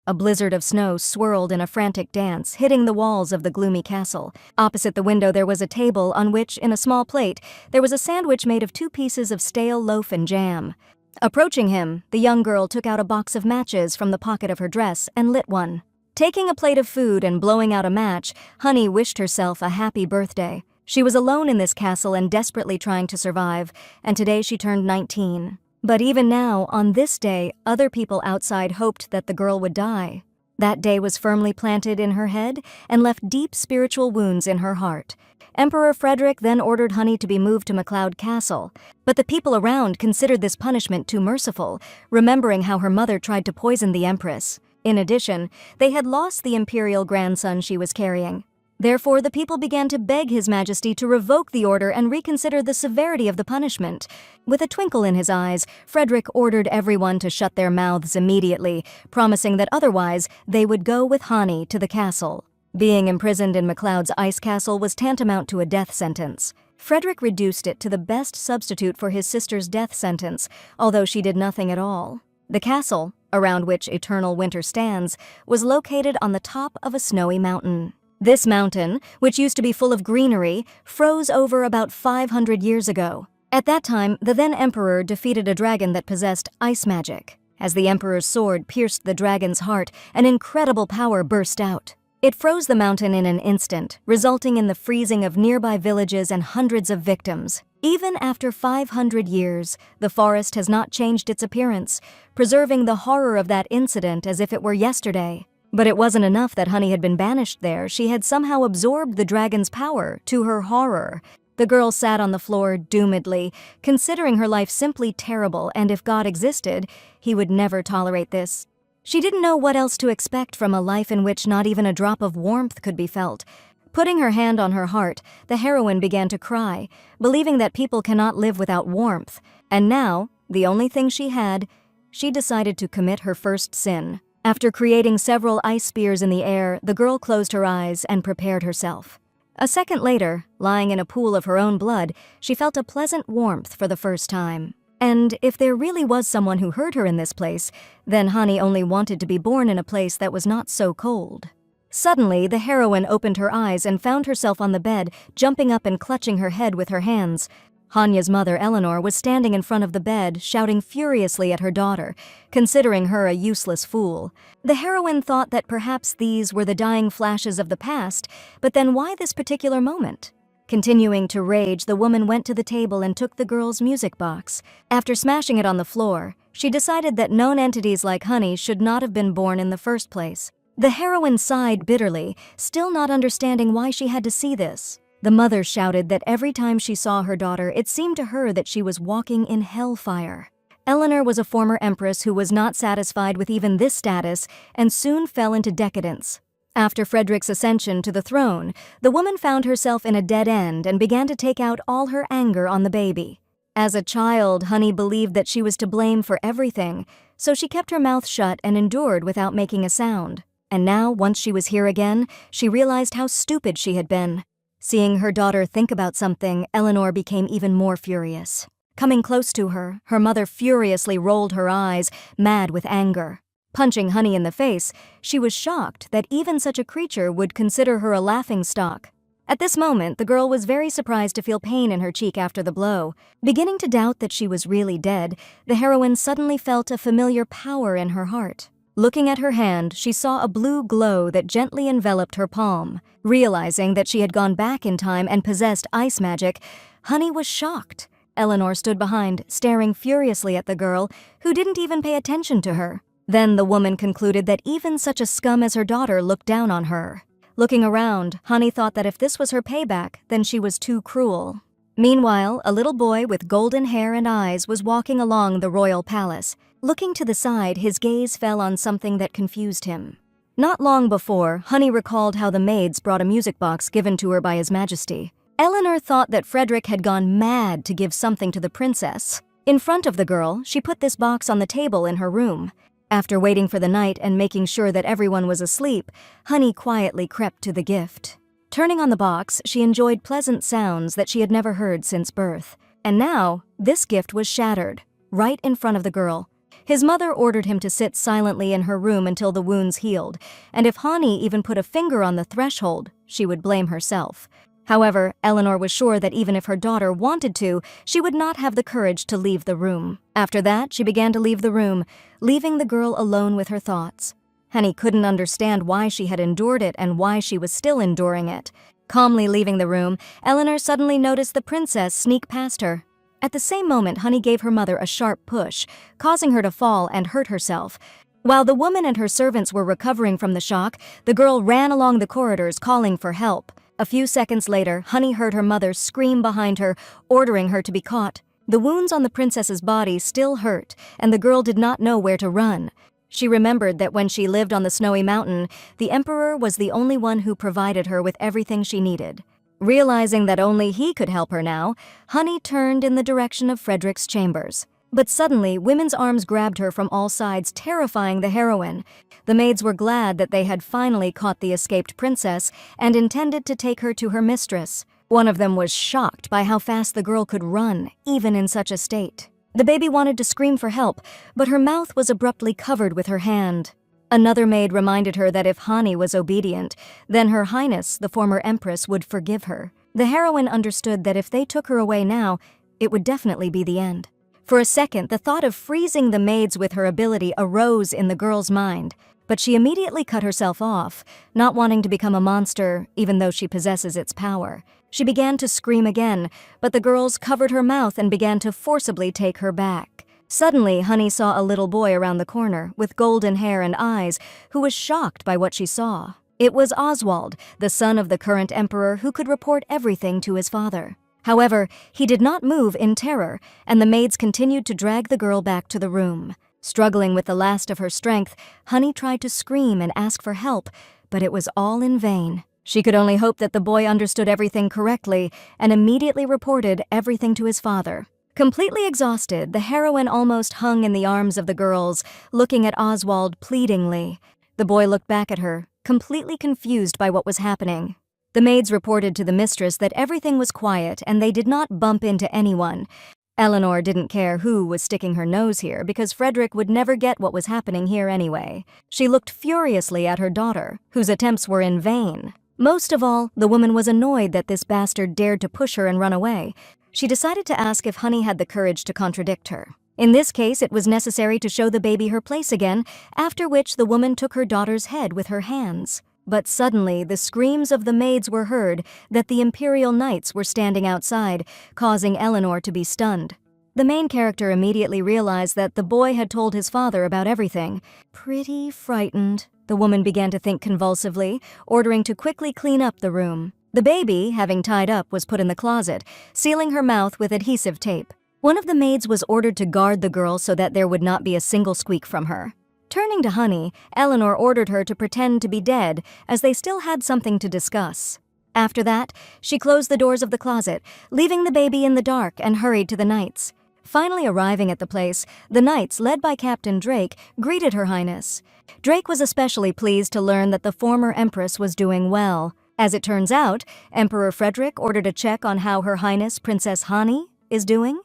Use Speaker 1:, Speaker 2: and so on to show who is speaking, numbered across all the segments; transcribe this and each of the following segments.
Speaker 1: A blizzard of snow swirled in a frantic dance, hitting the walls of the gloomy castle. Opposite the window there was a table on which, in a small plate, there was a sandwich made of 2 pieces of stale loaf and jam. Approaching him, the young girl took out a box of matches from the pocket of her dress and lit one. Taking a plate of food and blowing out a match, Honey wished herself a happy birthday. She was alone in this castle and desperately trying to survive, and today she turned 19. But even now, on this day, other people outside hoped that the girl would die. That day was firmly planted in her head and left deep spiritual wounds in her heart. Emperor Frederick then ordered Honey to be moved to McCloud Castle, but the people around considered this punishment too merciful, remembering how her mother tried to poison the Empress. In addition, they had lost the imperial grandson she was carrying. Therefore, the people began to beg His Majesty to revoke the order and reconsider the severity of the punishment. With a twinkle in his eyes, Frederick ordered everyone to shut their mouths immediately, promising that otherwise they would go with Honey to the castle. Being imprisoned in McCloud's ice castle was tantamount to a death sentence. Frederick reduced it to the best substitute for his sister's death sentence, although she did nothing at all. The castle, around which eternal winter stands, was located on the top of a snowy mountain. This mountain, which used to be full of greenery, froze over about 500 years ago. At that time, the then emperor defeated a dragon that possessed ice magic. As the emperor's sword pierced the dragon's heart, an incredible power burst out. It froze the mountain in an instant, resulting in the freezing of nearby villages and hundreds of victims. Even after 500 years, the forest has not changed its appearance, preserving the horror of that incident as if it were yesterday. But it wasn't enough that Honey had been banished there. She had somehow absorbed the dragon's power, to her horror. The girl sat on the floor doomedly, considering her life simply terrible, and if God existed, He would never tolerate this. She didn't know what else to expect from a life in which not even a drop of warmth could be felt. Putting her hand on her heart, the heroine began to cry, believing that people cannot live without warmth. And now, the only thing she had, she decided to commit her first sin. After creating several ice spears in the air, the girl closed her eyes and prepared herself. A second later, lying in a pool of her own blood, she felt a pleasant warmth for the first time. And if there really was someone who heard her in this place, then Honey only wanted to be born in a place that was not so cold. Suddenly, the heroine opened her eyes and found herself on the bed, jumping up and clutching her head with her hands. Hanya's mother, Eleanor, was standing in front of the bed, shouting furiously at her daughter, considering her a useless fool. The heroine thought that perhaps these were the dying flashes of the past, but then why this particular moment? Continuing to rage, the woman went to the table and took the girl's music box. After smashing it on the floor, she decided that known entities like Honey should not have been born in the first place. The heroine sighed bitterly, still not understanding why she had to see this. The mother shouted that every time she saw her daughter, it seemed to her that she was walking in hellfire. Eleanor was a former empress who was not satisfied with even this status and soon fell into decadence. After Frederick's ascension to the throne, the woman found herself in a dead end and began to take out all her anger on the baby. As a child, Honey believed that she was to blame for everything, so she kept her mouth shut and endured without making a sound. And now, once she was here again, she realized how stupid she had been. Seeing her daughter think about something, Eleanor became even more furious. Coming close to her, her mother furiously rolled her eyes, mad with anger. Punching Honey in the face, she was shocked that even such a creature would consider her a laughingstock. At this moment, the girl was very surprised to feel pain in her cheek after the blow. Beginning to doubt that she was really dead, the heroine suddenly felt a familiar power in her heart. Looking at her hand, she saw a blue glow that gently enveloped her palm. Realizing that she had gone back in time and possessed ice magic, Honey was shocked. Eleanor stood behind, staring furiously at the girl, who didn't even pay attention to her. Then the woman concluded that even such a scum as her daughter looked down on her. Looking around, Honey thought that if this was her payback, then she was too cruel. Meanwhile, a little boy with golden hair and eyes was walking along the royal palace. Looking to the side, his gaze fell on something that confused him. Not long before, Honey recalled how the maids brought a music box given to her by His Majesty. Eleanor thought that Frederick had gone mad to give something to the princess. In front of the girl, she put this box on the table in her room. After waiting for the night and making sure that everyone was asleep, Honey quietly crept to the gift. Turning on the box, she enjoyed pleasant sounds that she had never heard since birth. And now, this gift was shattered, right in front of the girl. His mother ordered him to sit silently in her room until the wounds healed, and if Hani even put a finger on the threshold, she would blame herself. However, Eleanor was sure that even if her daughter wanted to, she would not have the courage to leave the room. After that, she began to leave the room, leaving the girl alone with her thoughts. Hani couldn't understand why she had endured it and why she was still enduring it. Calmly leaving the room, Eleanor suddenly noticed the princess sneak past her. At the same moment, Hani gave her mother a sharp push, causing her to fall and hurt herself. While the woman and her servants were recovering from the shock, the girl ran along the corridors calling for help. A few seconds later, Hani heard her mother scream behind her, ordering her to be caught. The wounds on the princess's body still hurt, and the girl did not know where to run. She remembered that when she lived on the snowy mountain, the emperor was the only one who provided her with everything she needed. Realizing that only he could help her now, Hani turned in the direction of Frederick's chambers. But suddenly, women's arms grabbed her from all sides, terrifying the heroine. The maids were glad that they had finally caught the escaped princess and intended to take her to her mistress. One of them was shocked by how fast the girl could run, even in such a state. The baby wanted to scream for help, but her mouth was abruptly covered with her hand. Another maid reminded her that if Hani was obedient, then Her Highness, the former empress, would forgive her. The heroine understood that if they took her away now, it would definitely be the end. For a second, the thought of freezing the maids with her ability arose in the girl's mind, but she immediately cut herself off, not wanting to become a monster even though she possesses its power. She began to scream again, but the girls covered her mouth and began to forcibly take her back. Suddenly, Hani saw a little boy around the corner, with golden hair and eyes, who was shocked by what she saw. It was Oswald, the son of the current emperor, who could report everything to his father. However, he did not move in terror, and the maids continued to drag the girl back to the room. Struggling with the last of her strength, Hani tried to scream and ask for help, but it was all in vain. She could only hope that the boy understood everything correctly and immediately reported everything to his father. Completely exhausted, the heroine almost hung in the arms of the girls, looking at Oswald pleadingly. The boy looked back at her, completely confused by what was happening. The maids reported to the mistress that everything was quiet and they did not bump into anyone. Eleanor didn't care who was sticking her nose here because Frederick would never get what was happening here anyway. She looked furiously at her daughter, whose attempts were in vain. Most of all, the woman was annoyed that this bastard dared to push her and run away. She decided to ask if Hani had the courage to contradict her. In this case, it was necessary to show the baby her place again, after which the woman took her daughter's head with her hands. But suddenly, the screams of the maids were heard that the Imperial Knights were standing outside, causing Eleanor to be stunned. The main character immediately realized that the boy had told his father about everything. Pretty frightened, the woman began to think convulsively, ordering to quickly clean up the room. The baby, having tied up, was put in the closet, sealing her mouth with adhesive tape. One of the maids was ordered to guard the girl so that there would not be a single squeak from her. Turning to Hani, Eleanor ordered her to pretend to be dead, as they still had something to discuss. After that, she closed the doors of the closet, leaving the baby in the dark, and hurried to the knights. Finally arriving at the place, the knights, led by Captain Drake, greeted Her Highness. Drake was especially pleased to learn that the former empress was doing well. As it turns out, Emperor Frederick ordered a check on how Her Highness Princess Hani is doing.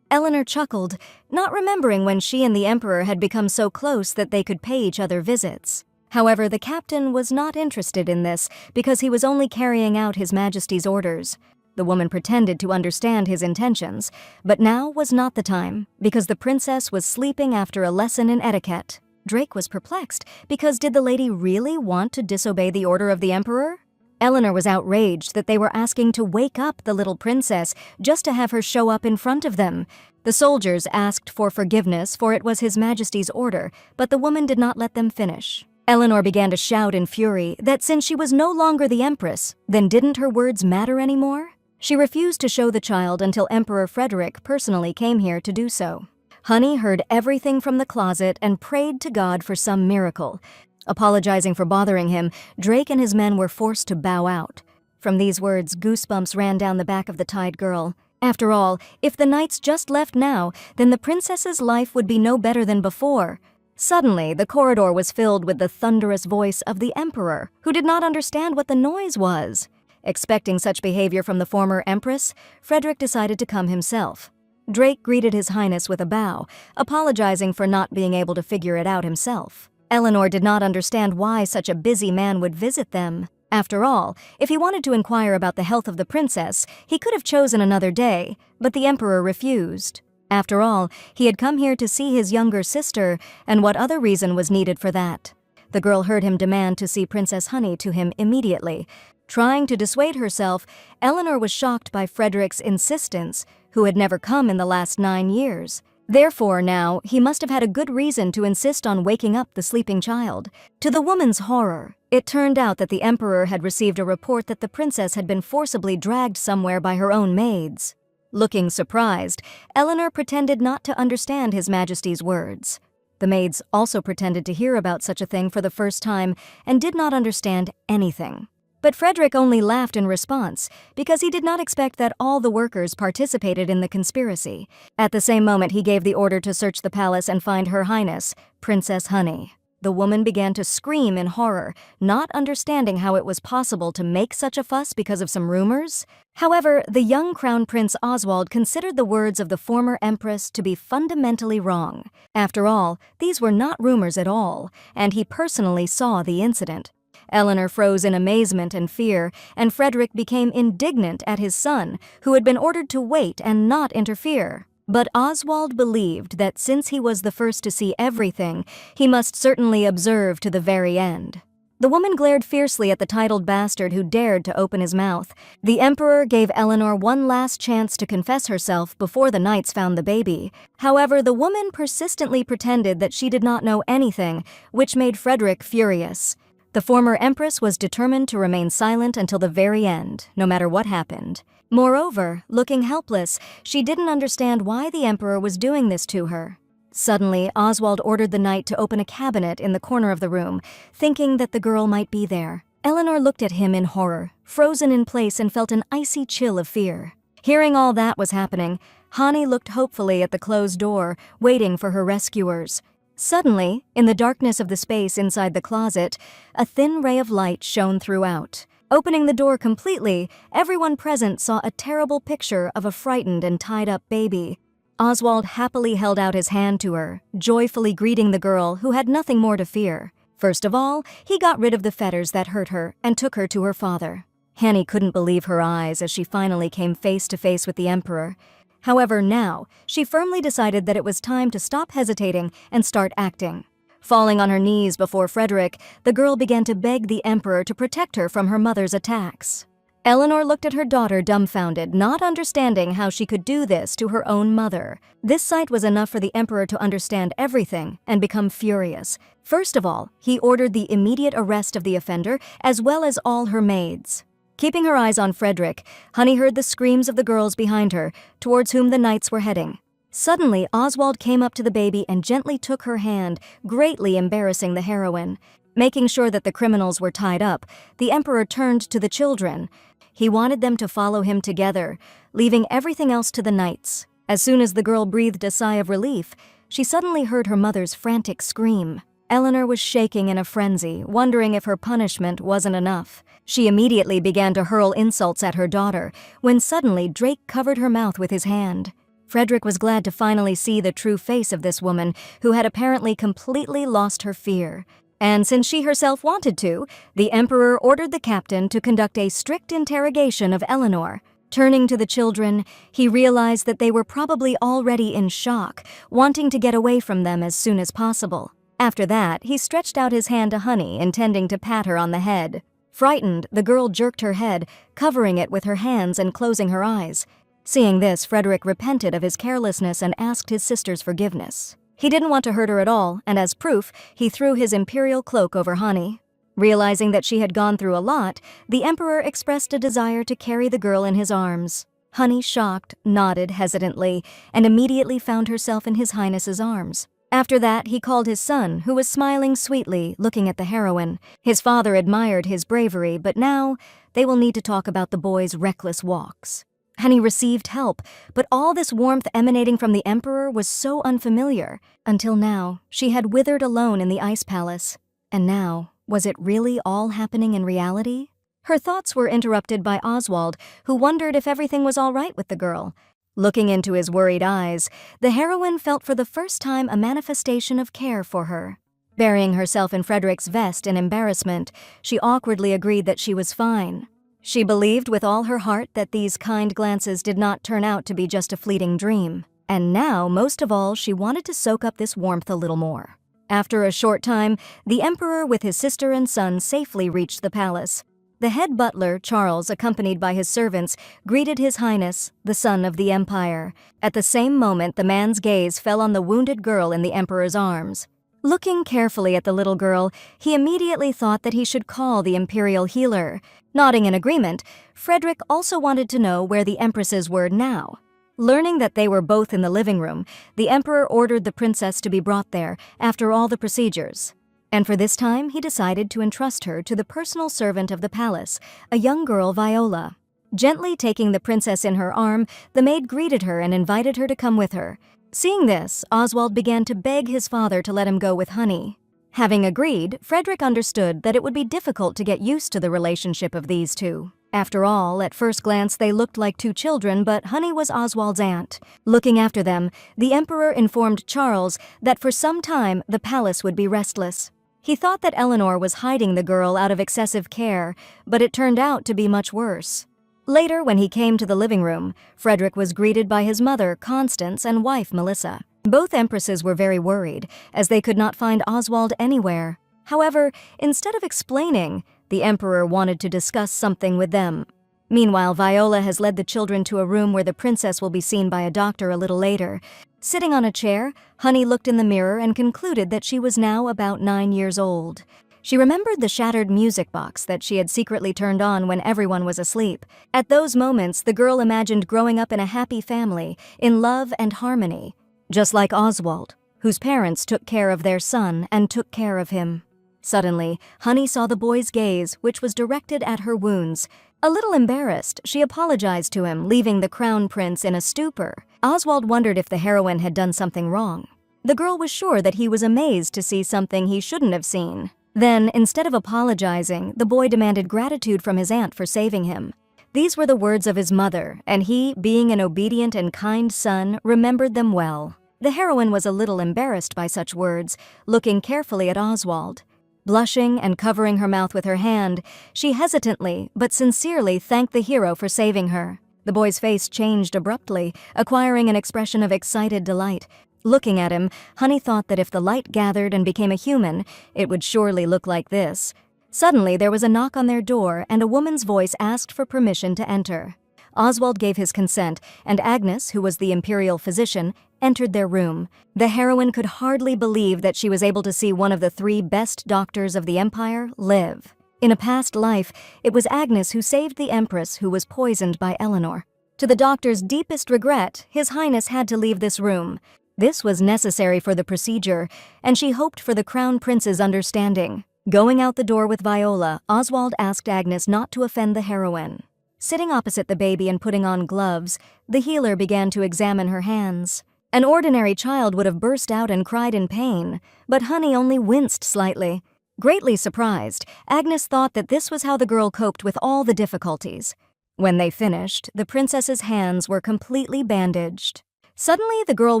Speaker 1: Eleanor chuckled, not remembering when she and the emperor had become so close that they could pay each other visits. However, the captain was not interested in this because he was only carrying out His Majesty's orders. The woman pretended to understand his intentions, but now was not the time because the princess was sleeping after a lesson in etiquette. Drake was perplexed because did the lady really want to disobey the order of the emperor? Eleanor was outraged that they were asking to wake up the little princess just to have her show up in front of them. The soldiers asked for forgiveness, for it was His Majesty's order, but the woman did not let them finish. Eleanor began to shout in fury that since she was no longer the empress, then didn't her words matter anymore? She refused to show the child until Emperor Frederick personally came here to do so. Hani heard everything from the closet and prayed to God for some miracle. Apologizing for bothering him, Drake and his men were forced to bow out. From these words, goosebumps ran down the back of the tied girl. After all, if the knights just left now, then the princess's life would be no better than before. Suddenly, the corridor was filled with the thunderous voice of the emperor, who did not understand what the noise was. Expecting such behavior from the former empress, Frederick decided to come himself. Drake greeted His Highness with a bow, apologizing for not being able to figure it out himself. Eleanor did not understand why such a busy man would visit them. After all, if he wanted to inquire about the health of the princess, he could have chosen another day, but the emperor refused. After all, he had come here to see his younger sister, and what other reason was needed for that? The girl heard him demand to see Princess Honey to him immediately. Trying to dissuade herself, Eleanor was shocked by Frederick's insistence, who had never come in the last 9 years. Therefore, now, he must have had a good reason to insist on waking up the sleeping child. To the woman's horror, it turned out that the emperor had received a report that the princess had been forcibly dragged somewhere by her own maids. Looking surprised, Eleanor pretended not to understand His Majesty's words. The maids also pretended to hear about such a thing for the first time and did not understand anything. But Frederick only laughed in response, because he did not expect that all the workers participated in the conspiracy. At the same moment, he gave the order to search the palace and find Her Highness, Princess Honey. The woman began to scream in horror, not understanding how it was possible to make such a fuss because of some rumors. However, the young Crown Prince Oswald considered the words of the former empress to be fundamentally wrong. After all, these were not rumors at all, and he personally saw the incident. Eleanor froze in amazement and fear, and Frederick became indignant at his son, who had been ordered to wait and not interfere. But Oswald believed that since he was the first to see everything, he must certainly observe to the very end. The woman glared fiercely at the titled bastard who dared to open his mouth. The emperor gave Eleanor one last chance to confess herself before the knights found the baby. However, the woman persistently pretended that she did not know anything, which made Frederick furious. The former empress was determined to remain silent until the very end, no matter what happened. Moreover, looking helpless, she didn't understand why the emperor was doing this to her. Suddenly, Oswald ordered the knight to open a cabinet in the corner of the room, thinking that the girl might be there. Eleanor looked at him in horror, frozen in place, and felt an icy chill of fear. Hearing all that was happening, Hani looked hopefully at the closed door, waiting for her rescuers. Suddenly, in the darkness of the space inside the closet, a thin ray of light shone throughout. Opening the door completely, everyone present saw a terrible picture of a frightened and tied-up baby. Oswald happily held out his hand to her, joyfully greeting the girl who had nothing more to fear. First of all, he got rid of the fetters that hurt her and took her to her father. Hanny couldn't believe her eyes as she finally came face to face with the emperor. However, now, she firmly decided that it was time to stop hesitating and start acting. Falling on her knees before Frederick, the girl began to beg the emperor to protect her from her mother's attacks. Eleanor looked at her daughter dumbfounded, not understanding how she could do this to her own mother. This sight was enough for the emperor to understand everything and become furious. First of all, he ordered the immediate arrest of the offender, as well as all her maids. Keeping her eyes on Frederick, Honey heard the screams of the girls behind her, towards whom the knights were heading. Suddenly, Oswald came up to the baby and gently took her hand, greatly embarrassing the heroine. Making sure that the criminals were tied up, the emperor turned to the children. He wanted them to follow him together, leaving everything else to the knights. As soon as the girl breathed a sigh of relief, she suddenly heard her mother's frantic scream. Eleanor was shaking in a frenzy, wondering if her punishment wasn't enough. She immediately began to hurl insults at her daughter, when suddenly Drake covered her mouth with his hand. Frederick was glad to finally see the true face of this woman, who had apparently completely lost her fear. And since she herself wanted to, the emperor ordered the captain to conduct a strict interrogation of Eleanor. Turning to the children, he realized that they were probably already in shock, wanting to get away from them as soon as possible. After that, he stretched out his hand to Honey, intending to pat her on the head. Frightened, the girl jerked her head, covering it with her hands and closing her eyes. Seeing this, Frederick repented of his carelessness and asked his sister's forgiveness. He didn't want to hurt her at all, and as proof, he threw his imperial cloak over Honey. Realizing that she had gone through a lot, the emperor expressed a desire to carry the girl in his arms. Honey, shocked, nodded hesitantly, and immediately found herself in His Highness's arms. After that, he called his son, who was smiling sweetly, looking at the heroine. His father admired his bravery, but now they will need to talk about the boy's reckless walks. Honey received help, but all this warmth emanating from the emperor was so unfamiliar. Until now, she had withered alone in the ice palace. And now, was it really all happening in reality? Her thoughts were interrupted by Oswald, who wondered if everything was all right with the girl. Looking into his worried eyes, the heroine felt for the first time a manifestation of care for her. Burying herself in Frederick's vest in embarrassment, she awkwardly agreed that she was fine. She believed with all her heart that these kind glances did not turn out to be just a fleeting dream. And now, most of all, she wanted to soak up this warmth a little more. After a short time, the emperor with his sister and son safely reached the palace. The head butler, Charles, accompanied by his servants, greeted His Highness, the son of the empire. At the same moment, the man's gaze fell on the wounded girl in the emperor's arms. Looking carefully at the little girl, he immediately thought that he should call the imperial healer. Nodding in agreement, Frederick also wanted to know where the empresses were now. Learning that they were both in the living room, the emperor ordered the princess to be brought there after all the procedures. And for this time, he decided to entrust her to the personal servant of the palace, a young girl, Viola. Gently taking the princess in her arm, the maid greeted her and invited her to come with her. Seeing this, Oswald began to beg his father to let him go with Honey. Having agreed, Frederick understood that it would be difficult to get used to the relationship of these two. After all, at first glance they looked like two children, but Honey was Oswald's aunt. Looking after them, the emperor informed Charles that for some time the palace would be restless. He thought that Eleanor was hiding the girl out of excessive care, but it turned out to be much worse. Later, when he came to the living room, Frederick was greeted by his mother, Constance, and wife, Melissa. Both empresses were very worried, as they could not find Oswald anywhere. However, instead of explaining, the emperor wanted to discuss something with them. Meanwhile, Viola has led the children to a room where the princess will be seen by a doctor a little later. Sitting on a chair, Honey looked in the mirror and concluded that she was now about 9 years old. She remembered the shattered music box that she had secretly turned on when everyone was asleep. At those moments, the girl imagined growing up in a happy family, in love and harmony, just like Oswald, whose parents took care of their son and took care of him. Suddenly, Honey saw the boy's gaze, which was directed at her wounds. A little embarrassed, she apologized to him, leaving the crown prince in a stupor. Oswald wondered if the heroine had done something wrong. The girl was sure that he was amazed to see something he shouldn't have seen. Then, instead of apologizing, the boy demanded gratitude from his aunt for saving him. These were the words of his mother, and he, being an obedient and kind son, remembered them well. The heroine was a little embarrassed by such words, looking carefully at Oswald. Blushing and covering her mouth with her hand, she hesitantly but sincerely thanked the hero for saving her. The boy's face changed abruptly, acquiring an expression of excited delight. Looking at him, Honey thought that if the light gathered and became a human, it would surely look like this. Suddenly, there was a knock on their door, and a woman's voice asked for permission to enter. Oswald gave his consent, and Agnes, who was the imperial physician, entered their room. The heroine could hardly believe that she was able to see one of the 3 best doctors of the empire live. In a past life, it was Agnes who saved the empress who was poisoned by Eleanor. To the doctor's deepest regret, His Highness had to leave this room. This was necessary for the procedure, and she hoped for the crown prince's understanding. Going out the door with Viola, Oswald asked Agnes not to offend the heroine. Sitting opposite the baby and putting on gloves, the healer began to examine her hands. An ordinary child would have burst out and cried in pain, but Honey only winced slightly. Greatly surprised, Agnes thought that this was how the girl coped with all the difficulties. When they finished, the princess's hands were completely bandaged. Suddenly, the girl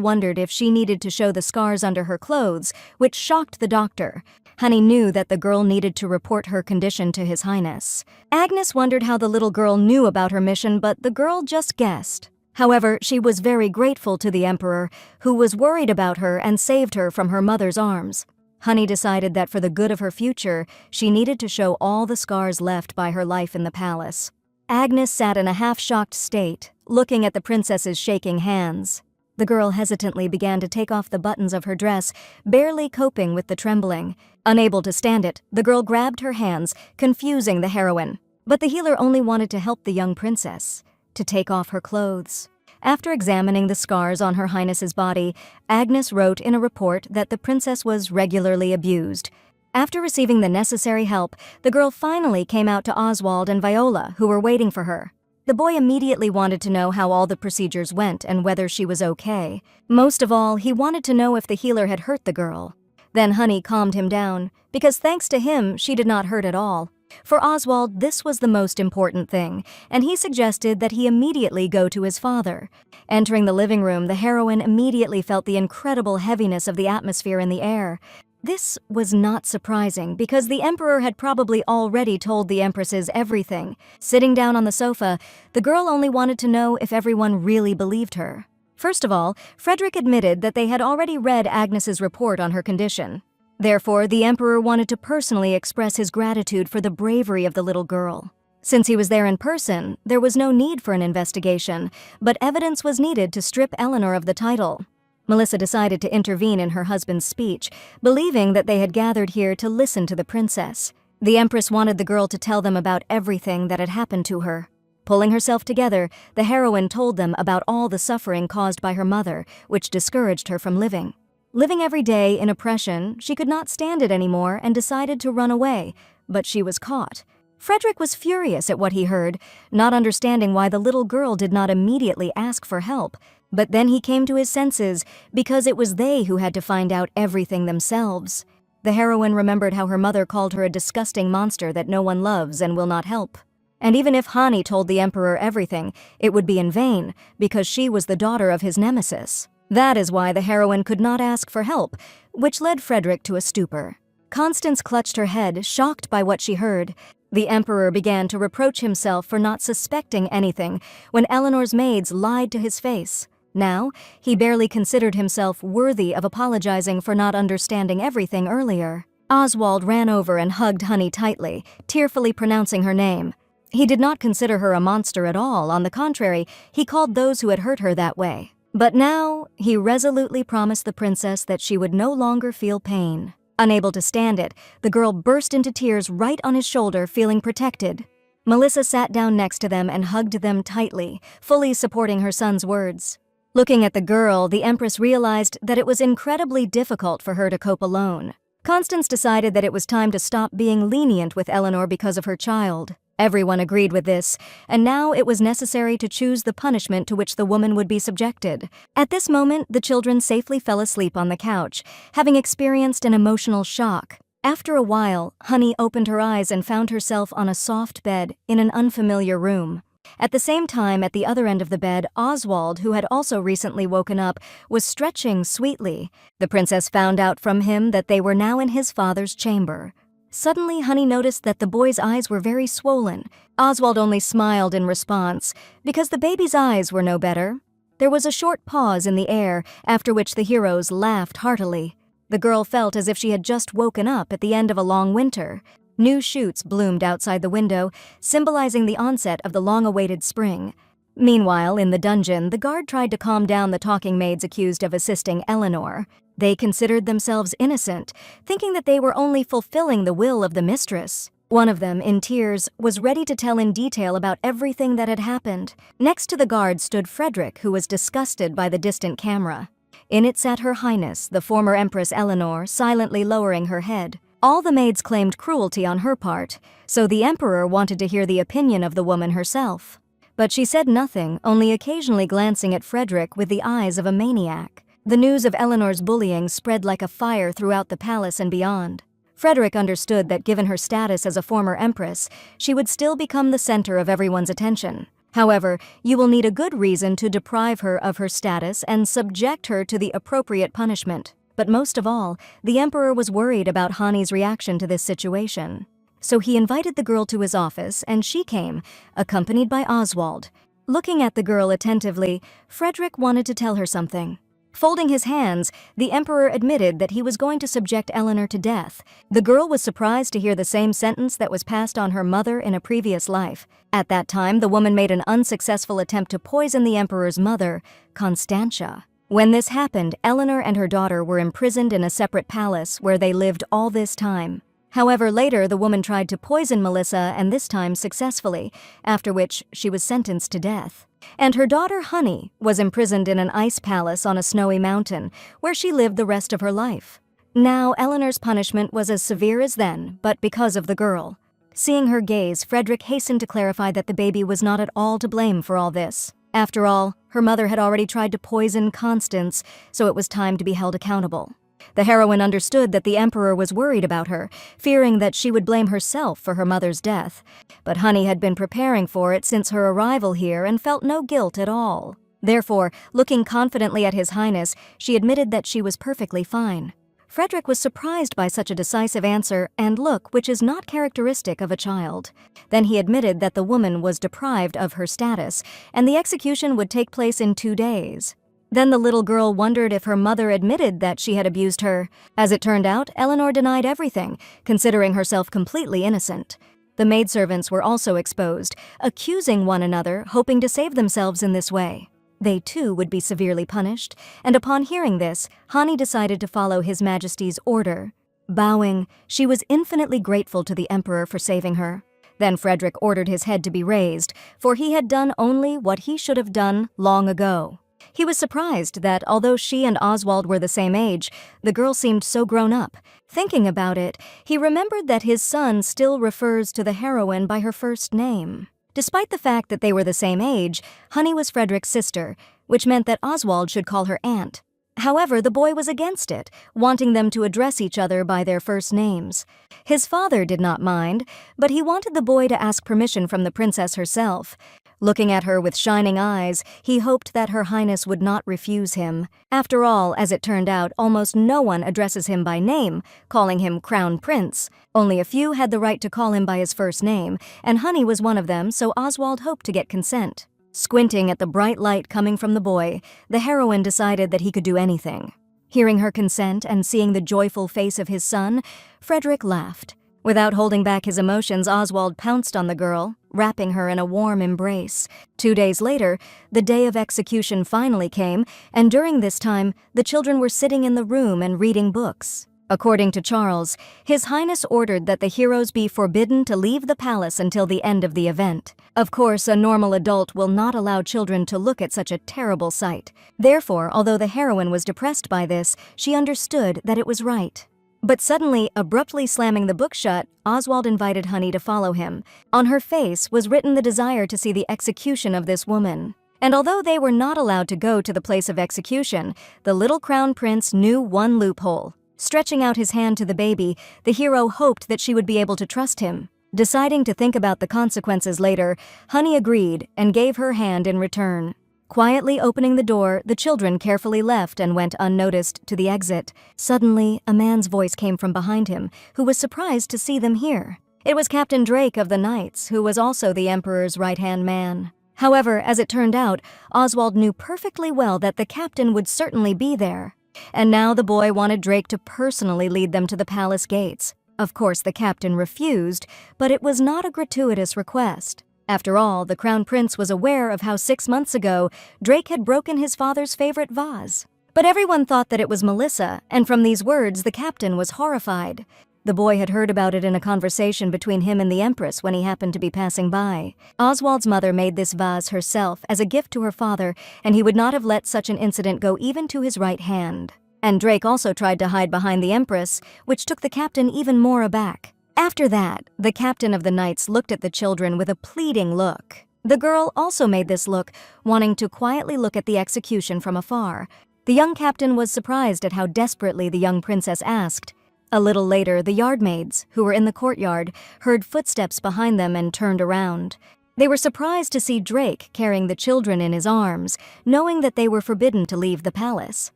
Speaker 1: wondered if she needed to show the scars under her clothes, which shocked the doctor. Honey knew that the girl needed to report her condition to His Highness. Agnes wondered how the little girl knew about her mission, but the girl just guessed. However, she was very grateful to the emperor, who was worried about her and saved her from her mother's arms. Honey decided that for the good of her future, she needed to show all the scars left by her life in the palace. Agnes sat in a half-shocked state, looking at the princess's shaking hands. The girl hesitantly began to take off the buttons of her dress, barely coping with the trembling. Unable to stand it, the girl grabbed her hands, confusing the heroine. But the healer only wanted to help the young princess, to take off her clothes. After examining the scars on Her Highness's body, Agnes wrote in a report that the princess was regularly abused. After receiving the necessary help, the girl finally came out to Oswald and Viola, who were waiting for her. The boy immediately wanted to know how all the procedures went and whether she was okay. Most of all, he wanted to know if the healer had hurt the girl. Then Honey calmed him down, because thanks to him, she did not hurt at all. For Oswald, this was the most important thing, and he suggested that he immediately go to his father. Entering the living room, the heroine immediately felt the incredible heaviness of the atmosphere in the air. This was not surprising, because the Emperor had probably already told the Empresses everything. Sitting down on the sofa, the girl only wanted to know if everyone really believed her. First of all, Frederick admitted that they had already read Agnes's report on her condition. Therefore, the Emperor wanted to personally express his gratitude for the bravery of the little girl. Since he was there in person, there was no need for an investigation, but evidence was needed to strip Eleanor of the title. Melissa decided to intervene in her husband's speech, believing that they had gathered here to listen to the princess. The Empress wanted the girl to tell them about everything that had happened to her. Pulling herself together, the heroine told them about all the suffering caused by her mother, which discouraged her from living. Living every day in oppression, she could not stand it anymore and decided to run away, but she was caught. Frederick was furious at what he heard, not understanding why the little girl did not immediately ask for help. But then he came to his senses, because it was they who had to find out everything themselves. The heroine remembered how her mother called her a disgusting monster that no one loves and will not help. And even if Hani told the Emperor everything, it would be in vain, because she was the daughter of his nemesis. That is why the heroine could not ask for help, which led Frederick to a stupor. Constance clutched her head, shocked by what she heard. The Emperor began to reproach himself for not suspecting anything when Eleanor's maids lied to his face. Now, he barely considered himself worthy of apologizing for not understanding everything earlier. Oswald ran over and hugged Honey tightly, tearfully pronouncing her name. He did not consider her a monster at all. On the contrary, he called those who had hurt her that way. But now, he resolutely promised the princess that she would no longer feel pain. Unable to stand it, the girl burst into tears right on his shoulder, feeling protected. Melissa sat down next to them and hugged them tightly, fully supporting her son's words. Looking at the girl, the Empress realized that it was incredibly difficult for her to cope alone. Constance decided that it was time to stop being lenient with Eleanor because of her child. Everyone agreed with this, and now it was necessary to choose the punishment to which the woman would be subjected. At this moment, the children safely fell asleep on the couch, having experienced an emotional shock. After a while, Honey opened her eyes and found herself on a soft bed in an unfamiliar room. At the same time, at the other end of the bed, Oswald, who had also recently woken up, was stretching sweetly. The princess found out from him that they were now in his father's chamber. Suddenly, Honey noticed that the boy's eyes were very swollen. Oswald only smiled in response, because the baby's eyes were no better. There was a short pause in the air, after which the heroes laughed heartily. The girl felt as if she had just woken up at the end of a long winter. New shoots bloomed outside the window, symbolizing the onset of the long-awaited spring. Meanwhile, in the dungeon, the guard tried to calm down the talking maids accused of assisting Eleanor. They considered themselves innocent, thinking that they were only fulfilling the will of the mistress. One of them, in tears, was ready to tell in detail about everything that had happened. Next to the guard stood Frederick, who was disgusted by the distant camera. In it sat Her Highness, the former Empress Eleanor, silently lowering her head. All the maids claimed cruelty on her part, so the Emperor wanted to hear the opinion of the woman herself. But she said nothing, only occasionally glancing at Frederick with the eyes of a maniac. The news of Eleanor's bullying spread like a fire throughout the palace and beyond. Frederick understood that given her status as a former empress, she would still become the center of everyone's attention. However, you will need a good reason to deprive her of her status and subject her to the appropriate punishment. But most of all, the Emperor was worried about Hani's reaction to this situation. So he invited the girl to his office, and she came, accompanied by Oswald. Looking at the girl attentively, Frederick wanted to tell her something. Folding his hands, the Emperor admitted that he was going to subject Eleanor to death. The girl was surprised to hear the same sentence that was passed on her mother in a previous life. At that time, the woman made an unsuccessful attempt to poison the Emperor's mother, Constantia. When this happened, Eleanor and her daughter were imprisoned in a separate palace where they lived all this time. However, later the woman tried to poison Melissa, and this time successfully, after which she was sentenced to death. And her daughter Honey was imprisoned in an ice palace on a snowy mountain, where she lived the rest of her life. Now, Eleanor's punishment was as severe as then, but because of the girl. Seeing her gaze, Frederick hastened to clarify that the baby was not at all to blame for all this. After all, her mother had already tried to poison Constance, so it was time to be held accountable. The heroine understood that the emperor was worried about her, fearing that she would blame herself for her mother's death. But Honey had been preparing for it since her arrival here and felt no guilt at all. Therefore, looking confidently at His Highness, she admitted that she was perfectly fine. Frederick was surprised by such a decisive answer and look which is not characteristic of a child. Then he admitted that the woman was deprived of her status, and the execution would take place in 2 days. Then the little girl wondered if her mother admitted that she had abused her. As it turned out, Eleanor denied everything, considering herself completely innocent. The maidservants were also exposed, accusing one another, hoping to save themselves in this way. They too would be severely punished, and upon hearing this, Hani decided to follow His Majesty's order. Bowing, she was infinitely grateful to the emperor for saving her. Then Frederick ordered his head to be raised, for he had done only what he should have done long ago. He was surprised that, although she and Oswald were the same age, the girl seemed so grown up. Thinking about it, he remembered that his son still refers to the heroine by her first name. Despite the fact that they were the same age, Honey was Frederick's sister, which meant that Oswald should call her aunt. However, the boy was against it, wanting them to address each other by their first names. His father did not mind, but he wanted the boy to ask permission from the princess herself. Looking at her with shining eyes, he hoped that Her Highness would not refuse him. After all, as it turned out, almost no one addresses him by name, calling him Crown Prince. Only a few had the right to call him by his first name, and Honey was one of them, so Oswald hoped to get consent. Squinting at the bright light coming from the boy, the heroine decided that he could do anything. Hearing her consent and seeing the joyful face of his son, Frederick laughed. Without holding back his emotions, Oswald pounced on the girl, wrapping her in a warm embrace. 2 days later, the day of execution finally came, and during this time, the children were sitting in the room and reading books. According to Charles, His Highness ordered that the heroes be forbidden to leave the palace until the end of the event. Of course, a normal adult will not allow children to look at such a terrible sight. Therefore, although the heroine was depressed by this, she understood that it was right. But suddenly, abruptly slamming the book shut, Oswald invited Honey to follow him. On her face was written the desire to see the execution of this woman. And although they were not allowed to go to the place of execution, the little crown prince knew one loophole. Stretching out his hand to the baby, the hero hoped that she would be able to trust him. Deciding to think about the consequences later, Honey agreed and gave her hand in return. Quietly opening the door, the children carefully left and went unnoticed to the exit. Suddenly, a man's voice came from behind him, who was surprised to see them here. It was Captain Drake of the Knights, who was also the Emperor's right-hand man. However, as it turned out, Oswald knew perfectly well that the captain would certainly be there. And now the boy wanted Drake to personally lead them to the palace gates. Of course, the captain refused, but it was not a gratuitous request. After all, the Crown Prince was aware of how 6 months ago Drake had broken his father's favorite vase. But everyone thought that it was Melissa, and from these words the captain was horrified. The boy had heard about it in a conversation between him and the Empress when he happened to be passing by. Oswald's mother made this vase herself as a gift to her father, and he would not have let such an incident go even to his right hand. And Drake also tried to hide behind the Empress, which took the captain even more aback. After that, the captain of the Knights looked at the children with a pleading look. The girl also made this look, wanting to quietly look at the execution from afar. The young captain was surprised at how desperately the young princess asked. A little later, the yardmaids, who were in the courtyard, heard footsteps behind them and turned around. They were surprised to see Drake carrying the children in his arms, knowing that they were forbidden to leave the palace.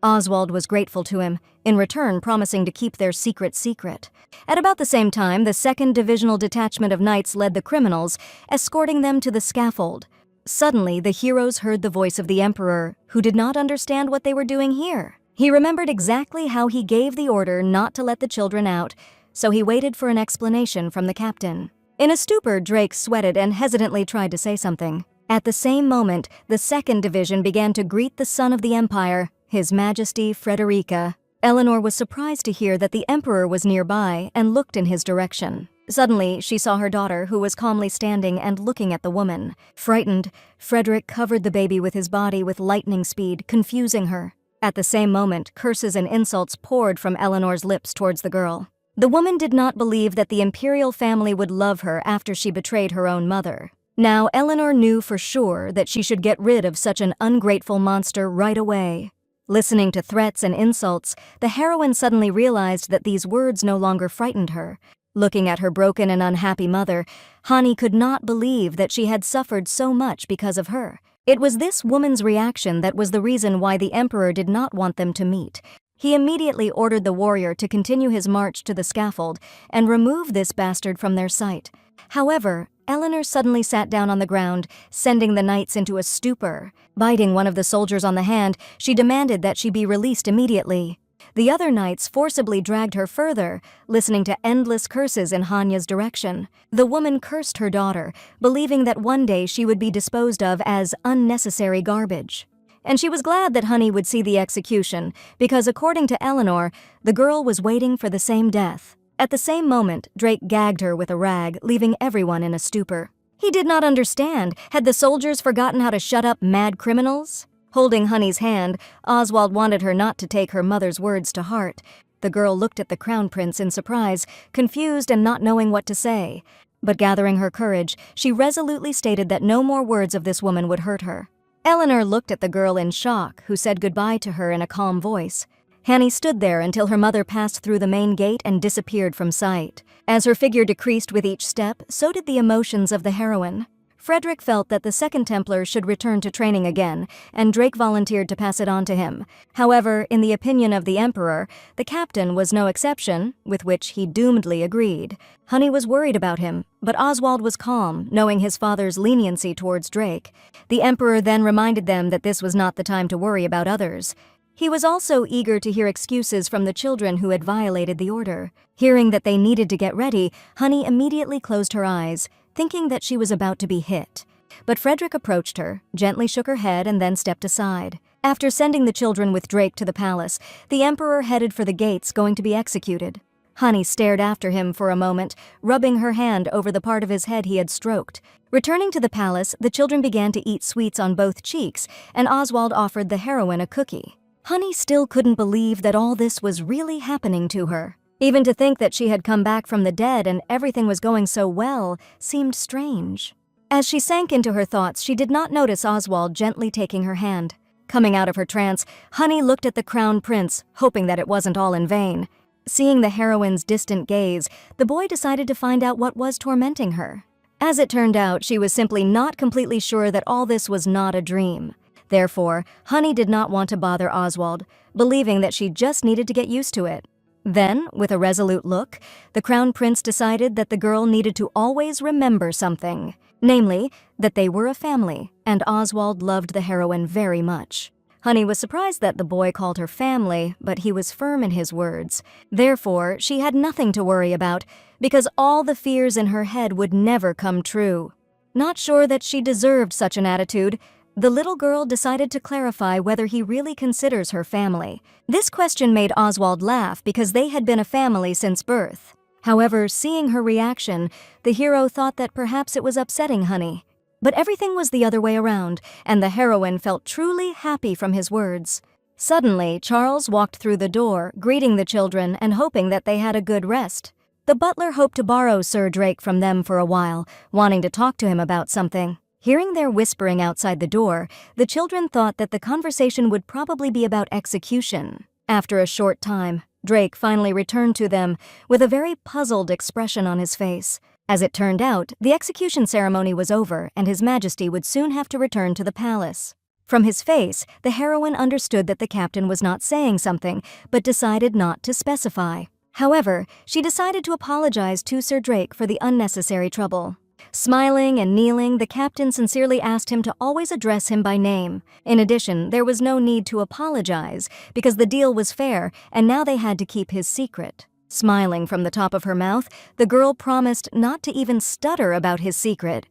Speaker 1: Oswald was grateful to him, in return promising to keep their secret. At about the same time, the 2nd Divisional Detachment of Knights led the criminals, escorting them to the scaffold. Suddenly, the heroes heard the voice of the Emperor, who did not understand what they were doing here. He remembered exactly how he gave the order not to let the children out, so he waited for an explanation from the captain. In a stupor, Drake sweated and hesitantly tried to say something. At the same moment, the 2nd Division began to greet the son of the Empire, His Majesty Frederica. Eleanor was surprised to hear that the Emperor was nearby and looked in his direction. Suddenly, she saw her daughter, who was calmly standing and looking at the woman. Frightened, Frederick covered the baby with his body with lightning speed, confusing her. At the same moment, curses and insults poured from Eleanor's lips towards the girl. The woman did not believe that the imperial family would love her after she betrayed her own mother. Now, Eleanor knew for sure that she should get rid of such an ungrateful monster right away. Listening to threats and insults, the heroine suddenly realized that these words no longer frightened her. Looking at her broken and unhappy mother, Hani could not believe that she had suffered so much because of her. It was this woman's reaction that was the reason why the emperor did not want them to meet. He immediately ordered the warrior to continue his march to the scaffold and remove this bastard from their sight. However, Eleanor suddenly sat down on the ground, sending the knights into a stupor. Biting one of the soldiers on the hand, she demanded that she be released immediately. The other knights forcibly dragged her further, listening to endless curses in Hanya's direction. The woman cursed her daughter, believing that one day she would be disposed of as unnecessary garbage. And she was glad that Hani would see the execution, because according to Eleanor, the girl was waiting for the same death. At the same moment, Drake gagged her with a rag, leaving everyone in a stupor. He did not understand. Had the soldiers forgotten how to shut up mad criminals? Holding Honey's hand, Oswald wanted her not to take her mother's words to heart. The girl looked at the crown prince in surprise, confused and not knowing what to say. But gathering her courage, she resolutely stated that no more words of this woman would hurt her. Eleanor looked at the girl in shock, who said goodbye to her in a calm voice. Hanny stood there until her mother passed through the main gate and disappeared from sight. As her figure decreased with each step, so did the emotions of the heroine. Frederick felt that the Second Templar should return to training again, and Drake volunteered to pass it on to him. However, in the opinion of the Emperor, the captain was no exception, with which he doomedly agreed. Honey was worried about him, but Oswald was calm, knowing his father's leniency towards Drake. The Emperor then reminded them that this was not the time to worry about others. He was also eager to hear excuses from the children who had violated the order. Hearing that they needed to get ready, Honey immediately closed her eyes, thinking that she was about to be hit. But Frederick approached her, gently shook her head, and then stepped aside. After sending the children with Drake to the palace, the Emperor headed for the gates going to be executed. Honey stared after him for a moment, rubbing her hand over the part of his head he had stroked. Returning to the palace, the children began to eat sweets on both cheeks, and Oswald offered the heroine a cookie. Honey still couldn't believe that all this was really happening to her. Even to think that she had come back from the dead and everything was going so well seemed strange. As she sank into her thoughts, she did not notice Oswald gently taking her hand. Coming out of her trance, Honey looked at the crown prince, hoping that it wasn't all in vain. Seeing the heroine's distant gaze, the boy decided to find out what was tormenting her. As it turned out, she was simply not completely sure that all this was not a dream. Therefore, Honey did not want to bother Oswald, believing that she just needed to get used to it. Then, with a resolute look, the Crown Prince decided that the girl needed to always remember something, namely, that they were a family, and Oswald loved the heroine very much. Honey was surprised that the boy called her family, but he was firm in his words. Therefore, she had nothing to worry about, because all the fears in her head would never come true. Not sure that she deserved such an attitude, the little girl decided to clarify whether he really considers her family. This question made Oswald laugh because they had been a family since birth. However, seeing her reaction, the hero thought that perhaps it was upsetting Honey. But everything was the other way around, and the heroine felt truly happy from his words. Suddenly, Charles walked through the door, greeting the children and hoping that they had a good rest. The butler hoped to borrow Sir Drake from them for a while, wanting to talk to him about something. Hearing their whispering outside the door, the children thought that the conversation would probably be about execution. After a short time, Drake finally returned to them with a very puzzled expression on his face. As it turned out, the execution ceremony was over and His Majesty would soon have to return to the palace. From his face, the heroine understood that the captain was not saying something, but decided not to specify. However, she decided to apologize to Sir Drake for the unnecessary trouble. Smiling and kneeling, the captain sincerely asked him to always address him by name. In addition, there was no need to apologize, because the deal was fair, and now they had to keep his secret. Smiling from the top of her mouth, the girl promised not to even stutter about his secret.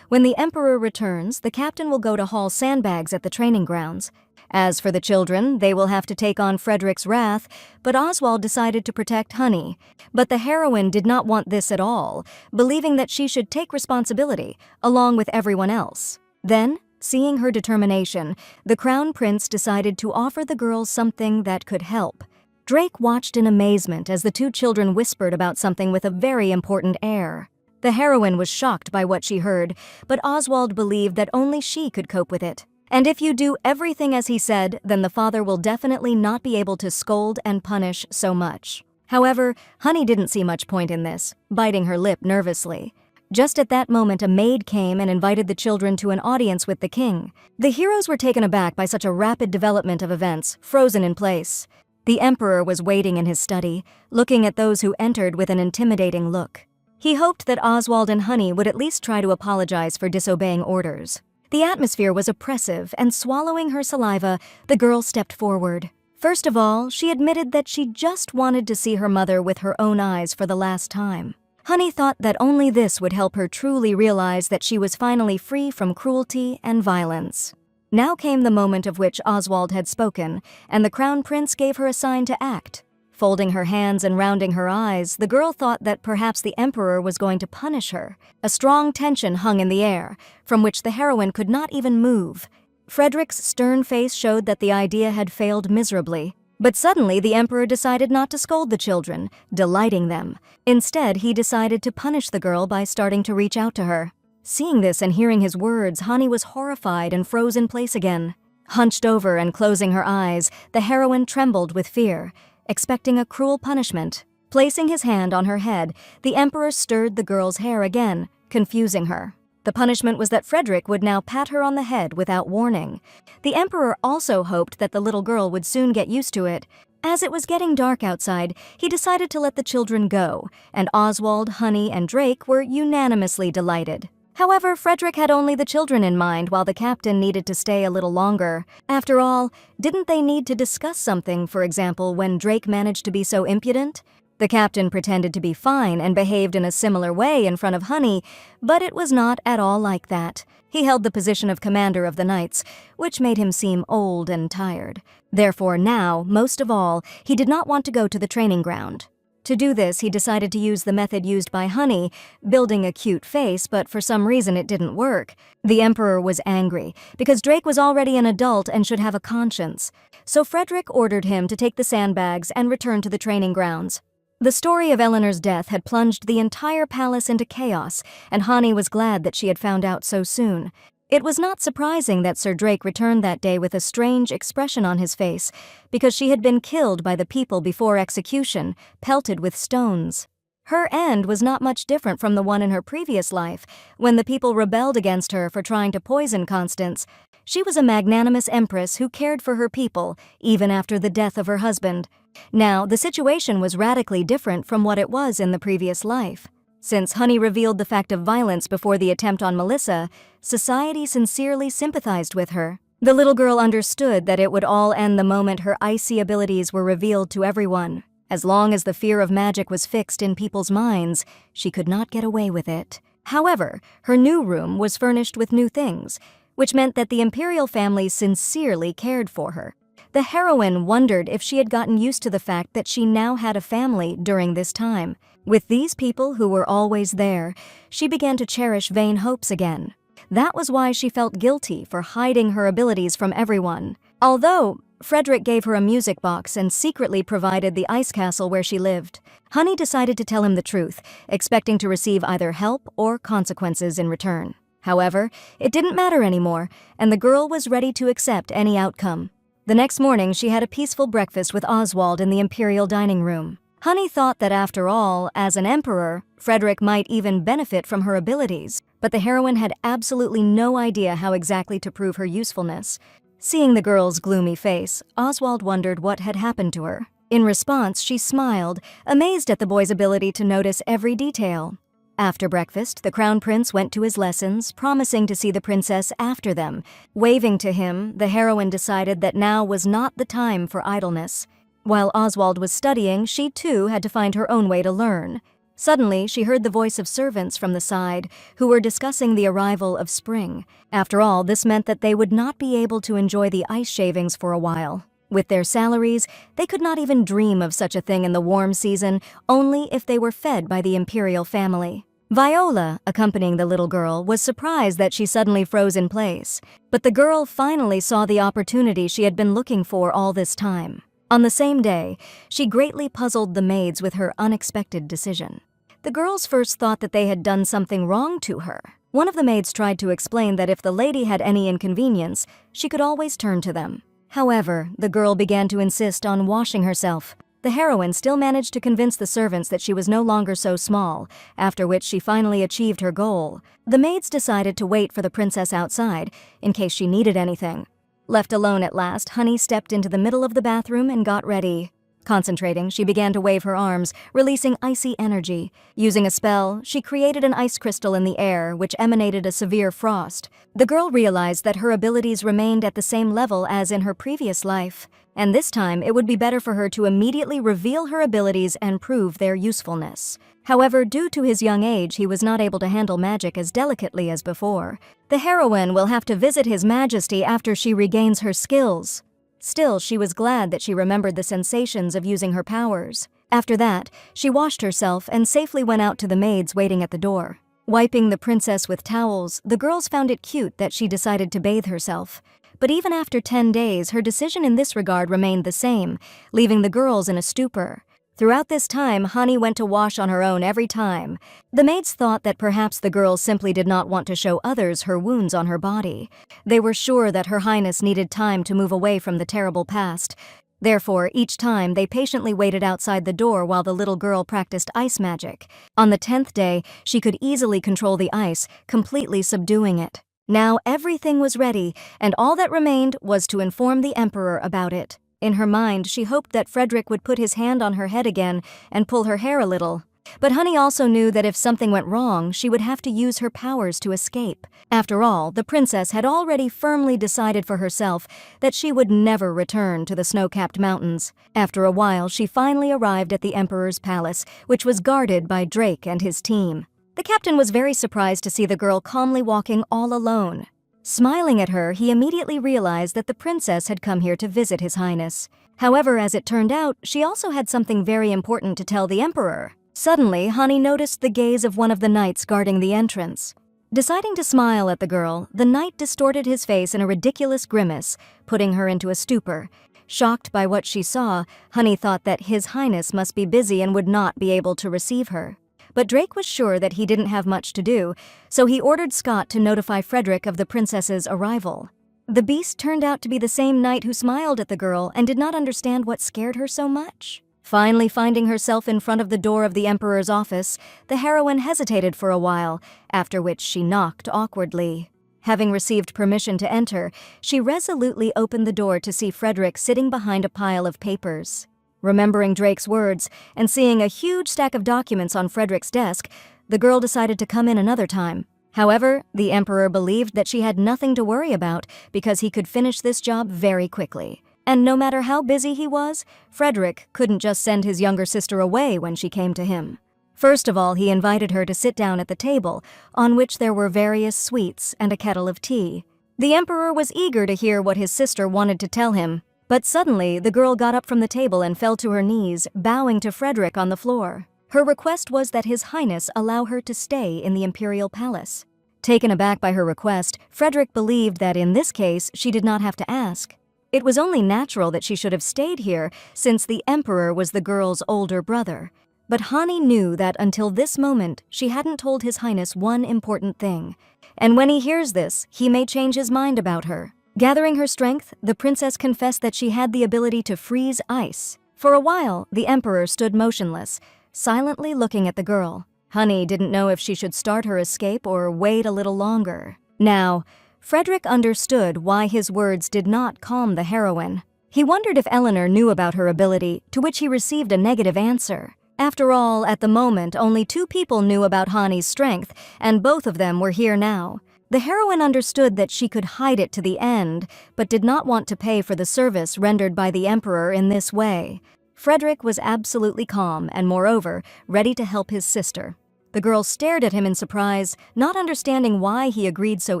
Speaker 1: When the Emperor returns, the captain will go to haul sandbags at the training grounds. As for the children, they will have to take on Frederick's wrath, but Oswald decided to protect Honey. But the heroine did not want this at all, believing that she should take responsibility, along with everyone else. Then, seeing her determination, the Crown Prince decided to offer the girls something that could help. Drake watched in amazement as the two children whispered about something with a very important air. The heroine was shocked by what she heard, but Oswald believed that only she could cope with it. And if you do everything as he said, then the father will definitely not be able to scold and punish so much. However, Honey didn't see much point in this, biting her lip nervously. Just at that moment, a maid came and invited the children to an audience with the king. The heroes were taken aback by such a rapid development of events, frozen in place. The emperor was waiting in his study, looking at those who entered with an intimidating look. He hoped that Oswald and Honey would at least try to apologize for disobeying orders. The atmosphere was oppressive, and swallowing her saliva, the girl stepped forward. First of all, she admitted that she just wanted to see her mother with her own eyes for the last time. Honey thought that only this would help her truly realize that she was finally free from cruelty and violence. Now came the moment of which Oswald had spoken, and the crown prince gave her a sign to act. Folding her hands and rounding her eyes, the girl thought that perhaps the emperor was going to punish her. A strong tension hung in the air, from which the heroine could not even move. Frederick's stern face showed that the idea had failed miserably. But suddenly the emperor decided not to scold the children, delighting them. Instead, he decided to punish the girl by starting to reach out to her. Seeing this and hearing his words, Honey was horrified and froze in place again. Hunched over and closing her eyes, the heroine trembled with fear, expecting a cruel punishment. Placing his hand on her head, the emperor stirred the girl's hair again, confusing her. The punishment was that Frederick would now pat her on the head without warning. The emperor also hoped that the little girl would soon get used to it. As it was getting dark outside, he decided to let the children go, and Oswald, Honey, and Drake were unanimously delighted. However, Frederick had only the children in mind, while the captain needed to stay a little longer. After all, didn't they need to discuss something, for example, when Drake managed to be so impudent? The captain pretended to be fine and behaved in a similar way in front of Honey, but it was not at all like that. He held the position of commander of the knights, which made him seem old and tired. Therefore now, most of all, he did not want to go to the training ground. To do this, he decided to use the method used by Honey, building a cute face, but for some reason it didn't work. The emperor was angry, because Drake was already an adult and should have a conscience. So Frederick ordered him to take the sandbags and return to the training grounds. The story of Eleanor's death had plunged the entire palace into chaos, and Honey was glad that she had found out so soon. It was not surprising that Sir Drake returned that day with a strange expression on his face, because she had been killed by the people before execution, pelted with stones. Her end was not much different from the one in her previous life, when the people rebelled against her for trying to poison Constance. She was a magnanimous empress who cared for her people, even after the death of her husband. Now, the situation was radically different from what it was in the previous life. Since Honey revealed the fact of violence before the attempt on Melissa, society sincerely sympathized with her. The little girl understood that it would all end the moment her icy abilities were revealed to everyone. As long as the fear of magic was fixed in people's minds, she could not get away with it. However, her new room was furnished with new things, which meant that the imperial family sincerely cared for her. The heroine wondered if she had gotten used to the fact that she now had a family during this time. With these people who were always there, she began to cherish vain hopes again. That was why she felt guilty for hiding her abilities from everyone. Although Frederick gave her a music box and secretly provided the ice castle where she lived, Honey decided to tell him the truth, expecting to receive either help or consequences in return. However, it didn't matter anymore, and the girl was ready to accept any outcome. The next morning, she had a peaceful breakfast with Oswald in the imperial dining room. Honey thought that after all, as an emperor, Frederick might even benefit from her abilities, but the heroine had absolutely no idea how exactly to prove her usefulness. Seeing the girl's gloomy face, Oswald wondered what had happened to her. In response, she smiled, amazed at the boy's ability to notice every detail. After breakfast, the crown prince went to his lessons, promising to see the princess after them. Waving to him, the heroine decided that now was not the time for idleness. While Oswald was studying, she too had to find her own way to learn. Suddenly, she heard the voice of servants from the side, who were discussing the arrival of spring. After all, this meant that they would not be able to enjoy the ice shavings for a while. With their salaries, they could not even dream of such a thing in the warm season, only if they were fed by the imperial family. Viola, accompanying the little girl, was surprised that she suddenly froze in place. But the girl finally saw the opportunity she had been looking for all this time. On the same day, she greatly puzzled the maids with her unexpected decision. The girls first thought that they had done something wrong to her. One of the maids tried to explain that if the lady had any inconvenience, she could always turn to them. However, the girl began to insist on washing herself. The heroine still managed to convince the servants that she was no longer so small, after which she finally achieved her goal. The maids decided to wait for the princess outside, in case she needed anything. Left alone at last, Honey stepped into the middle of the bathroom and got ready. Concentrating, she began to wave her arms, releasing icy energy. Using a spell, she created an ice crystal in the air, which emanated a severe frost. The girl realized that her abilities remained at the same level as in her previous life, and this time it would be better for her to immediately reveal her abilities and prove their usefulness. However, due to his young age, he was not able to handle magic as delicately as before. The heroine will have to visit His Majesty after she regains her skills. Still, she was glad that she remembered the sensations of using her powers. After that, she washed herself and safely went out to the maids waiting at the door. Wiping the princess with towels, the girls found it cute that she decided to bathe herself. But even after 10 days, her decision in this regard remained the same, leaving the girls in a stupor. Throughout this time, Honey went to wash on her own every time. The maids thought that perhaps the girl simply did not want to show others her wounds on her body. They were sure that Her Highness needed time to move away from the terrible past. Therefore, each time they patiently waited outside the door while the little girl practiced ice magic. On the 10th day, she could easily control the ice, completely subduing it. Now everything was ready, and all that remained was to inform the emperor about it. In her mind, she hoped that Frederick would put his hand on her head again and pull her hair a little. But Honey also knew that if something went wrong, she would have to use her powers to escape. After all, the princess had already firmly decided for herself that she would never return to the snow-capped mountains. After a while, she finally arrived at the emperor's palace, which was guarded by Drake and his team. The captain was very surprised to see the girl calmly walking all alone. Smiling at her, he immediately realized that the princess had come here to visit His Highness. However, as it turned out, she also had something very important to tell the emperor. Suddenly, Honey noticed the gaze of one of the knights guarding the entrance. Deciding to smile at the girl, the knight distorted his face in a ridiculous grimace, putting her into a stupor. Shocked by what she saw, Honey thought that His Highness must be busy and would not be able to receive her. But Drake was sure that he didn't have much to do, so he ordered Scott to notify Frederick of the princess's arrival. The beast turned out to be the same knight who smiled at the girl and did not understand what scared her so much. Finally finding herself in front of the door of the emperor's office, the heroine hesitated for a while, after which she knocked awkwardly. Having received permission to enter, she resolutely opened the door to see Frederick sitting behind a pile of papers. Remembering Drake's words and seeing a huge stack of documents on Frederick's desk, the girl decided to come in another time. However, the emperor believed that she had nothing to worry about because he could finish this job very quickly. And no matter how busy he was, Frederick couldn't just send his younger sister away when she came to him. First of all, he invited her to sit down at the table, on which there were various sweets and a kettle of tea. The emperor was eager to hear what his sister wanted to tell him. But suddenly, the girl got up from the table and fell to her knees, bowing to Frederick on the floor. Her request was that His Highness allow her to stay in the imperial palace. Taken aback by her request, Frederick believed that in this case she did not have to ask. It was only natural that she should have stayed here, since the emperor was the girl's older brother. But Hani knew that until this moment, she hadn't told His Highness one important thing. And when he hears this, he may change his mind about her. Gathering her strength, the princess confessed that she had the ability to freeze ice. For a while, the emperor stood motionless, silently looking at the girl. Honey didn't know if she should start her escape or wait a little longer. Now, Frederick understood why his words did not calm the heroine. He wondered if Eleanor knew about her ability, to which he received a negative answer. After all, at the moment, only 2 people knew about Hani's strength, and both of them were here now. The heroine understood that she could hide it to the end, but did not want to pay for the service rendered by the emperor in this way. Frederick was absolutely calm and, moreover, ready to help his sister. The girl stared at him in surprise, not understanding why he agreed so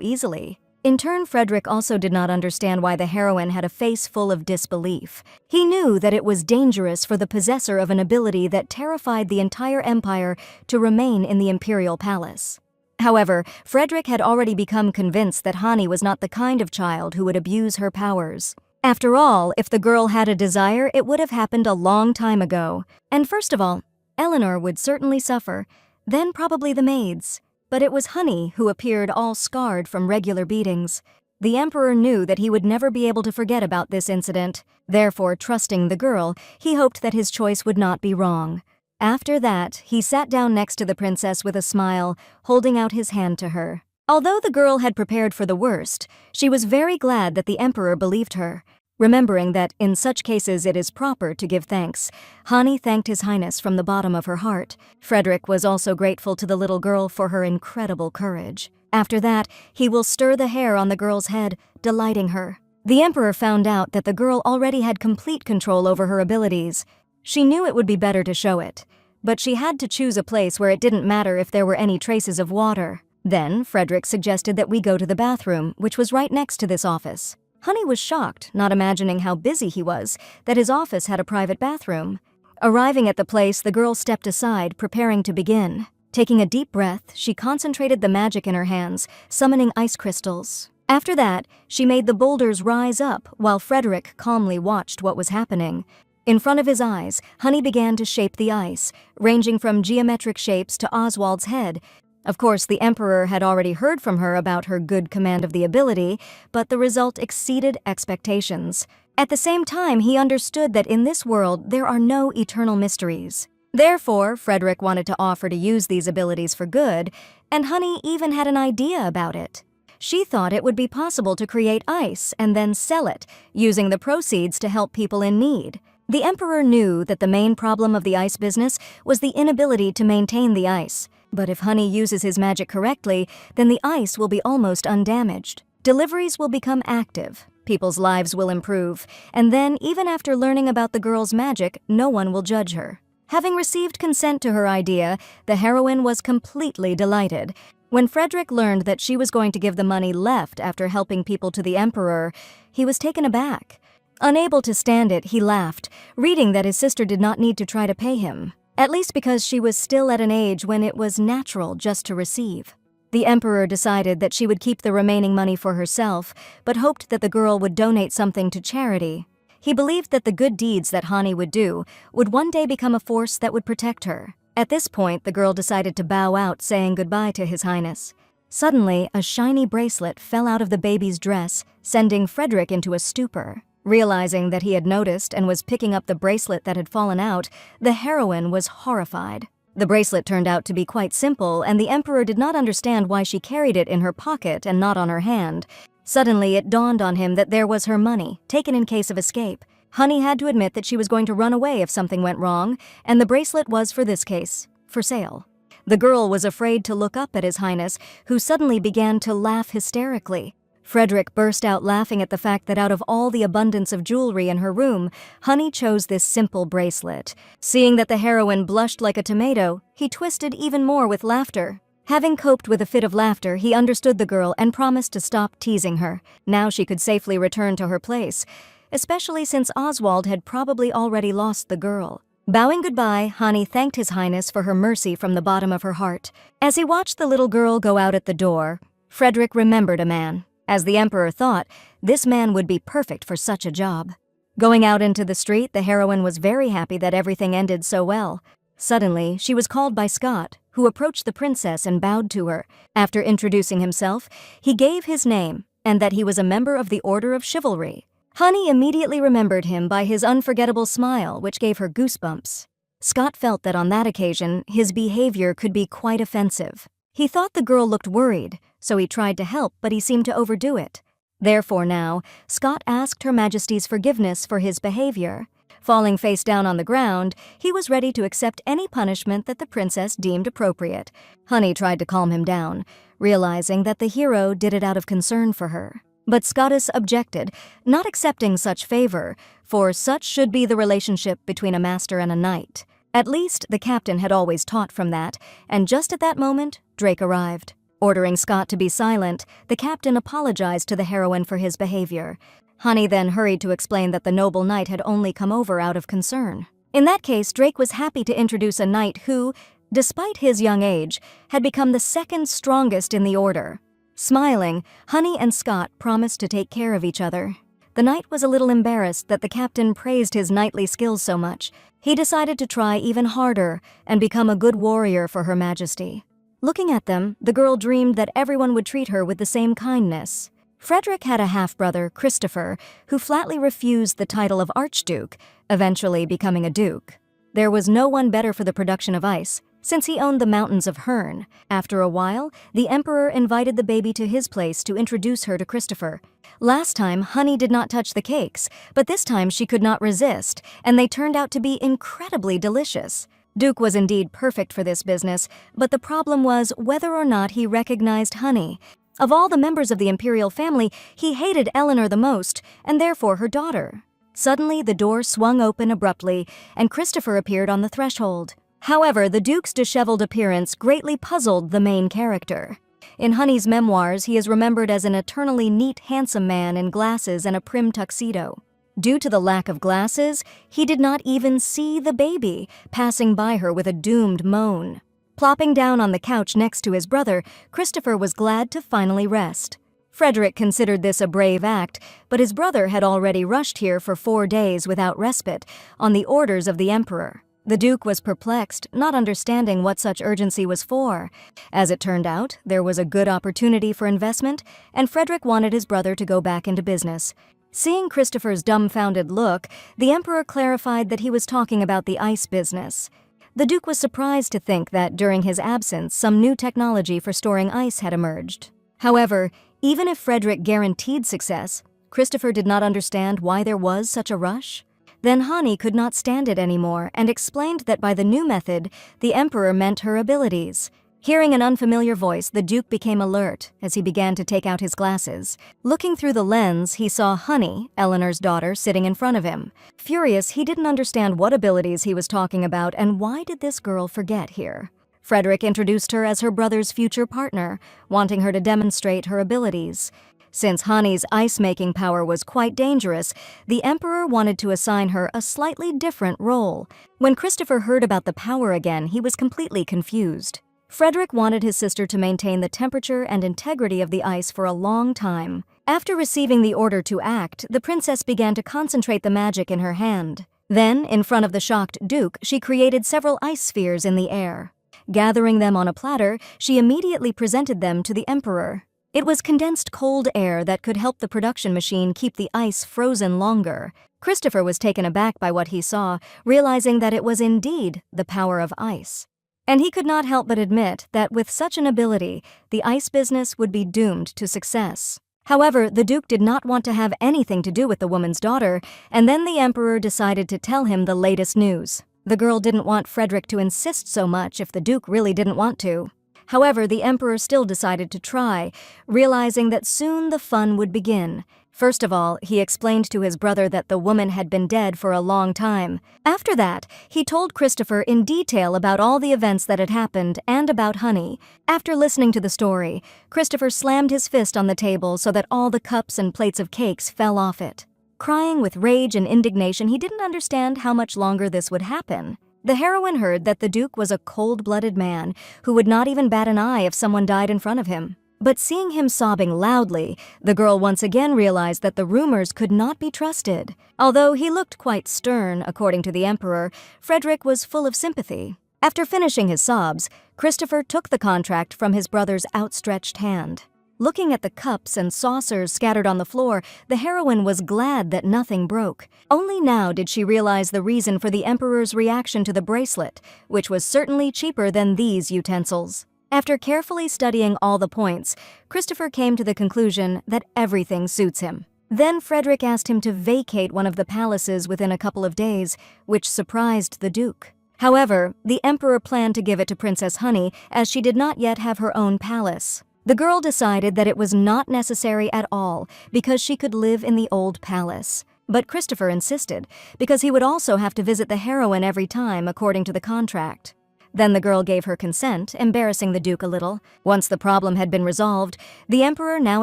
Speaker 1: easily. In turn, Frederick also did not understand why the heroine had a face full of disbelief. He knew that it was dangerous for the possessor of an ability that terrified the entire empire to remain in the imperial palace. However, Frederick had already become convinced that Hani was not the kind of child who would abuse her powers. After all, if the girl had a desire, it would have happened a long time ago. And first of all, Eleanor would certainly suffer, then probably the maids. but it was Honey who appeared all scarred from regular beatings. The Emperor knew that he would never be able to forget about this incident. Therefore, trusting the girl, he hoped that his choice would not be wrong. After that, he sat down next to the princess with a smile, holding out his hand to her. Although the girl had prepared for the worst, she was very glad that the Emperor believed her. Remembering that in such cases it is proper to give thanks, Hani thanked His Highness from the bottom of her heart. Frederick was also grateful to the little girl for her incredible courage. After that, he will stir the hair on the girl's head, delighting her. The Emperor found out that the girl already had complete control over her abilities. She knew it would be better to show it, but she had to choose a place where it didn't matter if there were any traces of water. Then, Frederick suggested that we go to the bathroom, which was right next to this office. Honey was shocked, not imagining how busy he was, that his office had a private bathroom. Arriving at the place, the girl stepped aside, preparing to begin. Taking a deep breath, she concentrated the magic in her hands, summoning ice crystals. After that, she made the boulders rise up, while Frederick calmly watched what was happening. In front of his eyes, Honey began to shape the ice, ranging from geometric shapes to Oswald's head. Of course, the Emperor had already heard from her about her good command of the ability, but the result exceeded expectations. At the same time, he understood that in this world there are no eternal mysteries. Therefore, Frederick wanted to offer to use these abilities for good, and Honey even had an idea about it. She thought it would be possible to create ice and then sell it, using the proceeds to help people in need. The Emperor knew that the main problem of the ice business was the inability to maintain the ice. But if Honey uses his magic correctly, then the ice will be almost undamaged. Deliveries will become active, people's lives will improve, and then, even after learning about the girl's magic, no one will judge her. Having received consent to her idea, the heroine was completely delighted. When Frederick learned that she was going to give the money left after helping people to the Emperor, he was taken aback. Unable to stand it, he laughed, reading that his sister did not need to try to pay him. At least because she was still at an age when it was natural just to receive. The Emperor decided that she would keep the remaining money for herself, but hoped that the girl would donate something to charity. He believed that the good deeds that Hani would do would one day become a force that would protect her. At this point, the girl decided to bow out, saying goodbye to His Highness. Suddenly, a shiny bracelet fell out of the baby's dress, sending Frederick into a stupor. Realizing that he had noticed and was picking up the bracelet that had fallen out, the heroine was horrified. The bracelet turned out to be quite simple, and the Emperor did not understand why she carried it in her pocket and not on her hand. Suddenly, it dawned on him that there was her money, taken in case of escape. Honey had to admit that she was going to run away if something went wrong, and the bracelet was, for this case, for sale. The girl was afraid to look up at His Highness, who suddenly began to laugh hysterically. Frederick burst out laughing at the fact that out of all the abundance of jewelry in her room, Honey chose this simple bracelet. Seeing that the heroine blushed like a tomato, he twisted even more with laughter. Having coped with a fit of laughter, he understood the girl and promised to stop teasing her. Now she could safely return to her place, especially since Oswald had probably already lost the girl. Bowing goodbye, Hani thanked His Highness for her mercy from the bottom of her heart. As he watched the little girl go out at the door, Frederick remembered a man. As the Emperor thought, this man would be perfect for such a job. Going out into the street, the heroine was very happy that everything ended so well. Suddenly, she was called by Scott, who approached the princess and bowed to her. After introducing himself, he gave his name and that he was a member of the Order of Chivalry. Honey immediately remembered him by his unforgettable smile, which gave her goosebumps. Scott felt that on that occasion, his behavior could be quite offensive. He thought the girl looked worried, so he tried to help, but he seemed to overdo it. Therefore now, Scott asked Her Majesty's forgiveness for his behavior. Falling face down on the ground, he was ready to accept any punishment that the princess deemed appropriate. Honey tried to calm him down, realizing that the hero did it out of concern for her. But Scottus objected, not accepting such favor, for such should be the relationship between a master and a knight. At least, the captain had always taught from that, and just at that moment, Drake arrived. Ordering Scott to be silent, the captain apologized to the heroine for his behavior. Honey then hurried to explain that the noble knight had only come over out of concern. In that case, Drake was happy to introduce a knight who, despite his young age, had become the second strongest in the order. Smiling, Honey and Scott promised to take care of each other. The knight was a little embarrassed that the captain praised his knightly skills so much. He decided to try even harder and become a good warrior for Her Majesty. Looking at them, the girl dreamed that everyone would treat her with the same kindness. Frederick had a half-brother, Christopher, who flatly refused the title of Archduke, eventually becoming a duke. There was no one better for the production of ice, since he owned the mountains of Herne. After a while, the emperor invited the baby to his place to introduce her to Christopher. Last time, Honey did not touch the cakes, but this time she could not resist, and they turned out to be incredibly delicious. Duke was indeed perfect for this business, but the problem was whether or not he recognized Honey. Of all the members of the imperial family, he hated Eleanor the most, and therefore her daughter. Suddenly, the door swung open abruptly, and Christopher appeared on the threshold. However, the Duke's disheveled appearance greatly puzzled the main character. In Honey's memoirs, he is remembered as an eternally neat, handsome man in glasses and a prim tuxedo. Due to the lack of glasses, he did not even see the baby, passing by her with a doomed moan. Plopping down on the couch next to his brother, Christopher was glad to finally rest. Frederick considered this a brave act, but his brother had already rushed here for 4 days without respite, on the orders of the emperor. The Duke was perplexed, not understanding what such urgency was for. As it turned out, there was a good opportunity for investment, and Frederick wanted his brother to go back into business. Seeing Christopher's dumbfounded look, the emperor clarified that he was talking about the ice business. The Duke was surprised to think that during his absence, some new technology for storing ice had emerged. However, even if Frederick guaranteed success, Christopher did not understand why there was such a rush. Then Hani could not stand it anymore and explained that by the new method, the emperor meant her abilities. Hearing an unfamiliar voice, the Duke became alert as he began to take out his glasses. Looking through the lens, he saw Honey, Eleanor's daughter, sitting in front of him. Furious, he didn't understand what abilities he was talking about and why did this girl forget here. Frederick introduced her as her brother's future partner, wanting her to demonstrate her abilities. Since Hani's ice-making power was quite dangerous, the emperor wanted to assign her a slightly different role. When Christopher heard about the power again, he was completely confused. Frederick wanted his sister to maintain the temperature and integrity of the ice for a long time. After receiving the order to act, the princess began to concentrate the magic in her hand. Then, in front of the shocked Duke, she created several ice spheres in the air. Gathering them on a platter, she immediately presented them to the emperor. It was condensed cold air that could help the production machine keep the ice frozen longer. Christopher was taken aback by what he saw, realizing that it was indeed the power of ice. And he could not help but admit that with such an ability, the ice business would be doomed to success. However, the Duke did not want to have anything to do with the woman's daughter, and then the emperor decided to tell him the latest news. The girl didn't want Frederick to insist so much if the Duke really didn't want to. However, the emperor still decided to try, realizing that soon the fun would begin. First of all, he explained to his brother that the woman had been dead for a long time. After that, he told Christopher in detail about all the events that had happened and about Honey. After listening to the story, Christopher slammed his fist on the table so that all the cups and plates of cakes fell off it. Crying with rage and indignation, he didn't understand how much longer this would happen. The heroine heard that the Duke was a cold-blooded man who would not even bat an eye if someone died in front of him. But seeing him sobbing loudly, the girl once again realized that the rumors could not be trusted. Although he looked quite stern, according to the emperor, Frederick was full of sympathy. After finishing his sobs, Christopher took the contract from his brother's outstretched hand. Looking at the cups and saucers scattered on the floor, the heroine was glad that nothing broke. Only now did she realize the reason for the emperor's reaction to the bracelet, which was certainly cheaper than these utensils. After carefully studying all the points, Christopher came to the conclusion that everything suits him. Then Frederick asked him to vacate one of the palaces within a couple of days, which surprised the Duke. However, the emperor planned to give it to Princess Honey, as she did not yet have her own palace. The girl decided that it was not necessary at all because she could live in the old palace. But Christopher insisted, because he would also have to visit the heroine every time according to the contract. Then the girl gave her consent, embarrassing the Duke a little. Once the problem had been resolved, the emperor now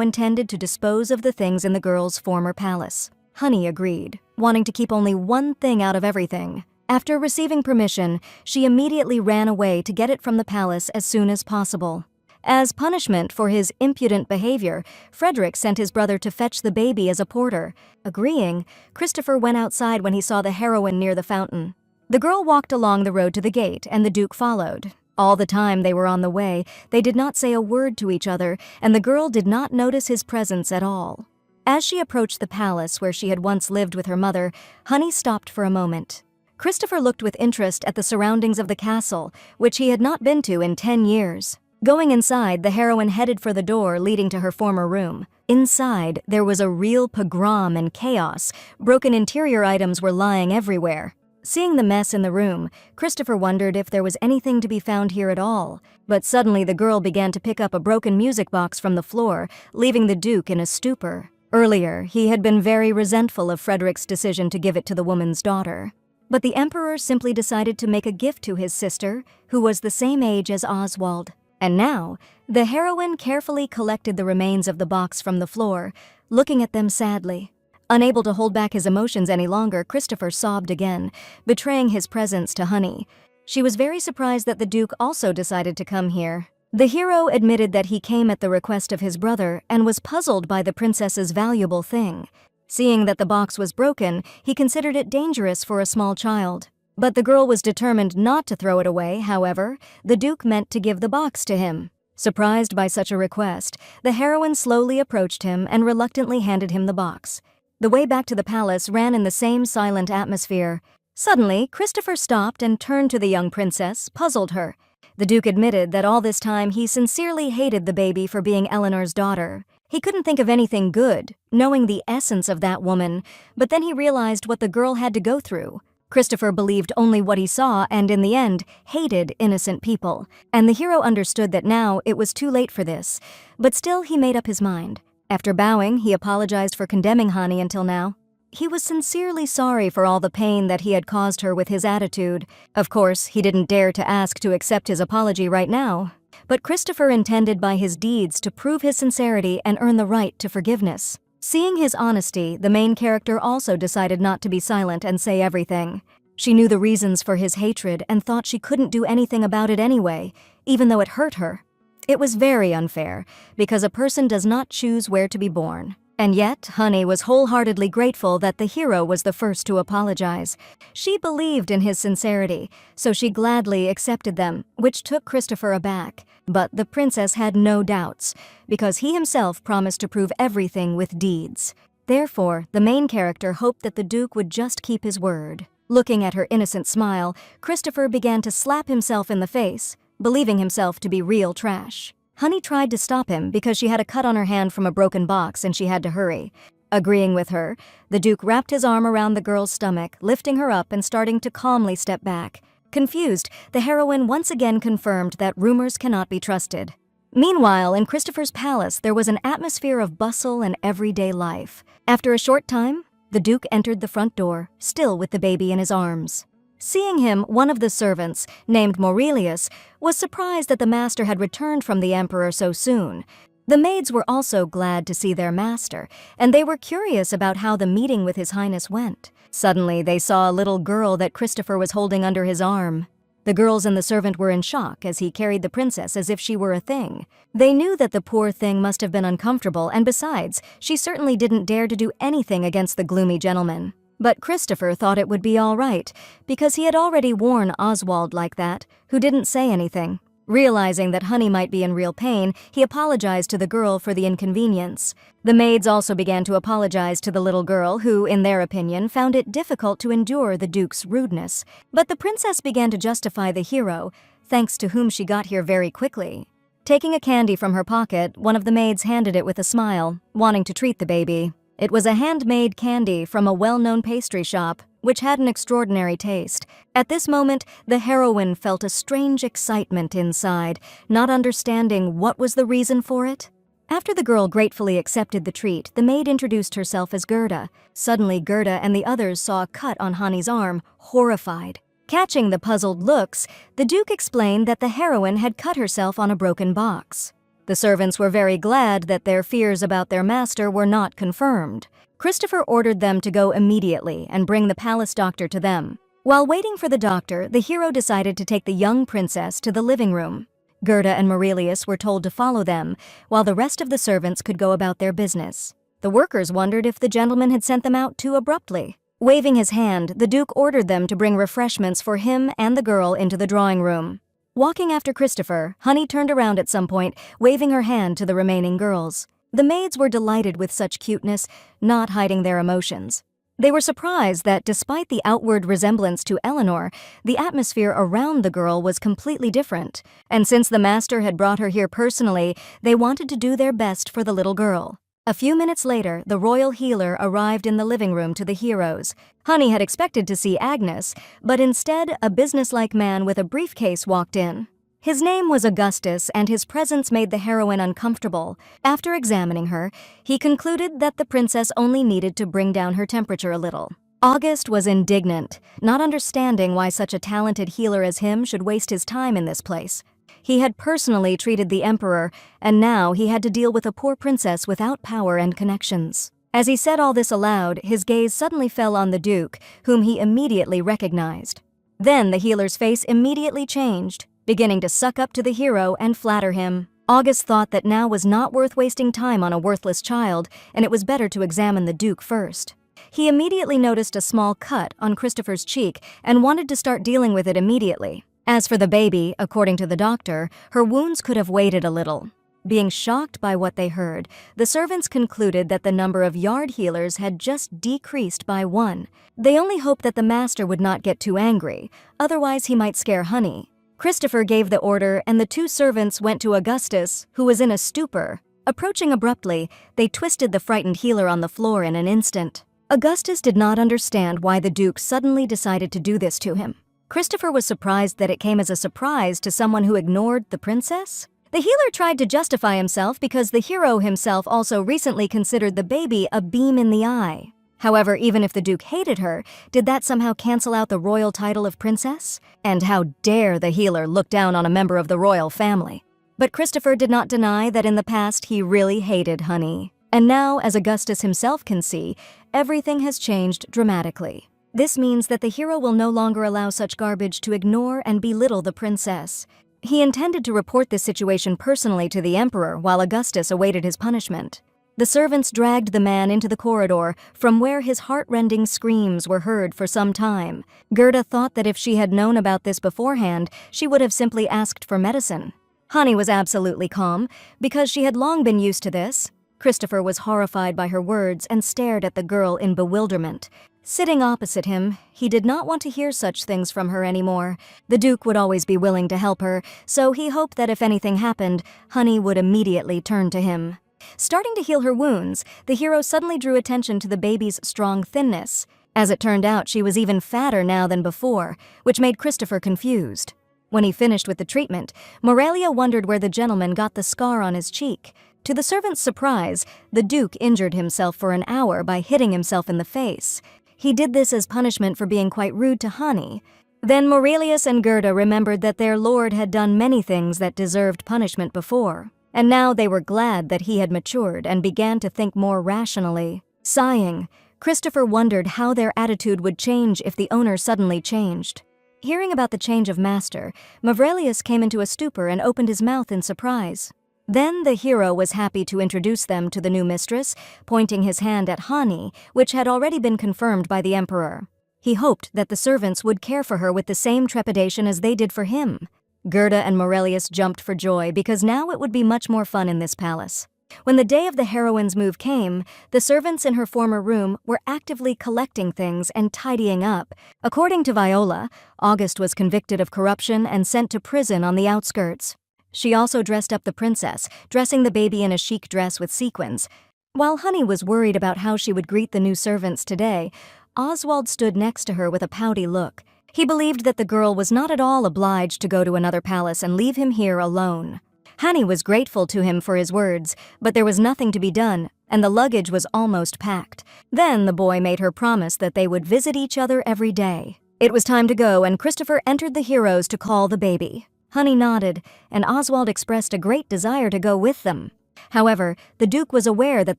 Speaker 1: intended to dispose of the things in the girl's former palace. Honey agreed, wanting to keep only one thing out of everything. After receiving permission, she immediately ran away to get it from the palace as soon as possible. As punishment for his impudent behavior, Frederick sent his brother to fetch the baby as a porter. Agreeing, Christopher went outside when he saw the heroine near the fountain. The girl walked along the road to the gate, and the Duke followed. All the time they were on the way, they did not say a word to each other, and the girl did not notice his presence at all. As she approached the palace where she had once lived with her mother, Honey stopped for a moment. Christopher looked with interest at the surroundings of the castle, which he had not been to in 10 years. Going inside, the heroine headed for the door leading to her former room. Inside, there was a real pogrom and chaos. Broken interior items were lying everywhere. Seeing the mess in the room, Christopher wondered if there was anything to be found here at all. But suddenly the girl began to pick up a broken music box from the floor, leaving the Duke in a stupor. Earlier, he had been very resentful of Frederick's decision to give it to the woman's daughter. But the Emperor simply decided to make a gift to his sister, who was the same age as Oswald. And now, the heroine carefully collected the remains of the box from the floor, looking at them sadly. Unable to hold back his emotions any longer, Christopher sobbed again, betraying his presence to Honey. She was very surprised that the Duke also decided to come here. The hero admitted that he came at the request of his brother and was puzzled by the princess's valuable thing. Seeing that the box was broken, he considered it dangerous for a small child. But the girl was determined not to throw it away. However, the Duke meant to give the box to him. Surprised by such a request, the heroine slowly approached him and reluctantly handed him the box. The way back to the palace ran in the same silent atmosphere. Suddenly, Christopher stopped and turned to the young princess, puzzled her. The Duke admitted that all this time he sincerely hated the baby for being Eleanor's daughter. He couldn't think of anything good, knowing the essence of that woman, but then he realized what the girl had to go through. Christopher believed only what he saw and, in the end, hated innocent people. And the hero understood that now it was too late for this. But still, he made up his mind. After bowing, he apologized for condemning Honey until now. He was sincerely sorry for all the pain that he had caused her with his attitude. Of course, he didn't dare to ask to accept his apology right now. But Christopher intended by his deeds to prove his sincerity and earn the right to forgiveness. Seeing his honesty, the main character also decided not to be silent and say everything. She knew the reasons for his hatred and thought she couldn't do anything about it anyway, even though it hurt her. It was very unfair, because a person does not choose where to be born. And yet, Honey was wholeheartedly grateful that the hero was the first to apologize. She believed in his sincerity, so she gladly accepted them, which took Christopher aback. But the princess had no doubts, because he himself promised to prove everything with deeds. Therefore, the main character hoped that the Duke would just keep his word. Looking at her innocent smile, Christopher began to slap himself in the face, believing himself to be real trash. Honey tried to stop him because she had a cut on her hand from a broken box and she had to hurry. Agreeing with her, the Duke wrapped his arm around the girl's stomach, lifting her up and starting to calmly step back. Confused, the heroine once again confirmed that rumors cannot be trusted. Meanwhile, in Christopher's palace, there was an atmosphere of bustle and everyday life. After a short time, the Duke entered the front door, still with the baby in his arms. Seeing him, one of the servants, named Morelius, was surprised that the master had returned from the emperor so soon. The maids were also glad to see their master, and they were curious about how the meeting with His Highness went. Suddenly, they saw a little girl that Christopher was holding under his arm. The girls and the servant were in shock as he carried the princess as if she were a thing. They knew that the poor thing must have been uncomfortable, and besides, she certainly didn't dare to do anything against the gloomy gentleman. But Christopher thought it would be all right, because he had already worn Oswald like that, who didn't say anything. Realizing that Honey might be in real pain, he apologized to the girl for the inconvenience. The maids also began to apologize to the little girl who, in their opinion, found it difficult to endure the Duke's rudeness. But the princess began to justify the hero, thanks to whom she got here very quickly. Taking a candy from her pocket, one of the maids handed it with a smile, wanting to treat the baby. It was a handmade candy from a well-known pastry shop, which had an extraordinary taste. At this moment, the heroine felt a strange excitement inside, not understanding what was the reason for it. After the girl gratefully accepted the treat, the maid introduced herself as Gerda. Suddenly, Gerda and the others saw a cut on Honey's arm, horrified. Catching the puzzled looks, the Duke explained that the heroine had cut herself on a broken box. The servants were very glad that their fears about their master were not confirmed. Christopher ordered them to go immediately and bring the palace doctor to them. While waiting for the doctor, the hero decided to take the young princess to the living room. Gerda and Morelius were told to follow them, while the rest of the servants could go about their business. The workers wondered if the gentleman had sent them out too abruptly. Waving his hand, the Duke ordered them to bring refreshments for him and the girl into the drawing room. Walking after Christopher, Honey turned around at some point, waving her hand to the remaining girls. The maids were delighted with such cuteness, not hiding their emotions. They were surprised that despite the outward resemblance to Eleanor, the atmosphere around the girl was completely different, and since the master had brought her here personally, they wanted to do their best for the little girl. A few minutes later, the royal healer arrived in the living room to the heroes. Honey had expected to see Agnes, but instead a businesslike man with a briefcase walked in. His name was Augustus, and his presence made the heroine uncomfortable. After examining her, he concluded that the princess only needed to bring down her temperature a little. August was indignant, not understanding why such a talented healer as him should waste his time in this place. He had personally treated the emperor, and now he had to deal with a poor princess without power and connections. As he said all this aloud, his gaze suddenly fell on the Duke, whom he immediately recognized. Then the healer's face immediately changed, beginning to suck up to the hero and flatter him. August thought that now was not worth wasting time on a worthless child, and it was better to examine the Duke first. He immediately noticed a small cut on Christopher's cheek and wanted to start dealing with it immediately. As for the baby, according to the doctor, her wounds could have waited a little. Being shocked by what they heard, the servants concluded that the number of yard healers had just decreased by 1. They only hoped that the master would not get too angry, otherwise he might scare Honey. Christopher gave the order, and the 2 servants went to Augustus, who was in a stupor. Approaching abruptly, they twisted the frightened healer on the floor in an instant. Augustus did not understand why the Duke suddenly decided to do this to him. Christopher was surprised that it came as a surprise to someone who ignored the princess. The healer tried to justify himself because the hero himself also recently considered the baby a beam in the eye. However, even if the Duke hated her, did that somehow cancel out the royal title of princess? And how dare the healer look down on a member of the royal family? But Christopher did not deny that in the past he really hated Honey. And now, as Augustus himself can see, everything has changed dramatically. This means that the hero will no longer allow such garbage to ignore and belittle the princess. He intended to report this situation personally to the emperor while Augustus awaited his punishment. The servants dragged the man into the corridor, from where his heart-rending screams were heard for some time. Gerda thought that if she had known about this beforehand, she would have simply asked for medicine. Honey was absolutely calm, because she had long been used to this. Christopher was horrified by her words and stared at the girl in bewilderment. Sitting opposite him, he did not want to hear such things from her anymore. The Duke would always be willing to help her, so he hoped that if anything happened, Honey would immediately turn to him. Starting to heal her wounds, the hero suddenly drew attention to the baby's strong thinness. As it turned out, she was even fatter now than before, which made Christopher confused. When he finished with the treatment, Morelia wondered where the gentleman got the scar on his cheek. To the servant's surprise, the Duke injured himself for an hour by hitting himself in the face. He did this as punishment for being quite rude to Honey. Then Morelius and Gerda remembered that their lord had done many things that deserved punishment before, and now they were glad that he had matured and began to think more rationally. Sighing, Christopher wondered how their attitude would change if the owner suddenly changed. Hearing about the change of master, Mavrelius came into a stupor and opened his mouth in surprise. Then the hero was happy to introduce them to the new mistress, pointing his hand at Hani, which had already been confirmed by the emperor. He hoped that the servants would care for her with the same trepidation as they did for him. Gerda and Morelius jumped for joy because now it would be much more fun in this palace. When the day of the heroine's move came, the servants in her former room were actively collecting things and tidying up. According to Viola, August was convicted of corruption and sent to prison on the outskirts. She also dressed up the princess, dressing the baby in a chic dress with sequins. While Honey was worried about how she would greet the new servants today, Oswald stood next to her with a pouty look. He believed that the girl was not at all obliged to go to another palace and leave him here alone. Honey was grateful to him for his words, but there was nothing to be done, and the luggage was almost packed. Then the boy made her promise that they would visit each other every day. It was time to go, and Christopher entered the heroes to call the baby. Honey nodded, and Oswald expressed a great desire to go with them. However, the Duke was aware that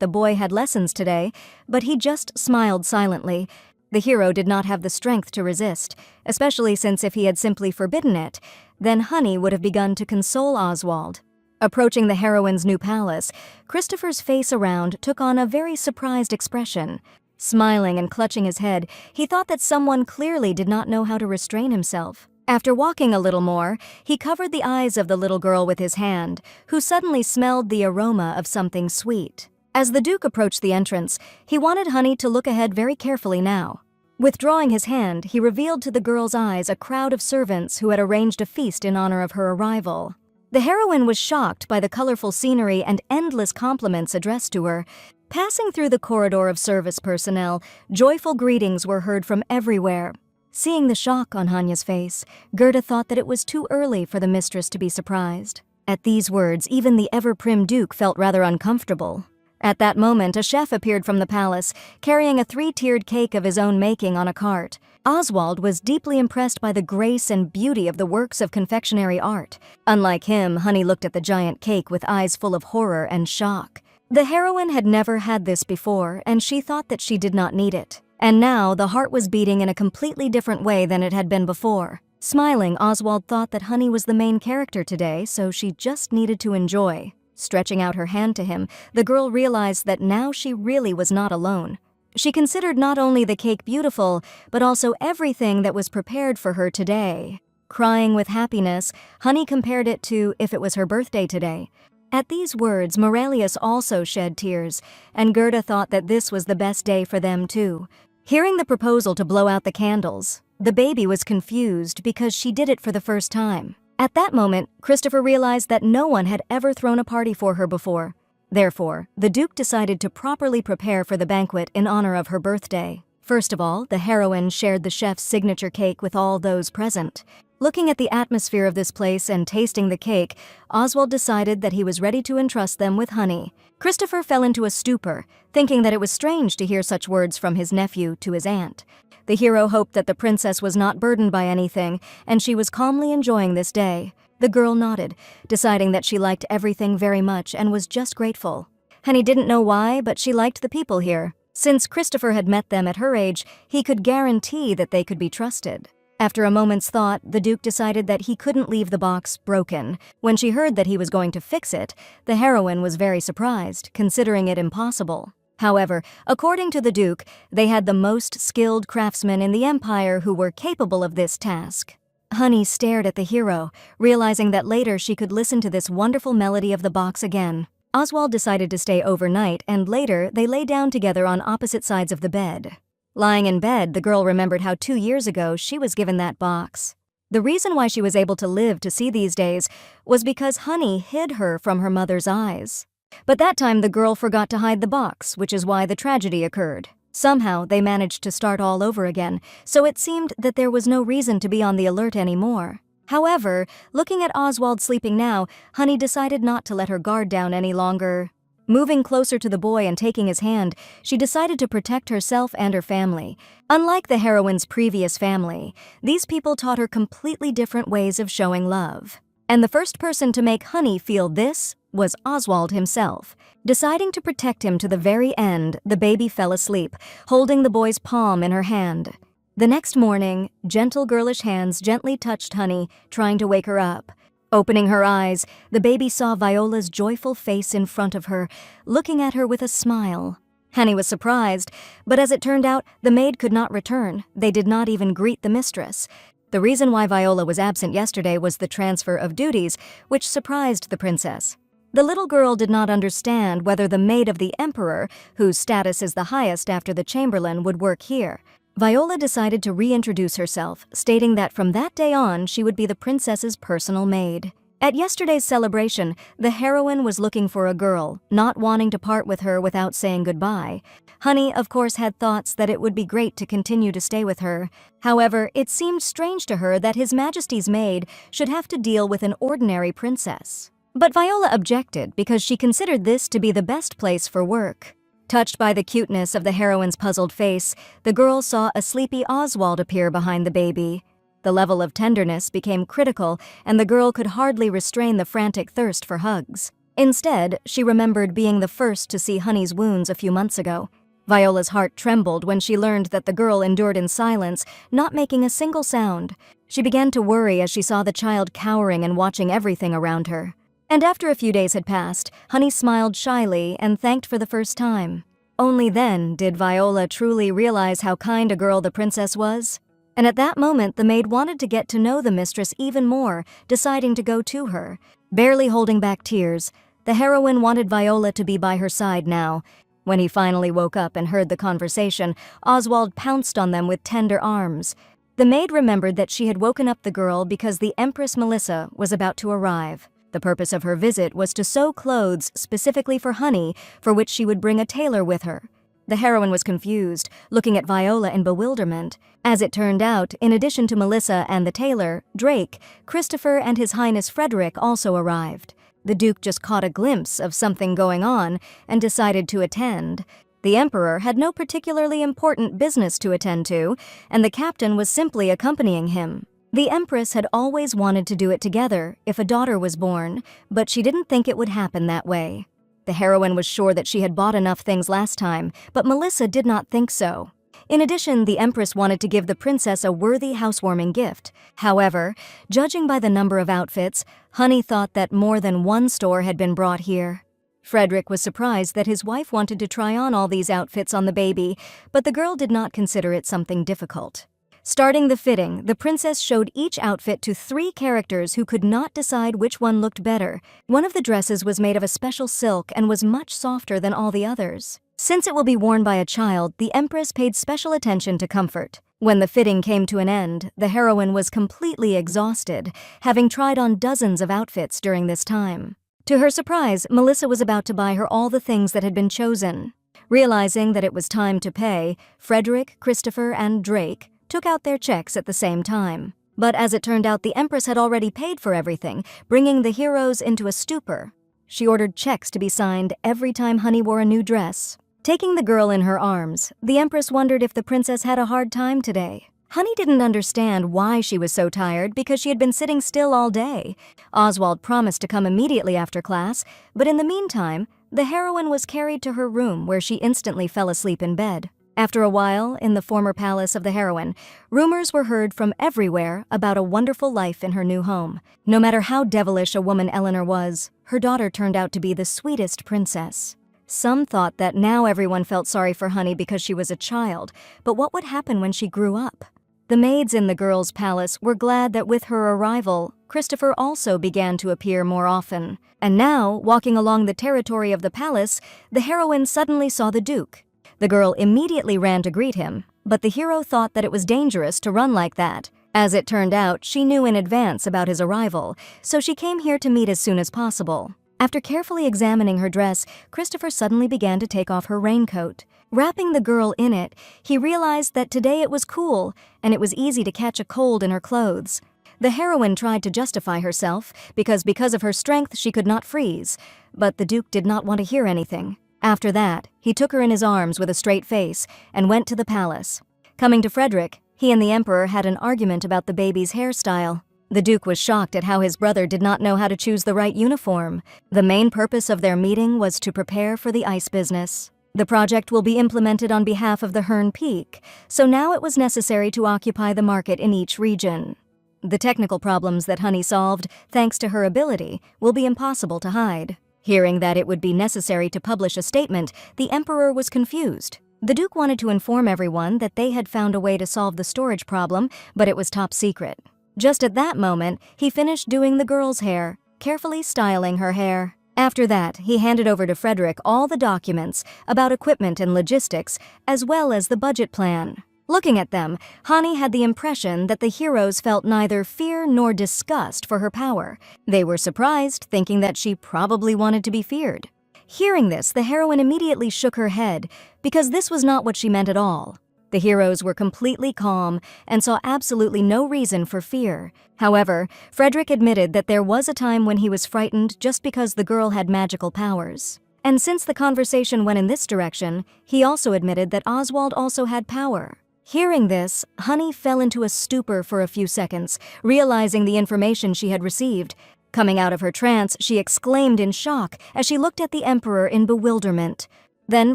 Speaker 1: the boy had lessons today, but he just smiled silently. The hero did not have the strength to resist, especially since if he had simply forbidden it, then Honey would have begun to console Oswald. Approaching the heroine's new palace, Christopher's face around took on a very surprised expression. Smiling and clutching his head, he thought that someone clearly did not know how to restrain himself. After walking a little more, he covered the eyes of the little girl with his hand, who suddenly smelled the aroma of something sweet. As the Duke approached the entrance, he wanted Honey to look ahead very carefully now. Withdrawing his hand, he revealed to the girl's eyes a crowd of servants who had arranged a feast in honor of her arrival. The heroine was shocked by the colorful scenery and endless compliments addressed to her. Passing through the corridor of service personnel, joyful greetings were heard from everywhere. Seeing the shock on Hanya's face, Gerda thought that it was too early for the mistress to be surprised. At these words, even the ever-prim Duke felt rather uncomfortable. At that moment, a chef appeared from the palace, carrying a 3-tiered cake of his own making on a cart. Oswald was deeply impressed by the grace and beauty of the works of confectionery art. Unlike him, Honey looked at the giant cake with eyes full of horror and shock. The heroine had never had this before, and she thought that she did not need it. And now, the heart was beating in a completely different way than it had been before. Smiling, Oswald thought that Honey was the main character today, so she just needed to enjoy. Stretching out her hand to him, the girl realized that now she really was not alone. She considered not only the cake beautiful, but also everything that was prepared for her today. Crying with happiness, Honey compared it to if it was her birthday today. At these words, Morelius also shed tears, and Gerda thought that this was the best day for them too. Hearing the proposal to blow out the candles, the baby was confused because she did it for the first time. At that moment, Christopher realized that no one had ever thrown a party for her before. Therefore, the Duke decided to properly prepare for the banquet in honor of her birthday. First of all, the heroine shared the chef's signature cake with all those present. Looking at the atmosphere of this place and tasting the cake, Oswald decided that he was ready to entrust them with Honey. Christopher fell into a stupor, thinking that it was strange to hear such words from his nephew to his aunt. The hero hoped that the princess was not burdened by anything, and she was calmly enjoying this day. The girl nodded, deciding that she liked everything very much and was just grateful. Honey didn't know why, but she liked the people here. Since Christopher had met them at her age, he could guarantee that they could be trusted. After a moment's thought, the Duke decided that he couldn't leave the box broken. When she heard that he was going to fix it, the heroine was very surprised, considering it impossible. However, according to the Duke, they had the most skilled craftsmen in the Empire who were capable of this task. Honey stared at the hero, realizing that later she could listen to this wonderful melody of the box again. Oswald decided to stay overnight, and later they lay down together on opposite sides of the bed. Lying in bed, the girl remembered how 2 years ago she was given that box. The reason why she was able to live to see these days was because Honey hid her from her mother's eyes. But that time the girl forgot to hide the box, which is why the tragedy occurred. Somehow they managed to start all over again, so it seemed that there was no reason to be on the alert anymore. However, looking at Oswald sleeping now, Honey decided not to let her guard down any longer. Moving closer to the boy and taking his hand, she decided to protect herself and her family. Unlike the heroine's previous family, these people taught her completely different ways of showing love. And the first person to make Honey feel this was Oswald himself. Deciding to protect him to the very end, the baby fell asleep, holding the boy's palm in her hand. The next morning, gentle girlish hands gently touched Honey, trying to wake her up. Opening her eyes, the baby saw Viola's joyful face in front of her, looking at her with a smile. Honey was surprised, but as it turned out, the maid could not return. They did not even greet the mistress. The reason why Viola was absent yesterday was the transfer of duties, which surprised the princess. The little girl did not understand whether the maid of the emperor, whose status is the highest after the chamberlain, would work here. Viola decided to reintroduce herself, stating that from that day on she would be the princess's personal maid. At yesterday's celebration, the heroine was looking for a girl, not wanting to part with her without saying goodbye. Honey, of course, had thoughts that it would be great to continue to stay with her. However, it seemed strange to her that His Majesty's maid should have to deal with an ordinary princess. But Viola objected because she considered this to be the best place for work. Touched by the cuteness of the heroine's puzzled face, the girl saw a sleepy Oswald appear behind the baby. The level of tenderness became critical, and the girl could hardly restrain the frantic thirst for hugs. Instead, she remembered being the first to see Honey's wounds a few months ago. Viola's heart trembled when she learned that the girl endured in silence, not making a single sound. She began to worry as she saw the child cowering and watching everything around her. And after a few days had passed, Honey smiled shyly and thanked for the first time. Only then did Viola truly realize how kind a girl the princess was. And at that moment, the maid wanted to get to know the mistress even more, deciding to go to her. Barely holding back tears, the heroine wanted Viola to be by her side now. When he finally woke up and heard the conversation, Oswald pounced on them with tender arms. The maid remembered that she had woken up the girl because the Empress Melissa was about to arrive. The purpose of her visit was to sew clothes specifically for Honey, for which she would bring a tailor with her. The heroine was confused, looking at Viola in bewilderment. As it turned out, in addition to Melissa and the tailor, Drake, Christopher, and His Highness Frederick also arrived. The Duke just caught a glimpse of something going on and decided to attend. The Emperor had no particularly important business to attend to, and the captain was simply accompanying him. The Empress had always wanted to do it together if a daughter was born, but she didn't think it would happen that way. The heroine was sure that she had bought enough things last time, but Melissa did not think so. In addition, the Empress wanted to give the princess a worthy housewarming gift. However, judging by the number of outfits, Honey thought that more than one store had been brought here. Frederick was surprised that his wife wanted to try on all these outfits on the baby, but the girl did not consider it something difficult. Starting the fitting, the princess showed each outfit to 3 characters who could not decide which one looked better. One of the dresses was made of a special silk and was much softer than all the others. Since it will be worn by a child, the Empress paid special attention to comfort. When the fitting came to an end, the heroine was completely exhausted, having tried on dozens of outfits during this time. To her surprise, Melissa was about to buy her all the things that had been chosen. Realizing that it was time to pay, Frederick, Christopher, and Drake took out their checks at the same time. But as it turned out, the Empress had already paid for everything, bringing the heroes into a stupor. She ordered checks to be signed every time Honey wore a new dress. Taking the girl in her arms, the Empress wondered if the princess had a hard time today. Honey didn't understand why she was so tired because she had been sitting still all day. Oswald promised to come immediately after class, but in the meantime, the heroine was carried to her room where she instantly fell asleep in bed. After a while, in the former palace of the heroine, rumors were heard from everywhere about a wonderful life in her new home. No matter how devilish a woman Eleanor was, her daughter turned out to be the sweetest princess. Some thought that now everyone felt sorry for Honey because she was a child, but what would happen when she grew up? The maids in the girls' palace were glad that with her arrival, Christopher also began to appear more often. And now, walking along the territory of the palace, the heroine suddenly saw the Duke. The girl immediately ran to greet him, but the hero thought that it was dangerous to run like that. As it turned out, she knew in advance about his arrival, so she came here to meet as soon as possible. After carefully examining her dress, Christopher suddenly began to take off her raincoat. Wrapping the girl in it, he realized that today it was cool, and it was easy to catch a cold in her clothes. The heroine tried to justify herself, because of her strength she could not freeze, but the Duke did not want to hear anything. After that, he took her in his arms with a straight face and went to the palace. Coming to Frederick, he and the Emperor had an argument about the baby's hairstyle. The Duke was shocked at how his brother did not know how to choose the right uniform. The main purpose of their meeting was to prepare for the ice business. The project will be implemented on behalf of the Herne Peak, so now it was necessary to occupy the market in each region. The technical problems that Honey solved, thanks to her ability, will be impossible to hide. Hearing that it would be necessary to publish a statement, the Emperor was confused. The Duke wanted to inform everyone that they had found a way to solve the storage problem, but it was top secret. Just at that moment, he finished doing the girl's hair, carefully styling her hair. After that, he handed over to Frederick all the documents about equipment and logistics, as well as the budget plan. Looking at them, Honey had the impression that the heroes felt neither fear nor disgust for her power. They were surprised, thinking that she probably wanted to be feared. Hearing this, the heroine immediately shook her head, because this was not what she meant at all. The heroes were completely calm and saw absolutely no reason for fear. However, Frederick admitted that there was a time when he was frightened just because the girl had magical powers. And since the conversation went in this direction, he also admitted that Oswald also had power. Hearing this, Honey fell into a stupor for a few seconds, realizing the information she had received. Coming out of her trance, she exclaimed in shock as she looked at the Emperor in bewilderment. Then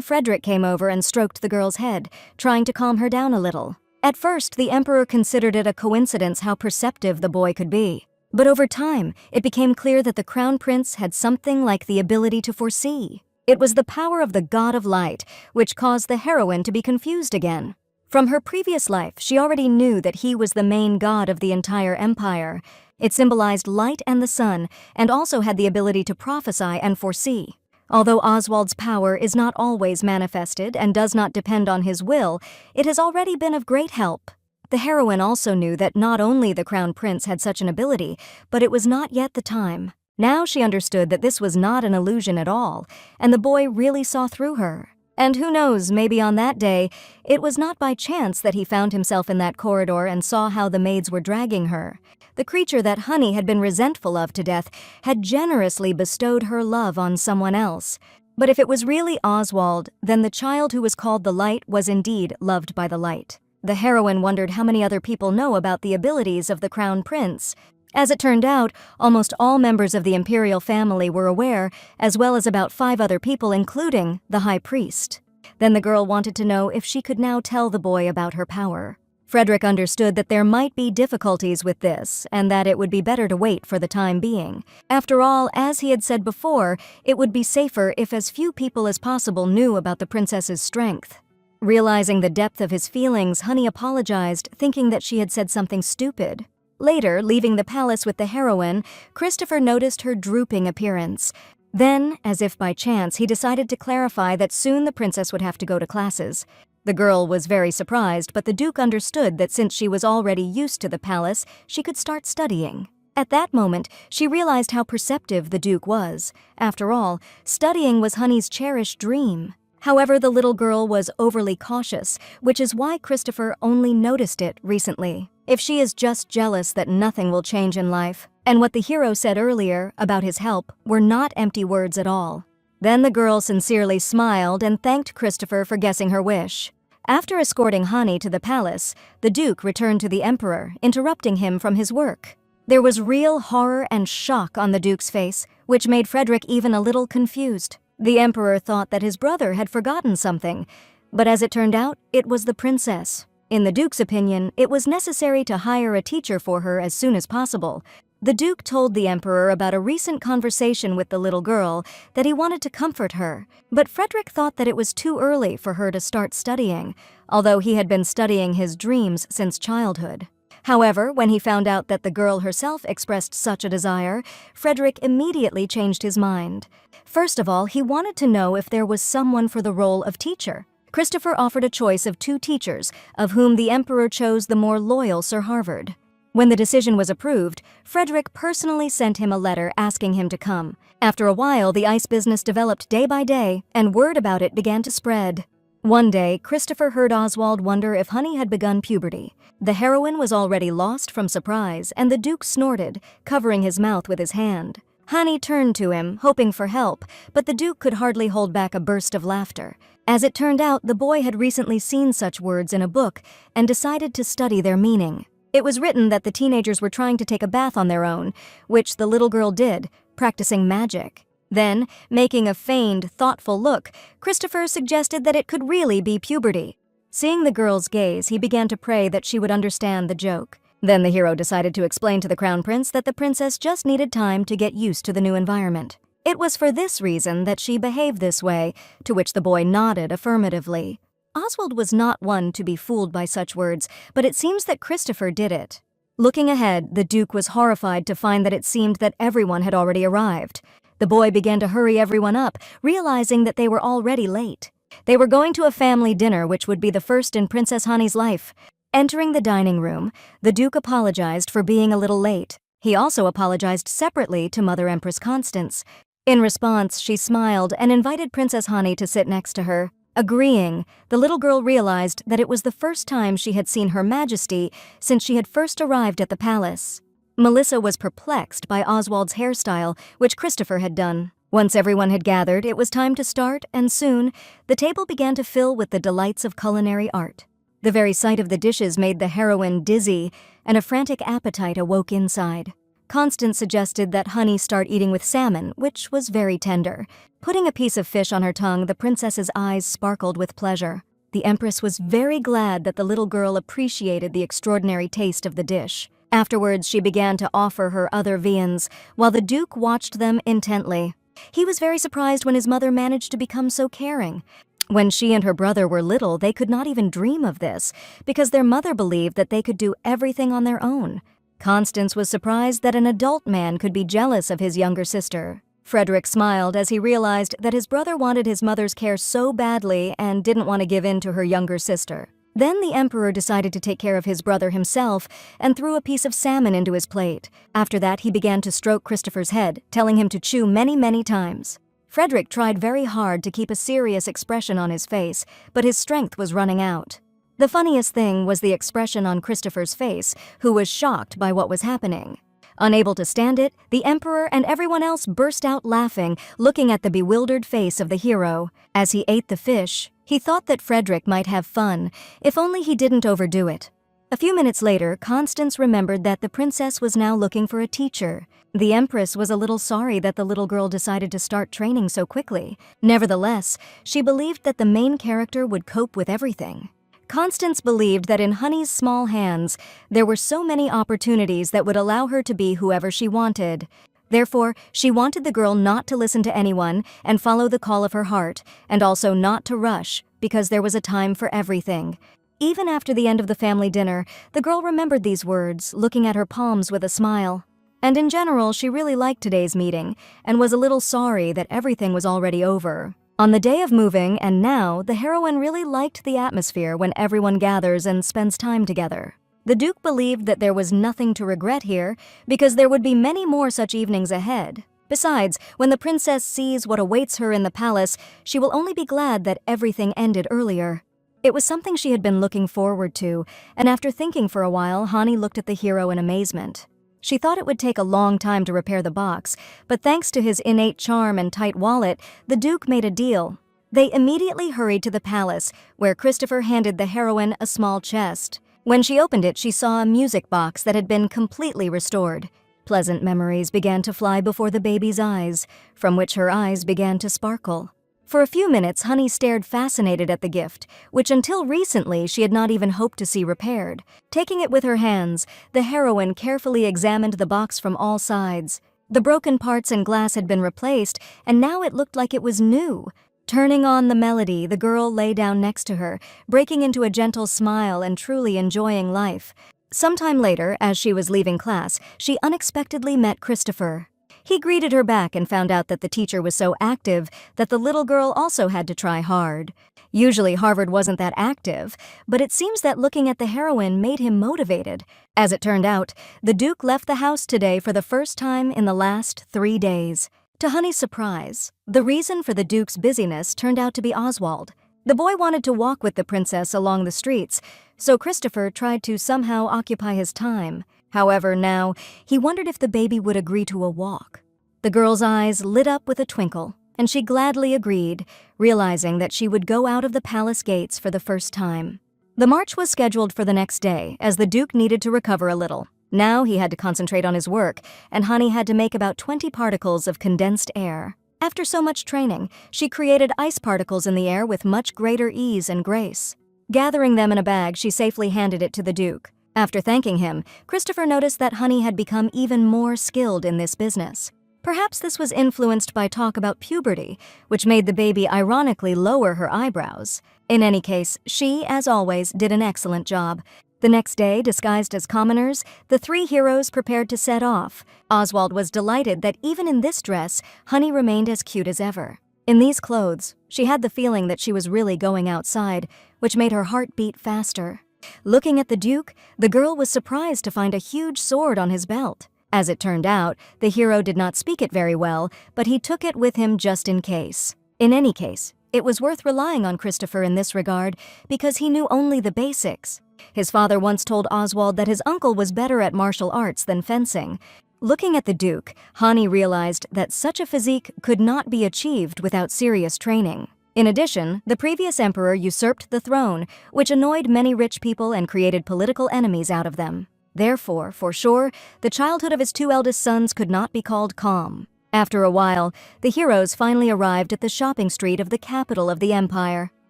Speaker 1: Frederick came over and stroked the girl's head, trying to calm her down a little. At first, the Emperor considered it a coincidence how perceptive the boy could be. But over time, it became clear that the Crown Prince had something like the ability to foresee. It was the power of the God of Light, which caused the heroine to be confused again. From her previous life, she already knew that he was the main god of the entire empire. It symbolized light and the sun, and also had the ability to prophesy and foresee. Although Oswald's power is not always manifested and does not depend on his will, it has already been of great help. The heroine also knew that not only the Crown Prince had such an ability, but it was not yet the time. Now she understood that this was not an illusion at all, and the boy really saw through her. And who knows, maybe on that day, it was not by chance that he found himself in that corridor and saw how the maids were dragging her. The creature that Honey had been resentful of to death had generously bestowed her love on someone else. But if it was really Oswald, then the child who was called the Light was indeed loved by the Light. The heroine wondered how many other people know about the abilities of the Crown Prince. As it turned out, almost all members of the imperial family were aware, as well as about 5 other people, including the High Priest. Then the girl wanted to know if she could now tell the boy about her power. Frederick understood that there might be difficulties with this, and that it would be better to wait for the time being. After all, as he had said before, it would be safer if as few people as possible knew about the princess's strength. Realizing the depth of his feelings, Honey apologized, thinking that she had said something stupid. Later, leaving the palace with the heroine, Christopher noticed her drooping appearance. Then, as if by chance, he decided to clarify that soon the princess would have to go to classes. The girl was very surprised, but the Duke understood that since she was already used to the palace, she could start studying. At that moment, she realized how perceptive the Duke was. After all, studying was Honey's cherished dream. However, the little girl was overly cautious, which is why Christopher only noticed it recently. If she is just jealous that nothing will change in life, and what the hero said earlier about his help were not empty words at all. Then the girl sincerely smiled and thanked Christopher for guessing her wish. After escorting Honey to the palace, the Duke returned to the Emperor, interrupting him from his work. There was real horror and shock on the Duke's face, which made Frederick even a little confused. The Emperor thought that his brother had forgotten something, but as it turned out, it was the princess. In the Duke's opinion, it was necessary to hire a teacher for her as soon as possible. The Duke told the Emperor about a recent conversation with the little girl, that he wanted to comfort her, but Frederick thought that it was too early for her to start studying, although he had been studying his dreams since childhood. However, when he found out that the girl herself expressed such a desire, Frederick immediately changed his mind. First of all, he wanted to know if there was someone for the role of teacher. Christopher offered a choice of 2 teachers, of whom the Emperor chose the more loyal Sir Harvard. When the decision was approved, Frederick personally sent him a letter asking him to come. After a while, the ice business developed day by day, and word about it began to spread. One day, Christopher heard Oswald wonder if Honey had begun puberty. The heroine was already lost from surprise, and the Duke snorted, covering his mouth with his hand. Honey turned to him, hoping for help, but the Duke could hardly hold back a burst of laughter. As it turned out, the boy had recently seen such words in a book and decided to study their meaning. It was written that the teenagers were trying to take a bath on their own, which the little girl did, practicing magic. Then, making a feigned, thoughtful look, Christopher suggested that it could really be puberty. Seeing the girl's gaze, he began to pray that she would understand the joke. Then the hero decided to explain to the Crown Prince that the princess just needed time to get used to the new environment. It was for this reason that she behaved this way, to which the boy nodded affirmatively. Oswald was not one to be fooled by such words, but it seems that Christopher did it. Looking ahead, the Duke was horrified to find that it seemed that everyone had already arrived. The boy began to hurry everyone up, realizing that they were already late. They were going to a family dinner which would be the first in Princess Honey's life. Entering the dining room, the Duke apologized for being a little late. He also apologized separately to Mother Empress Constance. In response, she smiled and invited Princess Honey to sit next to her. Agreeing, the little girl realized that it was the first time she had seen Her Majesty since she had first arrived at the palace. Melissa was perplexed by Oswald's hairstyle, which Christopher had done. Once everyone had gathered, it was time to start, and soon, the table began to fill with the delights of culinary art. The very sight of the dishes made the heroine dizzy, and a frantic appetite awoke inside. Constance suggested that Honey start eating with salmon, which was very tender. Putting a piece of fish on her tongue, the princess's eyes sparkled with pleasure. The Empress was very glad that the little girl appreciated the extraordinary taste of the dish. Afterwards, she began to offer her other viands, while the Duke watched them intently. He was very surprised when his mother managed to become so caring. When she and her brother were little, they could not even dream of this, because their mother believed that they could do everything on their own. Constance was surprised that an adult man could be jealous of his younger sister. Frederick smiled as he realized that his brother wanted his mother's care so badly and didn't want to give in to her younger sister. Then the emperor decided to take care of his brother himself and threw a piece of salmon into his plate. After that, he began to stroke Christopher's head, telling him to chew many, many times. Frederick tried very hard to keep a serious expression on his face, but his strength was running out. The funniest thing was the expression on Christopher's face, who was shocked by what was happening. Unable to stand it, the emperor and everyone else burst out laughing, looking at the bewildered face of the hero. As he ate the fish, he thought that Frederick might have fun, if only he didn't overdo it. A few minutes later, Constance remembered that the princess was now looking for a teacher. The empress was a little sorry that the little girl decided to start training so quickly. Nevertheless, she believed that the main character would cope with everything. Constance believed that in Honey's small hands, there were so many opportunities that would allow her to be whoever she wanted. Therefore, she wanted the girl not to listen to anyone and follow the call of her heart, and also not to rush, because there was a time for everything. Even after the end of the family dinner, the girl remembered these words, looking at her palms with a smile. And in general, she really liked today's meeting, and was a little sorry that everything was already over. On the day of moving, and now, the heroine really liked the atmosphere when everyone gathers and spends time together. The Duke believed that there was nothing to regret here, because there would be many more such evenings ahead. Besides, when the princess sees what awaits her in the palace, she will only be glad that everything ended earlier. It was something she had been looking forward to, and after thinking for a while, Hani looked at the hero in amazement. She thought it would take a long time to repair the box, but thanks to his innate charm and tight wallet, the Duke made a deal. They immediately hurried to the palace, where Christopher handed the heroine a small chest. When she opened it, she saw a music box that had been completely restored. Pleasant memories began to fly before the baby's eyes, from which her eyes began to sparkle. For a few minutes, Honey stared fascinated at the gift, which until recently she had not even hoped to see repaired. Taking it with her hands, the heroine carefully examined the box from all sides. The broken parts and glass had been replaced, and now it looked like it was new. Turning on the melody, the girl lay down next to her, breaking into a gentle smile and truly enjoying life. Sometime later, as she was leaving class, she unexpectedly met Christopher. He greeted her back and found out that the teacher was so active that the little girl also had to try hard. Usually Harvard wasn't that active, but it seems that looking at the heroine made him motivated. As it turned out, the Duke left the house today for the first time in the last 3 days. To Honey's surprise, the reason for the Duke's busyness turned out to be Oswald. The boy wanted to walk with the princess along the streets, so Christopher tried to somehow occupy his time. However, now, he wondered if the baby would agree to a walk. The girl's eyes lit up with a twinkle, and she gladly agreed, realizing that she would go out of the palace gates for the first time. The march was scheduled for the next day, as the Duke needed to recover a little. Now he had to concentrate on his work, and Honey had to make about 20 particles of condensed air. After so much training, she created ice particles in the air with much greater ease and grace. Gathering them in a bag, she safely handed it to the Duke. After thanking him, Christopher noticed that Honey had become even more skilled in this business. Perhaps this was influenced by talk about puberty, which made the baby ironically lower her eyebrows. In any case, she, as always, did an excellent job. The next day, disguised as commoners, the 3 heroes prepared to set off. Oswald was delighted that even in this dress, Honey remained as cute as ever. In these clothes, she had the feeling that she was really going outside, which made her heart beat faster. Looking at the Duke, the girl was surprised to find a huge sword on his belt. As it turned out, the hero did not speak it very well, but he took it with him just in case. In any case, it was worth relying on Christopher in this regard because he knew only the basics. His father once told Oswald that his uncle was better at martial arts than fencing. Looking at the Duke, Hani realized that such a physique could not be achieved without serious training. In addition, the previous emperor usurped the throne, which annoyed many rich people and created political enemies out of them. Therefore, for sure, the childhood of his 2 eldest sons could not be called calm. After a while, the heroes finally arrived at the shopping street of the capital of the empire.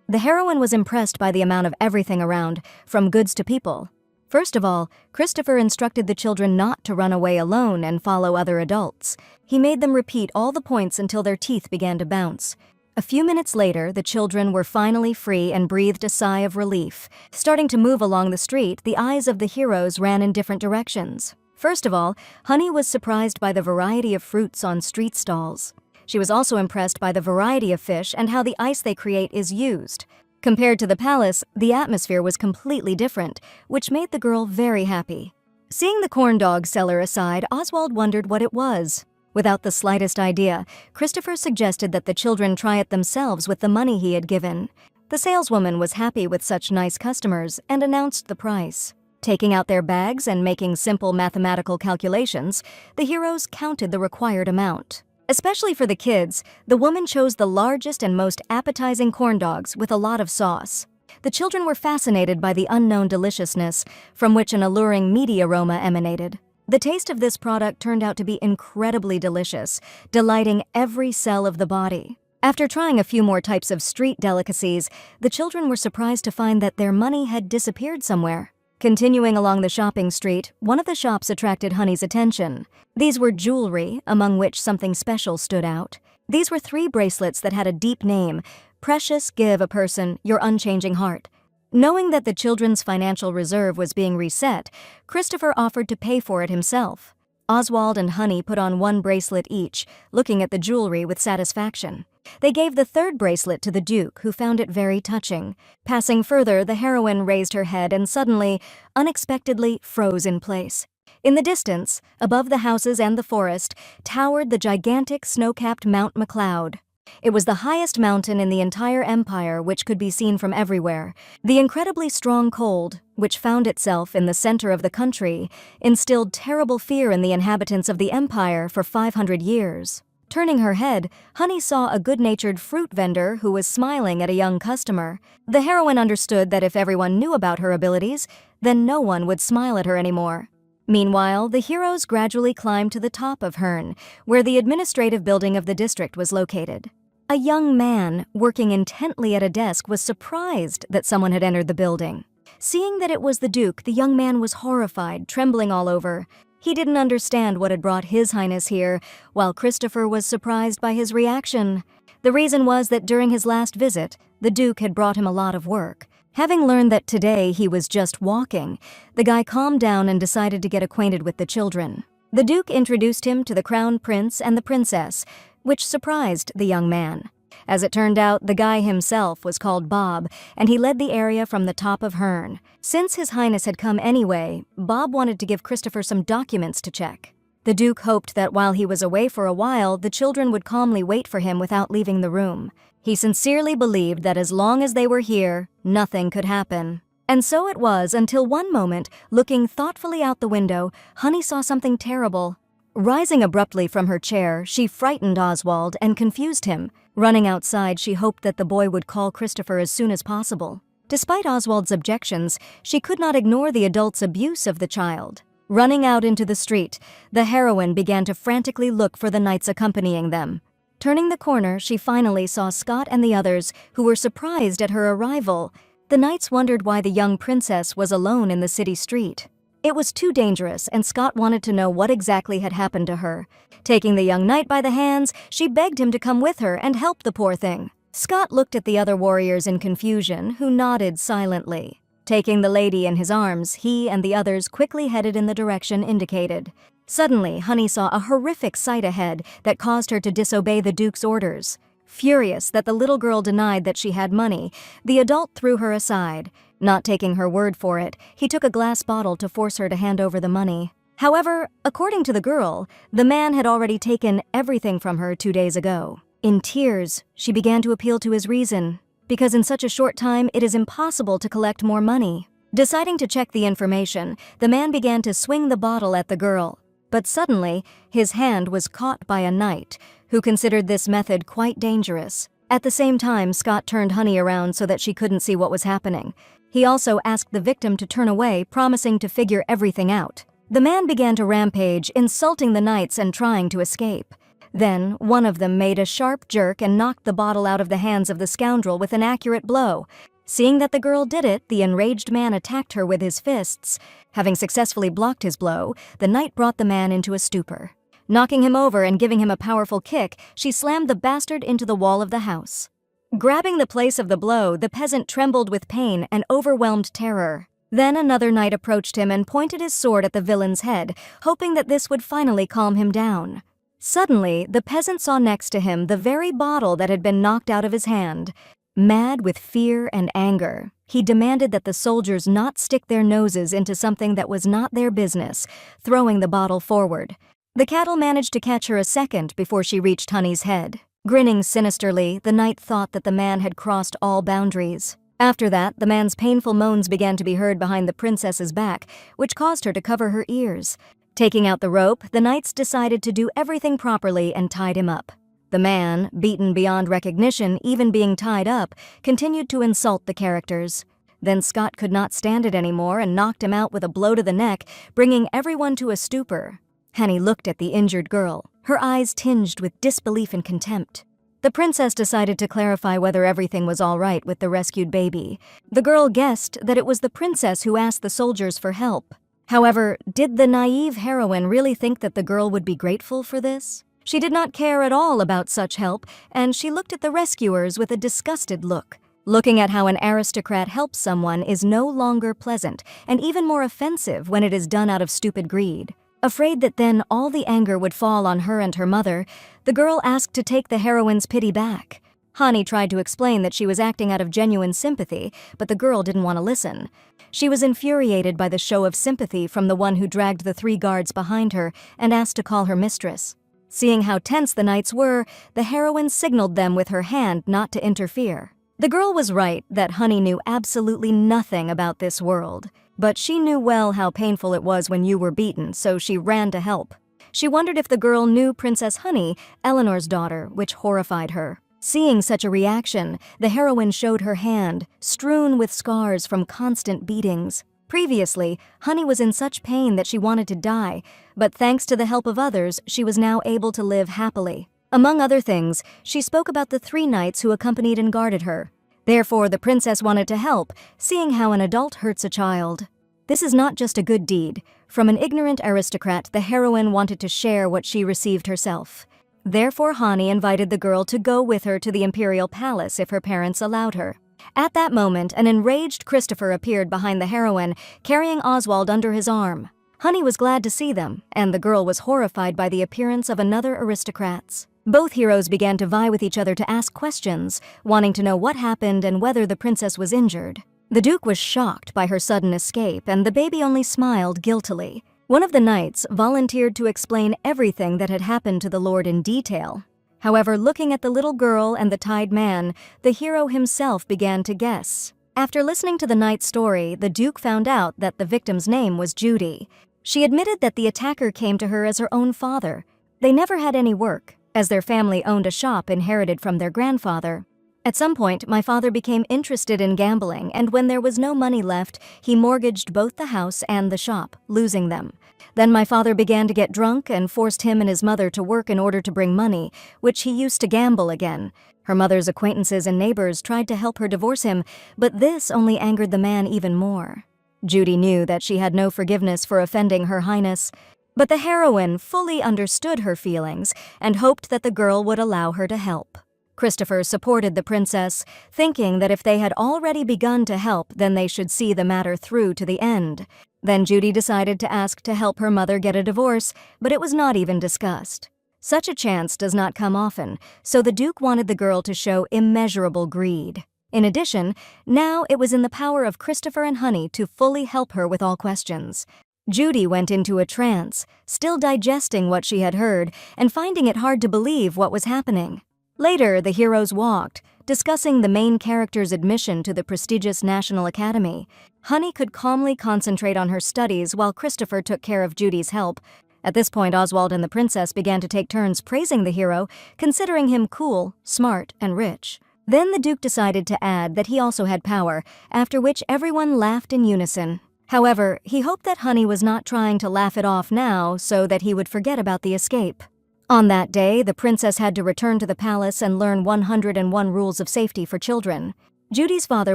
Speaker 1: The heroine was impressed by the amount of everything around, from goods to people. First of all, Christopher instructed the children not to run away alone and follow other adults. He made them repeat all the points until their teeth began to bounce. A few minutes later, the children were finally free and breathed a sigh of relief. Starting to move along the street, the eyes of the heroes ran in different directions. First of all, Honey was surprised by the variety of fruits on street stalls. She was also impressed by the variety of fish and how the ice they create is used. Compared to the palace, the atmosphere was completely different, which made the girl very happy. Seeing the corn dog seller aside, Oswald wondered what it was. Without the slightest idea, Christopher suggested that the children try it themselves with the money he had given. The saleswoman was happy with such nice customers and announced the price. Taking out their bags and making simple mathematical calculations, the heroes counted the required amount. Especially for the kids, the woman chose the largest and most appetizing corn dogs with a lot of sauce. The children were fascinated by the unknown deliciousness, from which an alluring meaty aroma emanated. The taste of this product turned out to be incredibly delicious, delighting every cell of the body. After trying a few more types of street delicacies, the children were surprised to find that their money had disappeared somewhere. Continuing along the shopping street, one of the shops attracted Honey's attention. These were jewelry, among which something special stood out. These were 3 bracelets that had a deep name: Precious, give a person your unchanging heart. Knowing that the children's financial reserve was being reset, Christopher offered to pay for it himself. Oswald and Honey put on 1 bracelet each, looking at the jewelry with satisfaction. They gave the 3rd bracelet to the Duke, who found it very touching. Passing further, the heroine raised her head and suddenly, unexpectedly, froze in place. In the distance, above the houses and the forest, towered the gigantic snow-capped Mount McCloud. It was the highest mountain in the entire empire, which could be seen from everywhere. The incredibly strong cold, which found itself in the center of the country, instilled terrible fear in the inhabitants of the empire for 500 years. Turning her head, Honey saw a good-natured fruit vendor who was smiling at a young customer. The heroine understood that if everyone knew about her abilities, then no one would smile at her anymore. Meanwhile, the heroes gradually climbed to the top of Herne, where the administrative building of the district was located. A young man, working intently at a desk, was surprised that someone had entered the building. Seeing that it was the Duke, the young man was horrified, trembling all over. He didn't understand what had brought His Highness here, while Christopher was surprised by his reaction. The reason was that during his last visit, the Duke had brought him a lot of work. Having learned that today he was just walking, the guy calmed down and decided to get acquainted with the children. The Duke introduced him to the Crown Prince and the Princess, which surprised the young man. As it turned out, the guy himself was called Bob, and he led the area from the top of Herne. Since His Highness had come anyway, Bob wanted to give Christopher some documents to check. The Duke hoped that while he was away for a while, the children would calmly wait for him without leaving the room. He sincerely believed that as long as they were here, nothing could happen. And so it was until one moment, looking thoughtfully out the window, Honey saw something terrible. Rising abruptly from her chair, she frightened Oswald and confused him. Running outside, she hoped that the boy would call Christopher as soon as possible. Despite Oswald's objections, she could not ignore the adult's abuse of the child. Running out into the street, the heroine began to frantically look for the knights accompanying them. Turning the corner, she finally saw Scott and the others, who were surprised at her arrival. The knights wondered why the young princess was alone in the city street. It was too dangerous, and Scott wanted to know what exactly had happened to her. Taking the young knight by the hands, she begged him to come with her and help the poor thing. Scott looked at the other warriors in confusion, who nodded silently. Taking the lady in his arms, he and the others quickly headed in the direction indicated. Suddenly, Honey saw a horrific sight ahead that caused her to disobey the Duke's orders. Furious that the little girl denied that she had money, the adult threw her aside. Not taking her word for it, he took a glass bottle to force her to hand over the money. However, according to the girl, the man had already taken everything from her 2 days ago. In tears, she began to appeal to his reason, because in such a short time it is impossible to collect more money. Deciding to check the information, the man began to swing the bottle at the girl. But suddenly, his hand was caught by a knight, who considered this method quite dangerous. At the same time, Scott turned Honey around so that she couldn't see what was happening. He also asked the victim to turn away, promising to figure everything out. The man began to rampage, insulting the knights and trying to escape. Then, one of them made a sharp jerk and knocked the bottle out of the hands of the scoundrel with an accurate blow. Seeing that the girl did it, the enraged man attacked her with his fists. Having successfully blocked his blow, the knight brought the man into a stupor. Knocking him over and giving him a powerful kick, she slammed the bastard into the wall of the house. Grabbing the place of the blow, the peasant trembled with pain and overwhelmed terror. Then another knight approached him and pointed his sword at the villain's head, hoping that this would finally calm him down. Suddenly, the peasant saw next to him the very bottle that had been knocked out of his hand. Mad with fear and anger, he demanded that the soldiers not stick their noses into something that was not their business, throwing the bottle forward. The cattle managed to catch her a second before she reached Honey's head. Grinning sinisterly, the knight thought that the man had crossed all boundaries. After that, the man's painful moans began to be heard behind the princess's back, which caused her to cover her ears. Taking out the rope, the knights decided to do everything properly and tied him up. The man, beaten beyond recognition, even being tied up, continued to insult the characters. Then Scott could not stand it anymore and knocked him out with a blow to the neck, bringing everyone to a stupor. Honey looked at the injured girl, her eyes tinged with disbelief and contempt. The princess decided to clarify whether everything was all right with the rescued baby. The girl guessed that it was the princess who asked the soldiers for help. However, did the naive heroine really think that the girl would be grateful for this? She did not care at all about such help, and she looked at the rescuers with a disgusted look. Looking at how an aristocrat helps someone is no longer pleasant, and even more offensive when it is done out of stupid greed. Afraid that then all the anger would fall on her and her mother, the girl asked to take the heroine's pity back. Hani tried to explain that she was acting out of genuine sympathy, but the girl didn't want to listen. She was infuriated by the show of sympathy from the one who dragged the 3 guards behind her and asked to call her mistress. Seeing how tense the knights were, the heroine signaled them with her hand not to interfere. The girl was right that Honey knew absolutely nothing about this world, but she knew well how painful it was when you were beaten, so she ran to help. She wondered if the girl knew Princess Honey, Eleanor's daughter, which horrified her. Seeing such a reaction, the heroine showed her hand, strewn with scars from constant beatings. Previously, Honey was in such pain that she wanted to die, but thanks to the help of others, she was now able to live happily. Among other things, she spoke about the 3 knights who accompanied and guarded her. Therefore, the princess wanted to help, seeing how an adult hurts a child. This is not just a good deed. From an ignorant aristocrat, the heroine wanted to share what she received herself. Therefore, Hani invited the girl to go with her to the imperial palace if her parents allowed her. At that moment, an enraged Christopher appeared behind the heroine, carrying Oswald under his arm. Honey was glad to see them, and the girl was horrified by the appearance of another aristocrats. Both heroes began to vie with each other to ask questions, wanting to know what happened and whether the princess was injured. The Duke was shocked by her sudden escape, and the baby only smiled guiltily. One of the knights volunteered to explain everything that had happened to the lord in detail. However, looking at the little girl and the tied man, the hero himself began to guess. After listening to the knight's story, the Duke found out that the victim's name was Judy. She admitted that the attacker came to her as her own father. They never had any work, as their family owned a shop inherited from their grandfather. At some point, my father became interested in gambling, and when there was no money left, he mortgaged both the house and the shop, losing them. Then my father began to get drunk and forced him and his mother to work in order to bring money, which he used to gamble again. Her mother's acquaintances and neighbors tried to help her divorce him, but this only angered the man even more. Judy knew that she had no forgiveness for offending Her Highness, but the heroine fully understood her feelings and hoped that the girl would allow her to help. Christopher supported the princess, thinking that if they had already begun to help, then they should see the matter through to the end. Then Judy decided to ask to help her mother get a divorce, but it was not even discussed. Such a chance does not come often, so the Duke wanted the girl to show immeasurable greed. In addition, now it was in the power of Christopher and Honey to fully help her with all questions. Judy went into a trance, still digesting what she had heard and finding it hard to believe what was happening. Later, the heroes walked, discussing the main character's admission to the prestigious National Academy. Honey could calmly concentrate on her studies while Christopher took care of Judy's help. At this point, Oswald and the princess began to take turns praising the hero, considering him cool, smart, and rich. Then the Duke decided to add that he also had power, after which everyone laughed in unison. However, he hoped that Honey was not trying to laugh it off now so that he would forget about the escape. On that day, the princess had to return to the palace and learn 101 rules of safety for children. Judy's father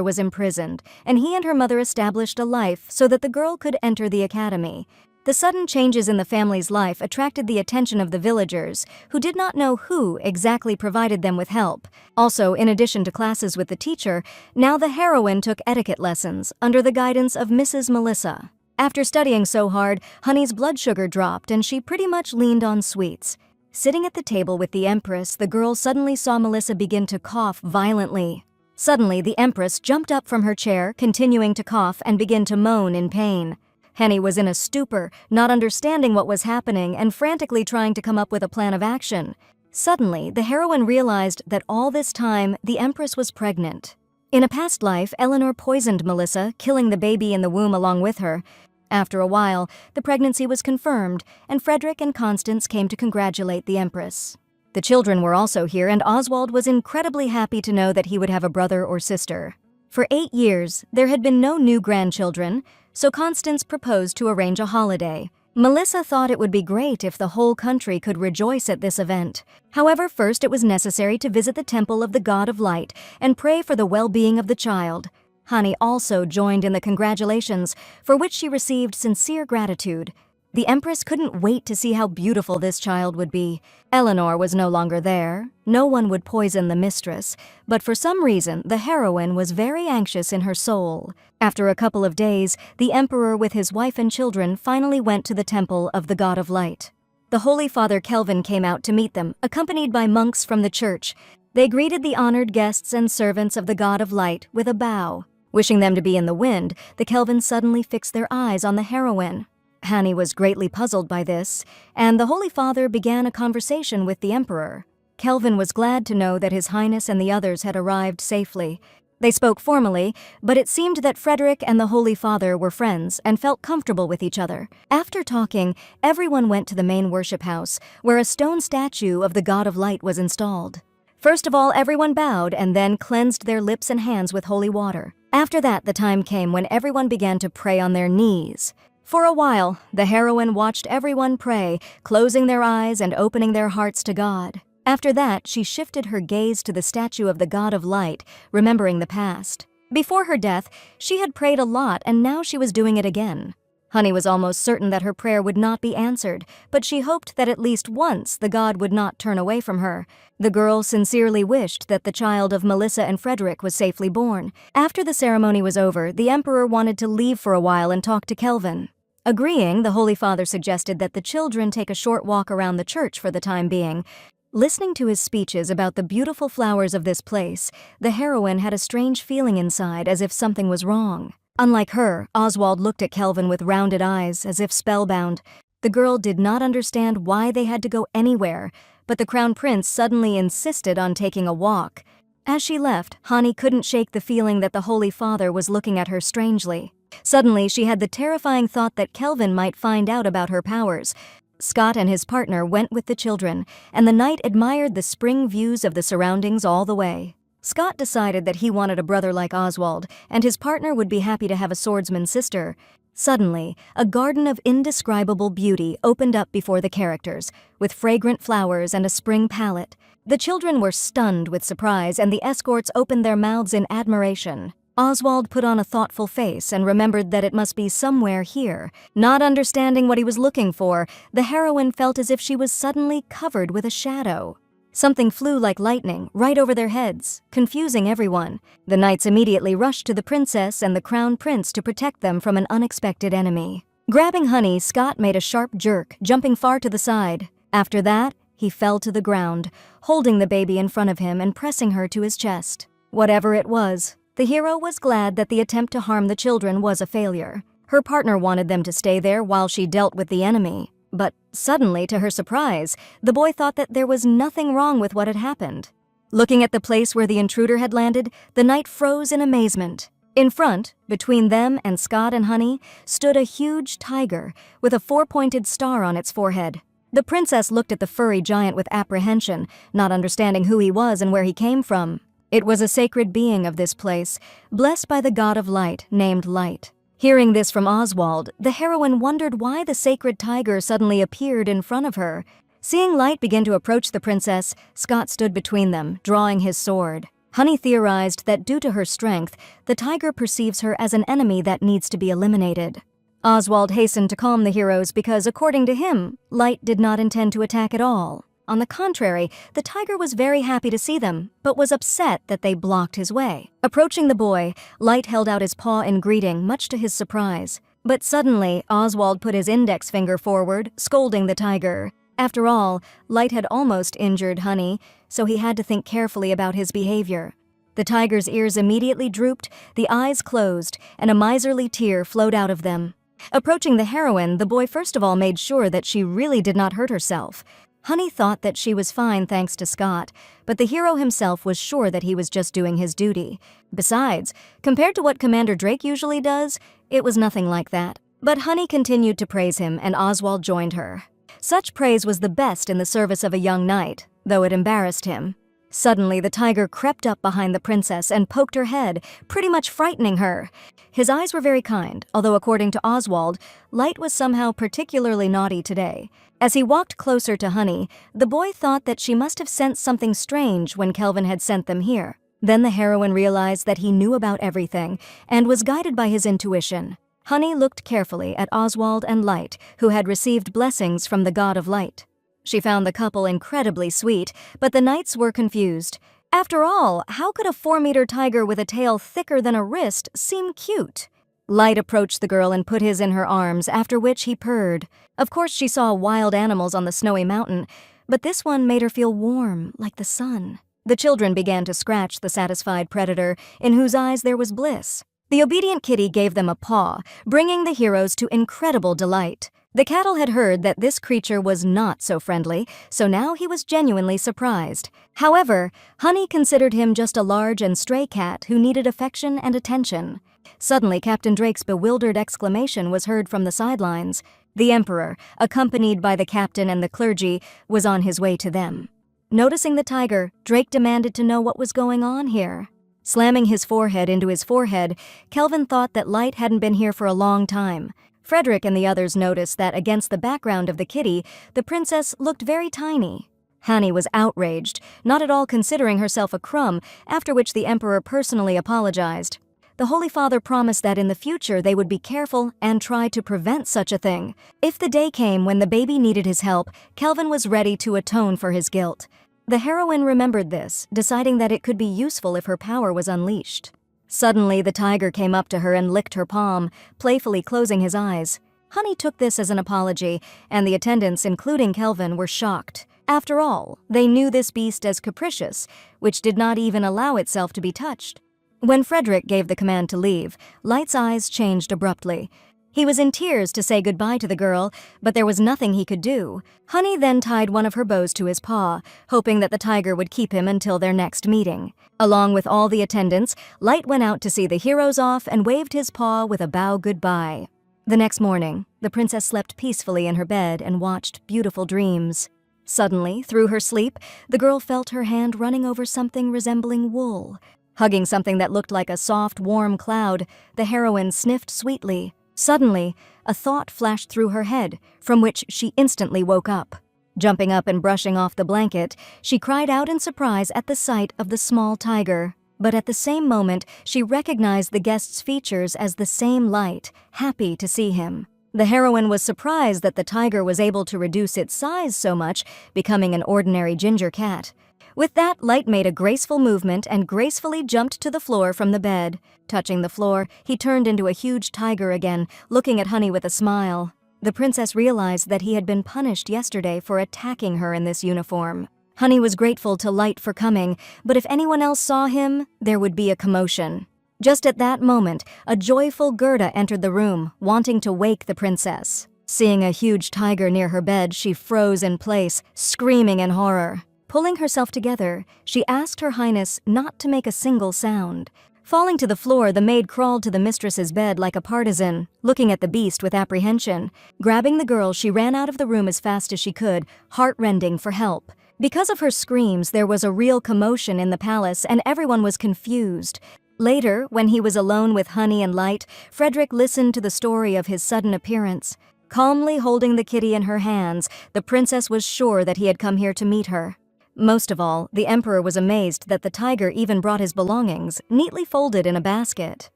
Speaker 1: was imprisoned, and he and her mother established a life so that the girl could enter the academy. The sudden changes in the family's life attracted the attention of the villagers, who did not know who exactly provided them with help. Also, in addition to classes with the teacher, now the heroine took etiquette lessons under the guidance of Mrs. Melissa. After studying so hard, Honey's blood sugar dropped and she pretty much leaned on sweets. Sitting at the table with the Empress, the girl suddenly saw Melissa begin to cough violently. Suddenly, the Empress jumped up from her chair, continuing to cough and begin to moan in pain. Henny was in a stupor, not understanding what was happening and frantically trying to come up with a plan of action. Suddenly, the heroine realized that all this time, the Empress was pregnant. In a past life, Eleanor poisoned Melissa, killing the baby in the womb along with her. After a while, the pregnancy was confirmed, and Frederick and Constance came to congratulate the Empress. The children were also here, and Oswald was incredibly happy to know that he would have a brother or sister. For 8 years, there had been no new grandchildren, so Constance proposed to arrange a holiday. Melissa thought it would be great if the whole country could rejoice at this event. However, first it was necessary to visit the temple of the God of Light and pray for the well-being of the child. Honey also joined in the congratulations, for which she received sincere gratitude. The Empress couldn't wait to see how beautiful this child would be. Eleanor was no longer there. No one would poison the mistress, but for some reason, the heroine was very anxious in her soul. After a couple of days, the Emperor with his wife and children finally went to the temple of the God of Light. The Holy Father Kelvin came out to meet them, accompanied by monks from the church. They greeted the honored guests and servants of the God of Light with a bow. Wishing them to be in the wind, the Kelvins suddenly fixed their eyes on the heroine. Hanny was greatly puzzled by this, and the Holy Father began a conversation with the Emperor. Kelvin was glad to know that His Highness and the others had arrived safely. They spoke formally, but it seemed that Frederick and the Holy Father were friends and felt comfortable with each other. After talking, everyone went to the main worship house, where a stone statue of the God of Light was installed. First of all, everyone bowed and then cleansed their lips and hands with holy water. After that, the time came when everyone began to pray on their knees. For a while, the heroine watched everyone pray, closing their eyes and opening their hearts to God. After that, she shifted her gaze to the statue of the God of Light, remembering the past. Before her death, she had prayed a lot and now she was doing it again. Honey was almost certain that her prayer would not be answered, but she hoped that at least once the God would not turn away from her. The girl sincerely wished that the child of Melissa and Frederick was safely born. After the ceremony was over, the Emperor wanted to leave for a while and talk to Kelvin. Agreeing, the Holy Father suggested that the children take a short walk around the church for the time being. Listening to his speeches about the beautiful flowers of this place, the heroine had a strange feeling inside as if something was wrong. Unlike her, Oswald looked at Kelvin with rounded eyes, as if spellbound. The girl did not understand why they had to go anywhere, but the Crown Prince suddenly insisted on taking a walk. As she left, Hani couldn't shake the feeling that the Holy Father was looking at her strangely. Suddenly, she had the terrifying thought that Kelvin might find out about her powers. Scott and his partner went with the children, and the knight admired the spring views of the surroundings all the way. Scott decided that he wanted a brother like Oswald, and his partner would be happy to have a swordsman's sister. Suddenly, a garden of indescribable beauty opened up before the characters, with fragrant flowers and a spring palette. The children were stunned with surprise, and the escorts opened their mouths in admiration. Oswald put on a thoughtful face and remembered that it must be somewhere here. Not understanding what he was looking for, the heroine felt as if she was suddenly covered with a shadow. Something flew like lightning right over their heads, confusing everyone. The knights immediately rushed to the princess and the crown prince to protect them from an unexpected enemy. Grabbing Honey, Scott made a sharp jerk, jumping far to the side. After that, he fell to the ground, holding the baby in front of him and pressing her to his chest. Whatever it was, the hero was glad that the attempt to harm the children was a failure. Her partner wanted them to stay there while she dealt with the enemy. But suddenly, to her surprise, the boy thought that there was nothing wrong with what had happened. Looking at the place where the intruder had landed, the knight froze in amazement. In front, between them and Scott and Honey, stood a huge tiger with a four-pointed star on its forehead. The princess looked at the furry giant with apprehension, not understanding who he was and where he came from. It was a sacred being of this place, blessed by the God of Light, named Light. Hearing this from Oswald, the heroine wondered why the sacred tiger suddenly appeared in front of her. Seeing Light begin to approach the princess, Scott stood between them, drawing his sword. Honey theorized that due to her strength, the tiger perceives her as an enemy that needs to be eliminated. Oswald hastened to calm the heroes because, according to him, Light did not intend to attack at all. On the contrary, the tiger was very happy to see them, but was upset that they blocked his way. Approaching the boy, Light held out his paw in greeting, much to his surprise. But suddenly, Oswald put his index finger forward, scolding the tiger. After all, Light had almost injured Honey, so he had to think carefully about his behavior. The tiger's ears immediately drooped, the eyes closed, and a miserly tear flowed out of them. Approaching the heroine, the boy first of all made sure that she really did not hurt herself. Honey thought that she was fine thanks to Scott, but the hero himself was sure that he was just doing his duty. Besides, compared to what Commander Drake usually does, it was nothing like that. But Honey continued to praise him, and Oswald joined her. Such praise was the best in the service of a young knight, though it embarrassed him. Suddenly, the tiger crept up behind the princess and poked her head, pretty much frightening her. His eyes were very kind, although according to Oswald, Light was somehow particularly naughty today. As he walked closer to Honey, the boy thought that she must have sensed something strange when Kelvin had sent them here. Then the heroine realized that he knew about everything and was guided by his intuition. Honey looked carefully at Oswald and Light, who had received blessings from the god of light. She found the couple incredibly sweet, but the knights were confused. After all, how could a 4-meter tiger with a tail thicker than a wrist seem cute? Light approached the girl and put his in her arms, after which he purred. Of course, she saw wild animals on the snowy mountain, but this one made her feel warm, like the sun. The children began to scratch the satisfied predator, in whose eyes there was bliss. The obedient kitty gave them a paw, bringing the heroes to incredible delight. The cattle had heard that this creature was not so friendly, so now he was genuinely surprised. However, Honey considered him just a large and stray cat who needed affection and attention. Suddenly, Captain Drake's bewildered exclamation was heard from the sidelines. The Emperor, accompanied by the captain and the clergy, was on his way to them. Noticing the tiger, Drake demanded to know what was going on here. Slamming his forehead into his forehead, Kelvin thought that Light hadn't been here for a long time. Frederick and the others noticed that against the background of the kitty, the princess looked very tiny. Honey was outraged, not at all considering herself a crumb, after which the Emperor personally apologized. The Holy Father promised that in the future they would be careful and try to prevent such a thing. If the day came when the baby needed his help, Kelvin was ready to atone for his guilt. The heroine remembered this, deciding that it could be useful if her power was unleashed. Suddenly, the tiger came up to her and licked her palm, playfully closing his eyes. Honey took this as an apology, and the attendants, including Kelvin, were shocked. After all, they knew this beast as capricious, which did not even allow itself to be touched. When Frederick gave the command to leave, Light's eyes changed abruptly. He was in tears to say goodbye to the girl, but there was nothing he could do. Honey then tied one of her bows to his paw, hoping that the tiger would keep him until their next meeting. Along with all the attendants, Light went out to see the heroes off and waved his paw with a bow goodbye. The next morning, the princess slept peacefully in her bed and watched beautiful dreams. Suddenly, through her sleep, the girl felt her hand running over something resembling wool. Hugging something that looked like a soft, warm cloud, the heroine sniffed sweetly. Suddenly, a thought flashed through her head, from which she instantly woke up. Jumping up and brushing off the blanket, she cried out in surprise at the sight of the small tiger. But at the same moment, she recognized the guest's features as the same Light, happy to see him. The heroine was surprised that the tiger was able to reduce its size so much, becoming an ordinary ginger cat. With that, Light made a graceful movement and gracefully jumped to the floor from the bed. Touching the floor, he turned into a huge tiger again, looking at Honey with a smile. The princess realized that he had been punished yesterday for attacking her in this uniform. Honey was grateful to Light for coming, but if anyone else saw him, there would be a commotion. Just at that moment, a joyful Gerda entered the room, wanting to wake the princess. Seeing a huge tiger near her bed, she froze in place, screaming in horror. Pulling herself together, she asked Her Highness not to make a single sound. Falling to the floor, the maid crawled to the mistress's bed like a partisan, looking at the beast with apprehension. Grabbing the girl, she ran out of the room as fast as she could, heart-rending for help. Because of her screams, there was a real commotion in the palace, and everyone was confused. Later, when he was alone with Honey and Light, Frederick listened to the story of his sudden appearance. Calmly holding the kitty in her hands, the princess was sure that he had come here to meet her. Most of all, the Emperor was amazed that the tiger even brought his belongings, neatly folded in a basket.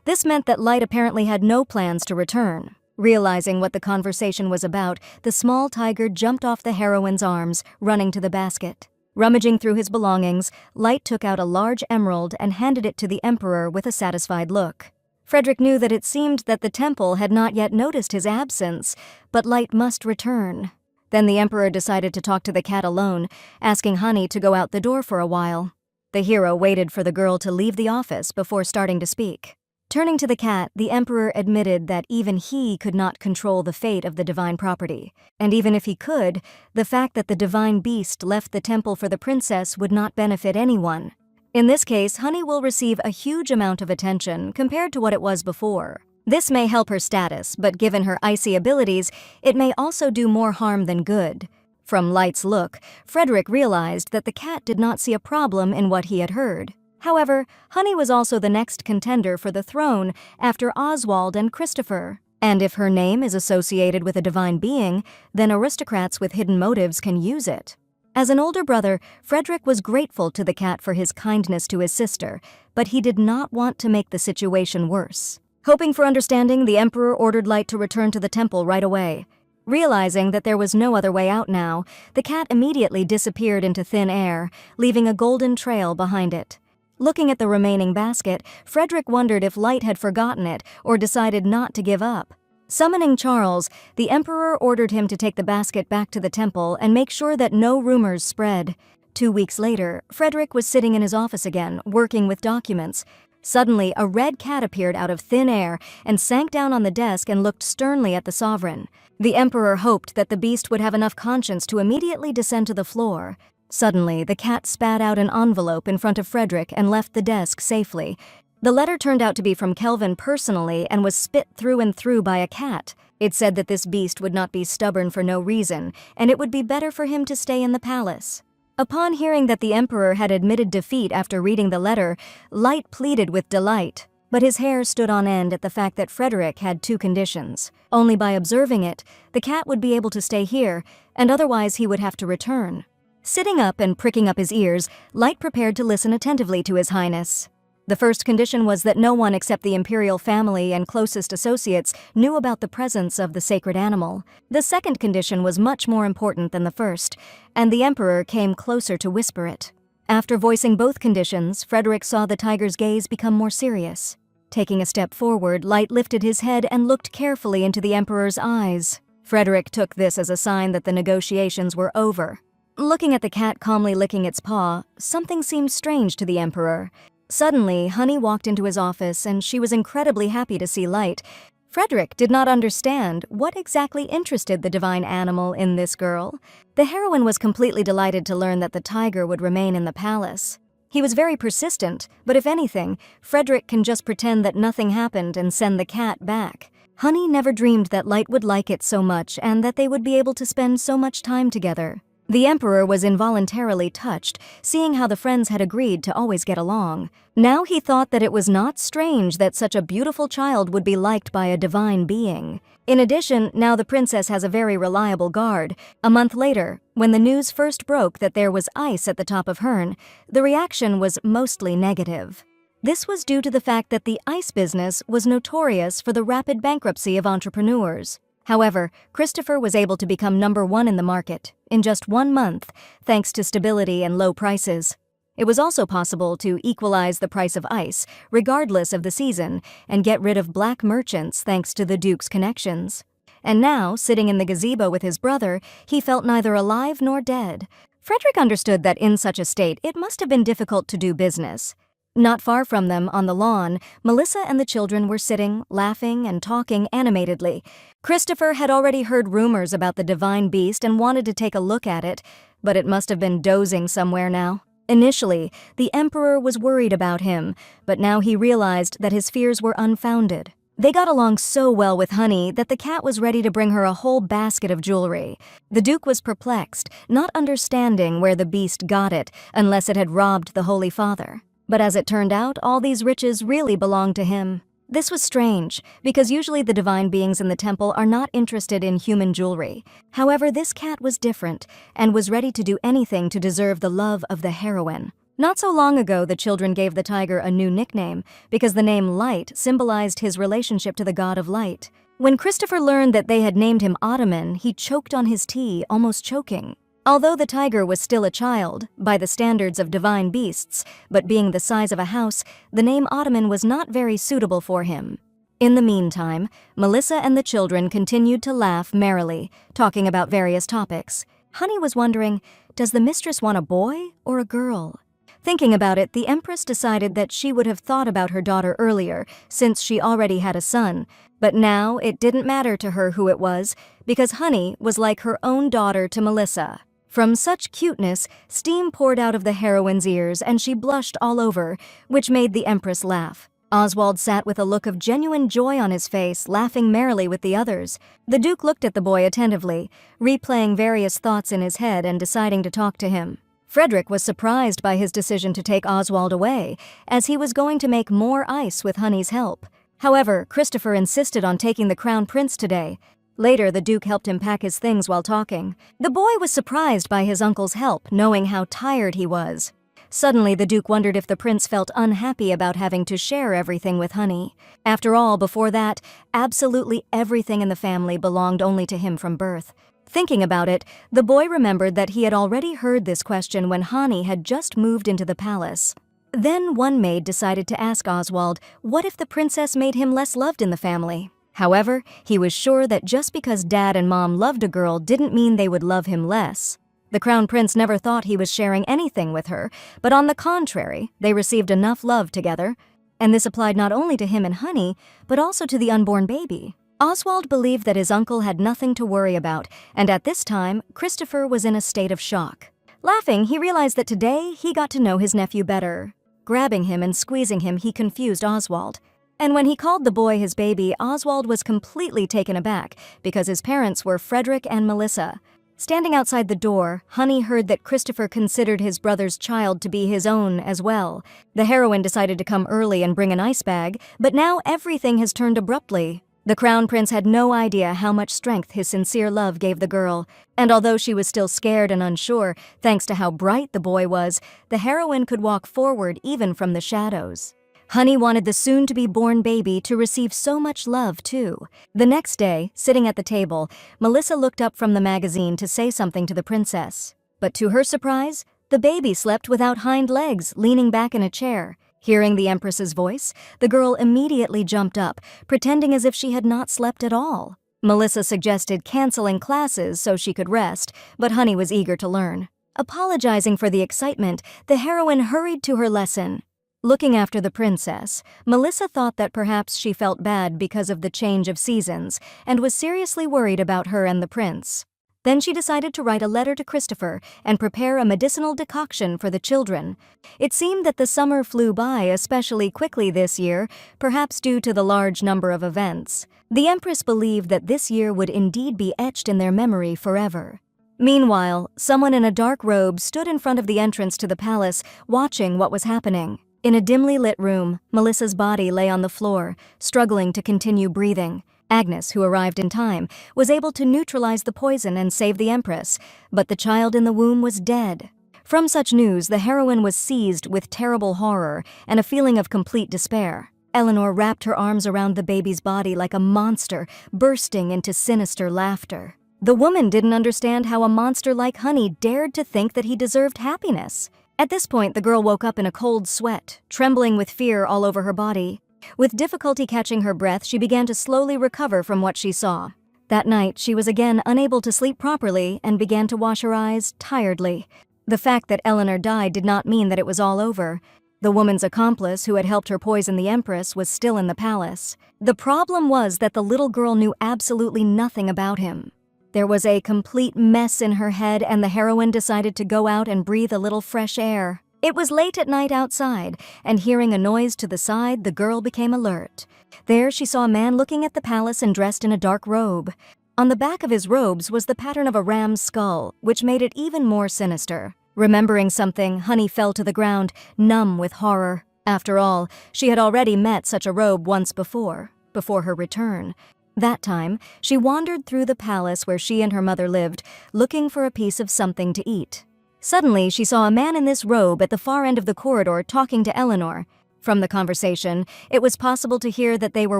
Speaker 1: This meant that Light apparently had no plans to return. Realizing what the conversation was about, the small tiger jumped off the heroine's arms, running to the basket. Rummaging through his belongings, Light took out a large emerald and handed it to the emperor with a satisfied look. Frederick knew that it seemed that the temple had not yet noticed his absence, but Light must return. Then the emperor decided to talk to the cat alone, asking Honey to go out the door for a while. The hero waited for the girl to leave the office before starting to speak. Turning to the cat, the emperor admitted that even he could not control the fate of the divine property. And even if he could, the fact that the divine beast left the temple for the princess would not benefit anyone. In this case, Honey will receive a huge amount of attention compared to what it was before. This may help her status, but given her icy abilities, it may also do more harm than good. From Light's look, Frederick realized that the cat did not see a problem in what he had heard. However, Honey was also the next contender for the throne after Oswald and Christopher. And if her name is associated with a divine being, then aristocrats with hidden motives can use it. As an older brother, Frederick was grateful to the cat for his kindness to his sister, but he did not want to make the situation worse. Hoping for understanding, the emperor ordered Light to return to the temple right away. Realizing that there was no other way out now, the cat immediately disappeared into thin air, leaving a golden trail behind it. Looking at the remaining basket, Frederick wondered if Light had forgotten it or decided not to give up. Summoning Charles, the emperor ordered him to take the basket back to the temple and make sure that no rumors spread. 2 weeks later, Frederick was sitting in his office again, working with documents. Suddenly, a red cat appeared out of thin air and sank down on the desk and looked sternly at the sovereign. The emperor hoped that the beast would have enough conscience to immediately descend to the floor. Suddenly, the cat spat out an envelope in front of Frederick and left the desk safely. The letter turned out to be from Kelvin personally and was spit through and through by a cat. It said that this beast would not be stubborn for no reason, and it would be better for him to stay in the palace. Upon hearing that the emperor had admitted defeat after reading the letter, Light pleaded with delight. But his hair stood on end at the fact that Frederick had 2 conditions. Only by observing it, the cat would be able to stay here, and otherwise he would have to return. Sitting up and pricking up his ears, Light prepared to listen attentively to His Highness. The first condition was that no one except the imperial family and closest associates knew about the presence of the sacred animal. The second condition was much more important than the first, and the emperor came closer to whisper it. After voicing both conditions, Frederick saw the tiger's gaze become more serious. Taking a step forward, Light lifted his head and looked carefully into the emperor's eyes. Frederick took this as a sign that the negotiations were over. Looking at the cat calmly licking its paw, something seemed strange to the emperor. Suddenly, Honey walked into his office and she was incredibly happy to see Light. Frederick did not understand what exactly interested the divine animal in this girl. The heroine was completely delighted to learn that the tiger would remain in the palace. He was very persistent, but if anything, Frederick can just pretend that nothing happened and send the cat back. Honey never dreamed that Light would like it so much and that they would be able to spend so much time together. The emperor was involuntarily touched, seeing how the friends had agreed to always get along. Now he thought that it was not strange that such a beautiful child would be liked by a divine being. In addition, now the princess has a very reliable guard. A month later, when the news first broke that there was ice at the top of Herne, the reaction was mostly negative. This was due to the fact that the ice business was notorious for the rapid bankruptcy of entrepreneurs. However, Christopher was able to become #1 in the market in just 1 month, thanks to stability and low prices. It was also possible to equalize the price of ice, regardless of the season, and get rid of black merchants thanks to the Duke's connections. And now, sitting in the gazebo with his brother, he felt neither alive nor dead. Frederick understood that in such a state it must have been difficult to do business. Not far from them, on the lawn, Melissa and the children were sitting, laughing and talking animatedly. Christopher had already heard rumors about the divine beast and wanted to take a look at it, but it must have been dozing somewhere now. Initially, the emperor was worried about him, but now he realized that his fears were unfounded. They got along so well with Honey that the cat was ready to bring her a whole basket of jewelry. The Duke was perplexed, not understanding where the beast got it unless it had robbed the Holy Father. But as it turned out, all these riches really belonged to him. This was strange, because usually the divine beings in the temple are not interested in human jewelry. However, this cat was different, and was ready to do anything to deserve the love of the heroine. Not so long ago, the children gave the tiger a new nickname, because the name Light symbolized his relationship to the god of light. When Christopher learned that they had named him Ottoman, he choked on his tea, almost choking. Although the tiger was still a child, by the standards of divine beasts, but being the size of a house, the name Ottoman was not very suitable for him. In the meantime, Melissa and the children continued to laugh merrily, talking about various topics. Honey was wondering, does the mistress want a boy or a girl? Thinking about it, the Empress decided that she would have thought about her daughter earlier, since she already had a son, but now it didn't matter to her who it was, because Honey was like her own daughter to Melissa. From such cuteness, steam poured out of the heroine's ears and she blushed all over, which made the Empress laugh. Oswald sat with a look of genuine joy on his face, laughing merrily with the others. The Duke looked at the boy attentively, replaying various thoughts in his head and deciding to talk to him. Frederick was surprised by his decision to take Oswald away, as he was going to make more ice with Honey's help. However, Christopher insisted on taking the Crown Prince today. Later, the Duke helped him pack his things while talking. The boy was surprised by his uncle's help, knowing how tired he was. Suddenly, the Duke wondered if the prince felt unhappy about having to share everything with Honey. After all, before that, absolutely everything in the family belonged only to him from birth. Thinking about it, the boy remembered that he had already heard this question when Honey had just moved into the palace. Then one maid decided to ask Oswald, what if the princess made him less loved in the family? However, he was sure that just because Dad and Mom loved a girl didn't mean they would love him less. The Crown Prince never thought he was sharing anything with her, but on the contrary, they received enough love together. And this applied not only to him and Honey, but also to the unborn baby. Oswald believed that his uncle had nothing to worry about, and at this time, Christopher was in a state of shock. Laughing, he realized that today he got to know his nephew better. Grabbing him and squeezing him, he confused Oswald. And when he called the boy his baby, Oswald was completely taken aback because his parents were Frederick and Melissa. Standing outside the door, Honey heard that Christopher considered his brother's child to be his own as well. The heroine decided to come early and bring an ice bag, but now everything has turned abruptly. The Crown Prince had no idea how much strength his sincere love gave the girl, and although she was still scared and unsure, thanks to how bright the boy was, the heroine could walk forward even from the shadows. Honey wanted the soon-to-be-born baby to receive so much love, too. The next day, sitting at the table, Melissa looked up from the magazine to say something to the princess. But to her surprise, the baby slept without hind legs, leaning back in a chair. Hearing the Empress's voice, the girl immediately jumped up, pretending as if she had not slept at all. Melissa suggested canceling classes so she could rest, but Honey was eager to learn. Apologizing for the excitement, the heroine hurried to her lesson. Looking after the princess, Melissa thought that perhaps she felt bad because of the change of seasons and was seriously worried about her and the prince. Then she decided to write a letter to Christopher and prepare a medicinal decoction for the children. It seemed that the summer flew by especially quickly this year, perhaps due to the large number of events. The Empress believed that this year would indeed be etched in their memory forever. Meanwhile, someone in a dark robe stood in front of the entrance to the palace, watching what was happening. In a dimly lit room, Melissa's body lay on the floor, struggling to continue breathing. Agnes, who arrived in time, was able to neutralize the poison and save the Empress, but the child in the womb was dead. From such news, the heroine was seized with terrible horror and a feeling of complete despair. Eleanor wrapped her arms around the baby's body like a monster, bursting into sinister laughter. The woman didn't understand how a monster like Honey dared to think that he deserved happiness. At this point, the girl woke up in a cold sweat, trembling with fear all over her body. With difficulty catching her breath, she began to slowly recover from what she saw. That night, she was again unable to sleep properly and began to wash her eyes tiredly. The fact that Eleanor died did not mean that it was all over. The woman's accomplice who had helped her poison the Empress was still in the palace. The problem was that the little girl knew absolutely nothing about him. There was a complete mess in her head, and the heroine decided to go out and breathe a little fresh air. It was late at night outside, and hearing a noise to the side, the girl became alert. There she saw a man looking at the palace and dressed in a dark robe. On the back of his robes was the pattern of a ram's skull, which made it even more sinister. Remembering something, Honey fell to the ground, numb with horror. After all, she had already met such a robe once before her return. That time, she wandered through the palace where she and her mother lived, looking for a piece of something to eat. Suddenly, she saw a man in this robe at the far end of the corridor talking to Eleanor. From the conversation, it was possible to hear that they were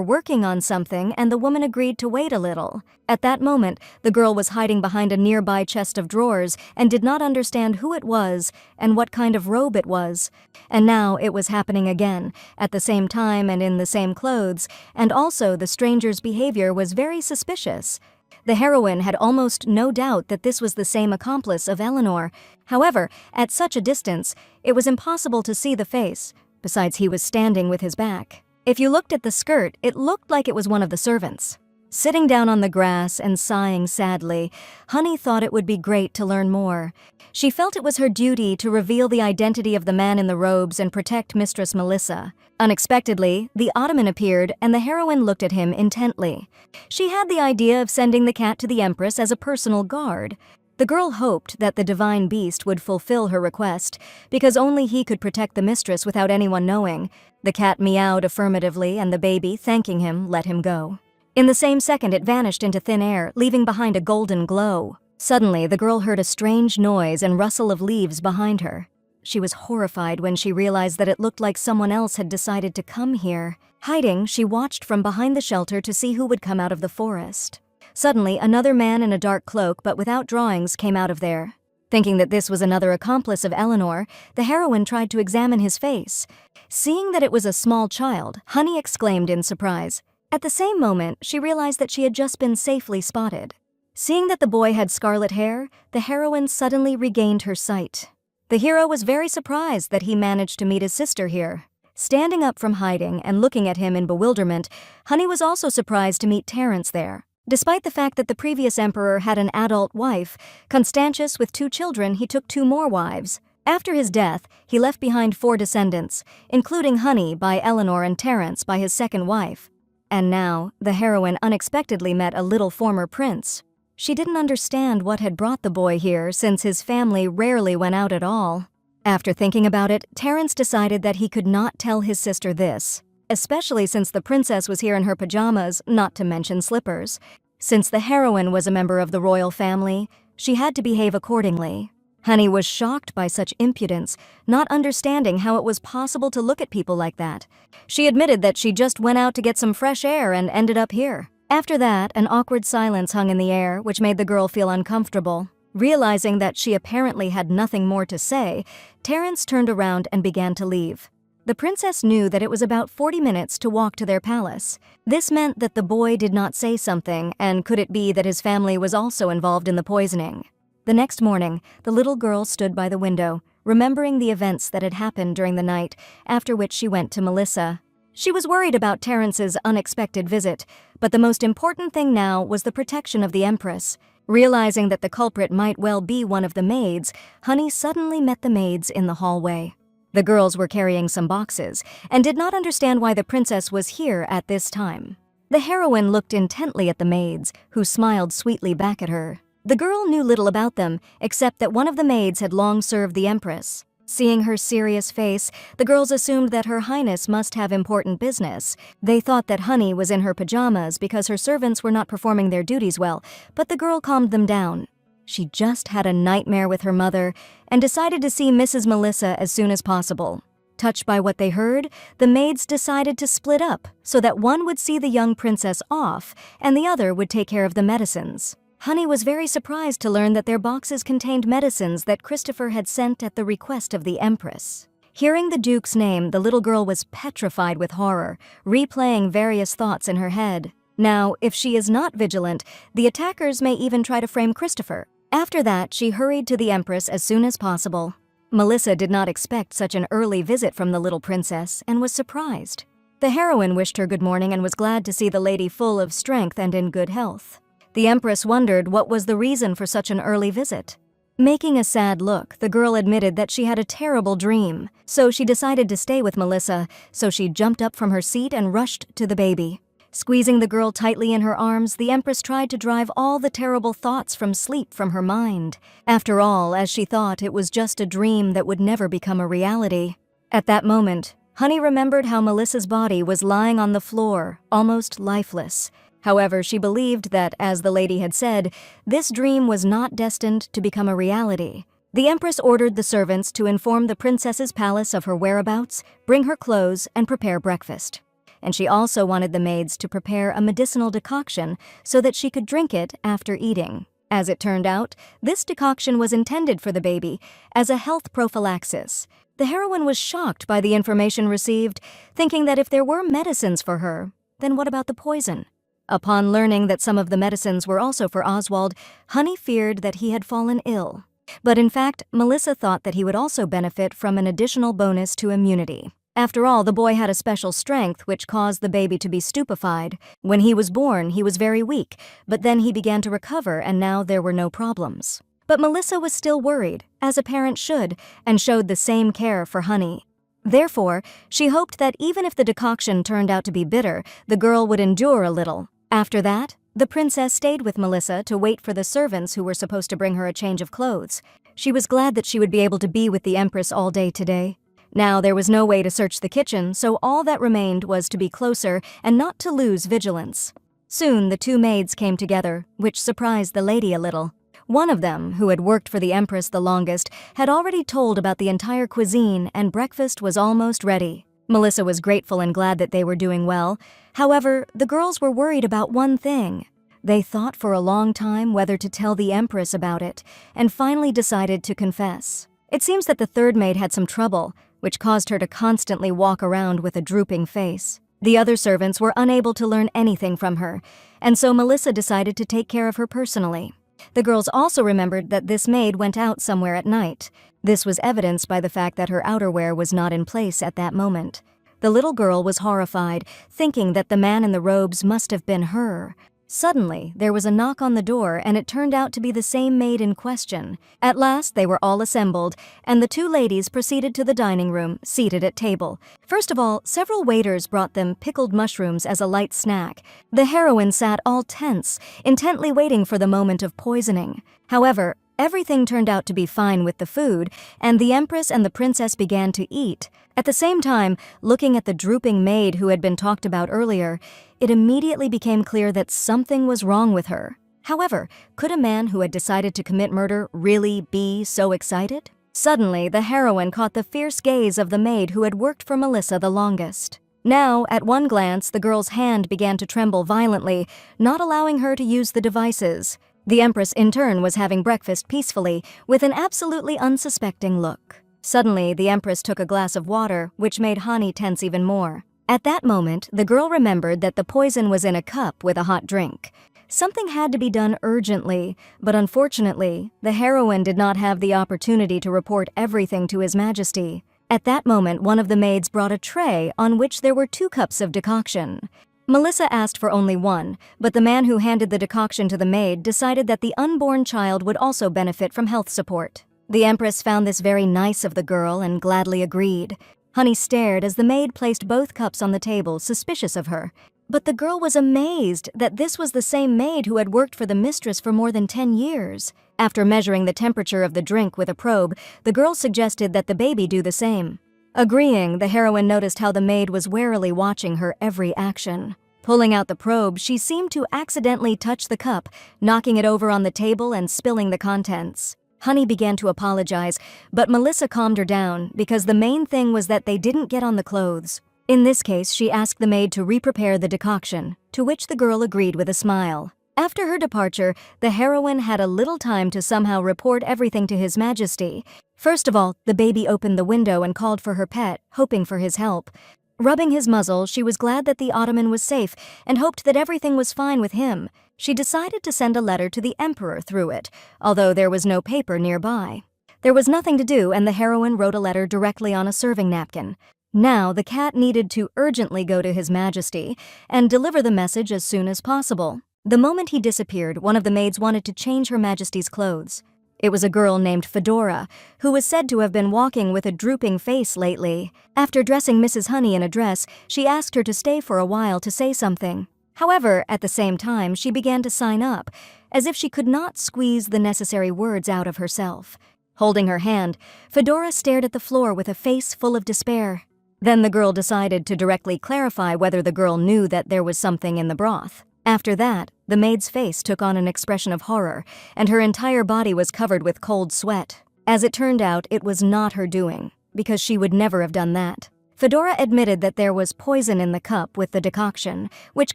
Speaker 1: working on something and the woman agreed to wait a little. At that moment, the girl was hiding behind a nearby chest of drawers and did not understand who it was and what kind of robe it was. And now it was happening again, at the same time and in the same clothes, and also the stranger's behavior was very suspicious. The heroine had almost no doubt that this was the same accomplice of Eleanor. However, at such a distance, it was impossible to see the face. Besides, he was standing with his back. If you looked at the skirt, it looked like it was one of the servants. Sitting down on the grass and sighing sadly, Honey thought it would be great to learn more. She felt it was her duty to reveal the identity of the man in the robes and protect Mistress Melissa. Unexpectedly, the Ottoman appeared and the heroine looked at him intently. She had the idea of sending the cat to the Empress as a personal guard. The girl hoped that the divine beast would fulfill her request, because only he could protect the mistress without anyone knowing. The cat meowed affirmatively, and the baby, thanking him, let him go. In the same second, it vanished into thin air, leaving behind a golden glow. Suddenly, the girl heard a strange noise and rustle of leaves behind her. She was horrified when she realized that it looked like someone else had decided to come here. Hiding, she watched from behind the shelter to see who would come out of the forest. Suddenly, another man in a dark cloak but without drawings came out of there. Thinking that this was another accomplice of Eleanor, the heroine tried to examine his face. Seeing that it was a small child, Honey exclaimed in surprise. At the same moment, she realized that she had just been safely spotted. Seeing that the boy had scarlet hair, the heroine suddenly regained her sight. The hero was very surprised that he managed to meet his sister here. Standing up from hiding and looking at him in bewilderment, Honey was also surprised to meet Terence there. Despite the fact that the previous emperor had an adult wife, Constantius with 2 children, he took 2 more wives. After his death, he left behind 4 descendants, including Honey by Eleanor and Terence by his second wife. And now, the heroine unexpectedly met a little former prince. She didn't understand what had brought the boy here since his family rarely went out at all. After thinking about it, Terence decided that he could not tell his sister this, especially since the princess was here in her pajamas, not to mention slippers. Since the heroine was a member of the royal family, she had to behave accordingly. Honey was shocked by such impudence, not understanding how it was possible to look at people like that. She admitted that she just went out to get some fresh air and ended up here. After that, an awkward silence hung in the air, which made the girl feel uncomfortable. Realizing that she apparently had nothing more to say, Terence turned around and began to leave. The princess knew that it was about 40 minutes to walk to their palace. This meant that the boy did not say something, and could it be that his family was also involved in the poisoning? The next morning, the little girl stood by the window, remembering the events that had happened during the night, after which she went to Melissa. She was worried about Terence's unexpected visit, but the most important thing now was the protection of the Empress. Realizing that the culprit might well be one of the maids, Honey suddenly met the maids in the hallway. The girls were carrying some boxes, and did not understand why the princess was here at this time. The heroine looked intently at the maids, who smiled sweetly back at her. The girl knew little about them, except that one of the maids had long served the Empress. Seeing her serious face, the girls assumed that Her Highness must have important business. They thought that Honey was in her pajamas because her servants were not performing their duties well, but the girl calmed them down. She just had a nightmare with her mother and decided to see Mrs. Melissa as soon as possible. Touched by what they heard, the maids decided to split up so that one would see the young princess off and the other would take care of the medicines. Honey was very surprised to learn that their boxes contained medicines that Christopher had sent at the request of the Empress. Hearing the Duke's name, the little girl was petrified with horror, replaying various thoughts in her head. Now, if she is not vigilant, the attackers may even try to frame Christopher. After that, she hurried to the Empress as soon as possible. Melissa did not expect such an early visit from the little princess and was surprised. The heroine wished her good morning and was glad to see the lady full of strength and in good health. The Empress wondered what was the reason for such an early visit. Making a sad look, the girl admitted that she had a terrible dream, so she decided to stay with Melissa, so she jumped up from her seat and rushed to the baby. Squeezing the girl tightly in her arms, the Empress tried to drive all the terrible thoughts from sleep from her mind. After all, as she thought, it was just a dream that would never become a reality. At that moment, Honey remembered how Melissa's body was lying on the floor, almost lifeless. However, she believed that, as the lady had said, this dream was not destined to become a reality. The Empress ordered the servants to inform the princess's palace of her whereabouts, bring her clothes, and prepare breakfast. And she also wanted the maids to prepare a medicinal decoction so that she could drink it after eating. As it turned out, this decoction was intended for the baby as a health prophylaxis. The heroine was shocked by the information received, thinking that if there were medicines for her, then what about the poison? Upon learning that some of the medicines were also for Oswald, Honey feared that he had fallen ill. But in fact, Melissa thought that he would also benefit from an additional bonus to immunity. After all, the boy had a special strength which caused the baby to be stupefied. When he was born, he was very weak, but then he began to recover and now there were no problems. But Melissa was still worried, as a parent should, and showed the same care for Honey. Therefore, she hoped that even if the decoction turned out to be bitter, the girl would endure a little. After that, the princess stayed with Melissa to wait for the servants who were supposed to bring her a change of clothes. She was glad that she would be able to be with the Empress all day today. Now there was no way to search the kitchen, so all that remained was to be closer and not to lose vigilance. Soon the two maids came together, which surprised the lady a little. One of them, who had worked for the Empress the longest, had already told about the entire cuisine and breakfast was almost ready. Melissa was grateful and glad that they were doing well. However, the girls were worried about one thing. They thought for a long time whether to tell the Empress about it, and finally decided to confess. It seems that the third maid had some trouble, which caused her to constantly walk around with a drooping face. The other servants were unable to learn anything from her, and so Melissa decided to take care of her personally. The girls also remembered that this maid went out somewhere at night. This was evidenced by the fact that her outerwear was not in place at that moment. The little girl was horrified, thinking that the man in the robes must have been her. Suddenly, there was a knock on the door and it turned out to be the same maid in question. At last, they were all assembled, and the two ladies proceeded to the dining room, seated at table. First of all, several waiters brought them pickled mushrooms as a light snack. The heroine sat all tense, intently waiting for the moment of poisoning. However, everything turned out to be fine with the food, and the Empress and the princess began to eat. At the same time, looking at the drooping maid who had been talked about earlier, it immediately became clear that something was wrong with her. However, could a man who had decided to commit murder really be so excited? Suddenly, the heroine caught the fierce gaze of the maid who had worked for Melissa the longest. Now, at one glance, the girl's hand began to tremble violently, not allowing her to use the devices. The Empress, in turn, was having breakfast peacefully, with an absolutely unsuspecting look. Suddenly, the Empress took a glass of water, which made Hani tense even more. At that moment, the girl remembered that the poison was in a cup with a hot drink. Something had to be done urgently, but unfortunately, the heroine did not have the opportunity to report everything to His Majesty. At that moment, one of the maids brought a tray on which there were 2 cups of decoction. Melissa asked for only one, but the man who handed the decoction to the maid decided that the unborn child would also benefit from health support. The Empress found this very nice of the girl and gladly agreed. Honey stared as the maid placed both cups on the table, suspicious of her. But the girl was amazed that this was the same maid who had worked for the mistress for more than 10 years. After measuring the temperature of the drink with a probe, the girl suggested that the baby do the same. Agreeing, the heroine noticed how the maid was warily watching her every action. Pulling out the probe, she seemed to accidentally touch the cup, knocking it over on the table and spilling the contents. Honey began to apologize, but Melissa calmed her down because the main thing was that they didn't get on the clothes. In this case, she asked the maid to re-prepare the decoction, to which the girl agreed with a smile. After her departure, the heroine had a little time to somehow report everything to His Majesty. First of all, the baby opened the window and called for her pet, hoping for his help. Rubbing his muzzle, she was glad that the Ottoman was safe and hoped that everything was fine with him. She decided to send a letter to the Emperor through it, although there was no paper nearby. There was nothing to do, and the heroine wrote a letter directly on a serving napkin. Now, the cat needed to urgently go to His Majesty and deliver the message as soon as possible. The moment he disappeared, one of the maids wanted to change Her Majesty's clothes. It was a girl named Fedora, who was said to have been walking with a drooping face lately. After dressing Mrs. Honey in a dress, she asked her to stay for a while to say something. However, at the same time, she began to sign up, as if she could not squeeze the necessary words out of herself. Holding her hand, Fedora stared at the floor with a face full of despair. Then the girl decided to directly clarify whether the girl knew that there was something in the broth. After that, the maid's face took on an expression of horror, and her entire body was covered with cold sweat. As it turned out, it was not her doing, because she would never have done that. Fedora admitted that there was poison in the cup with the decoction, which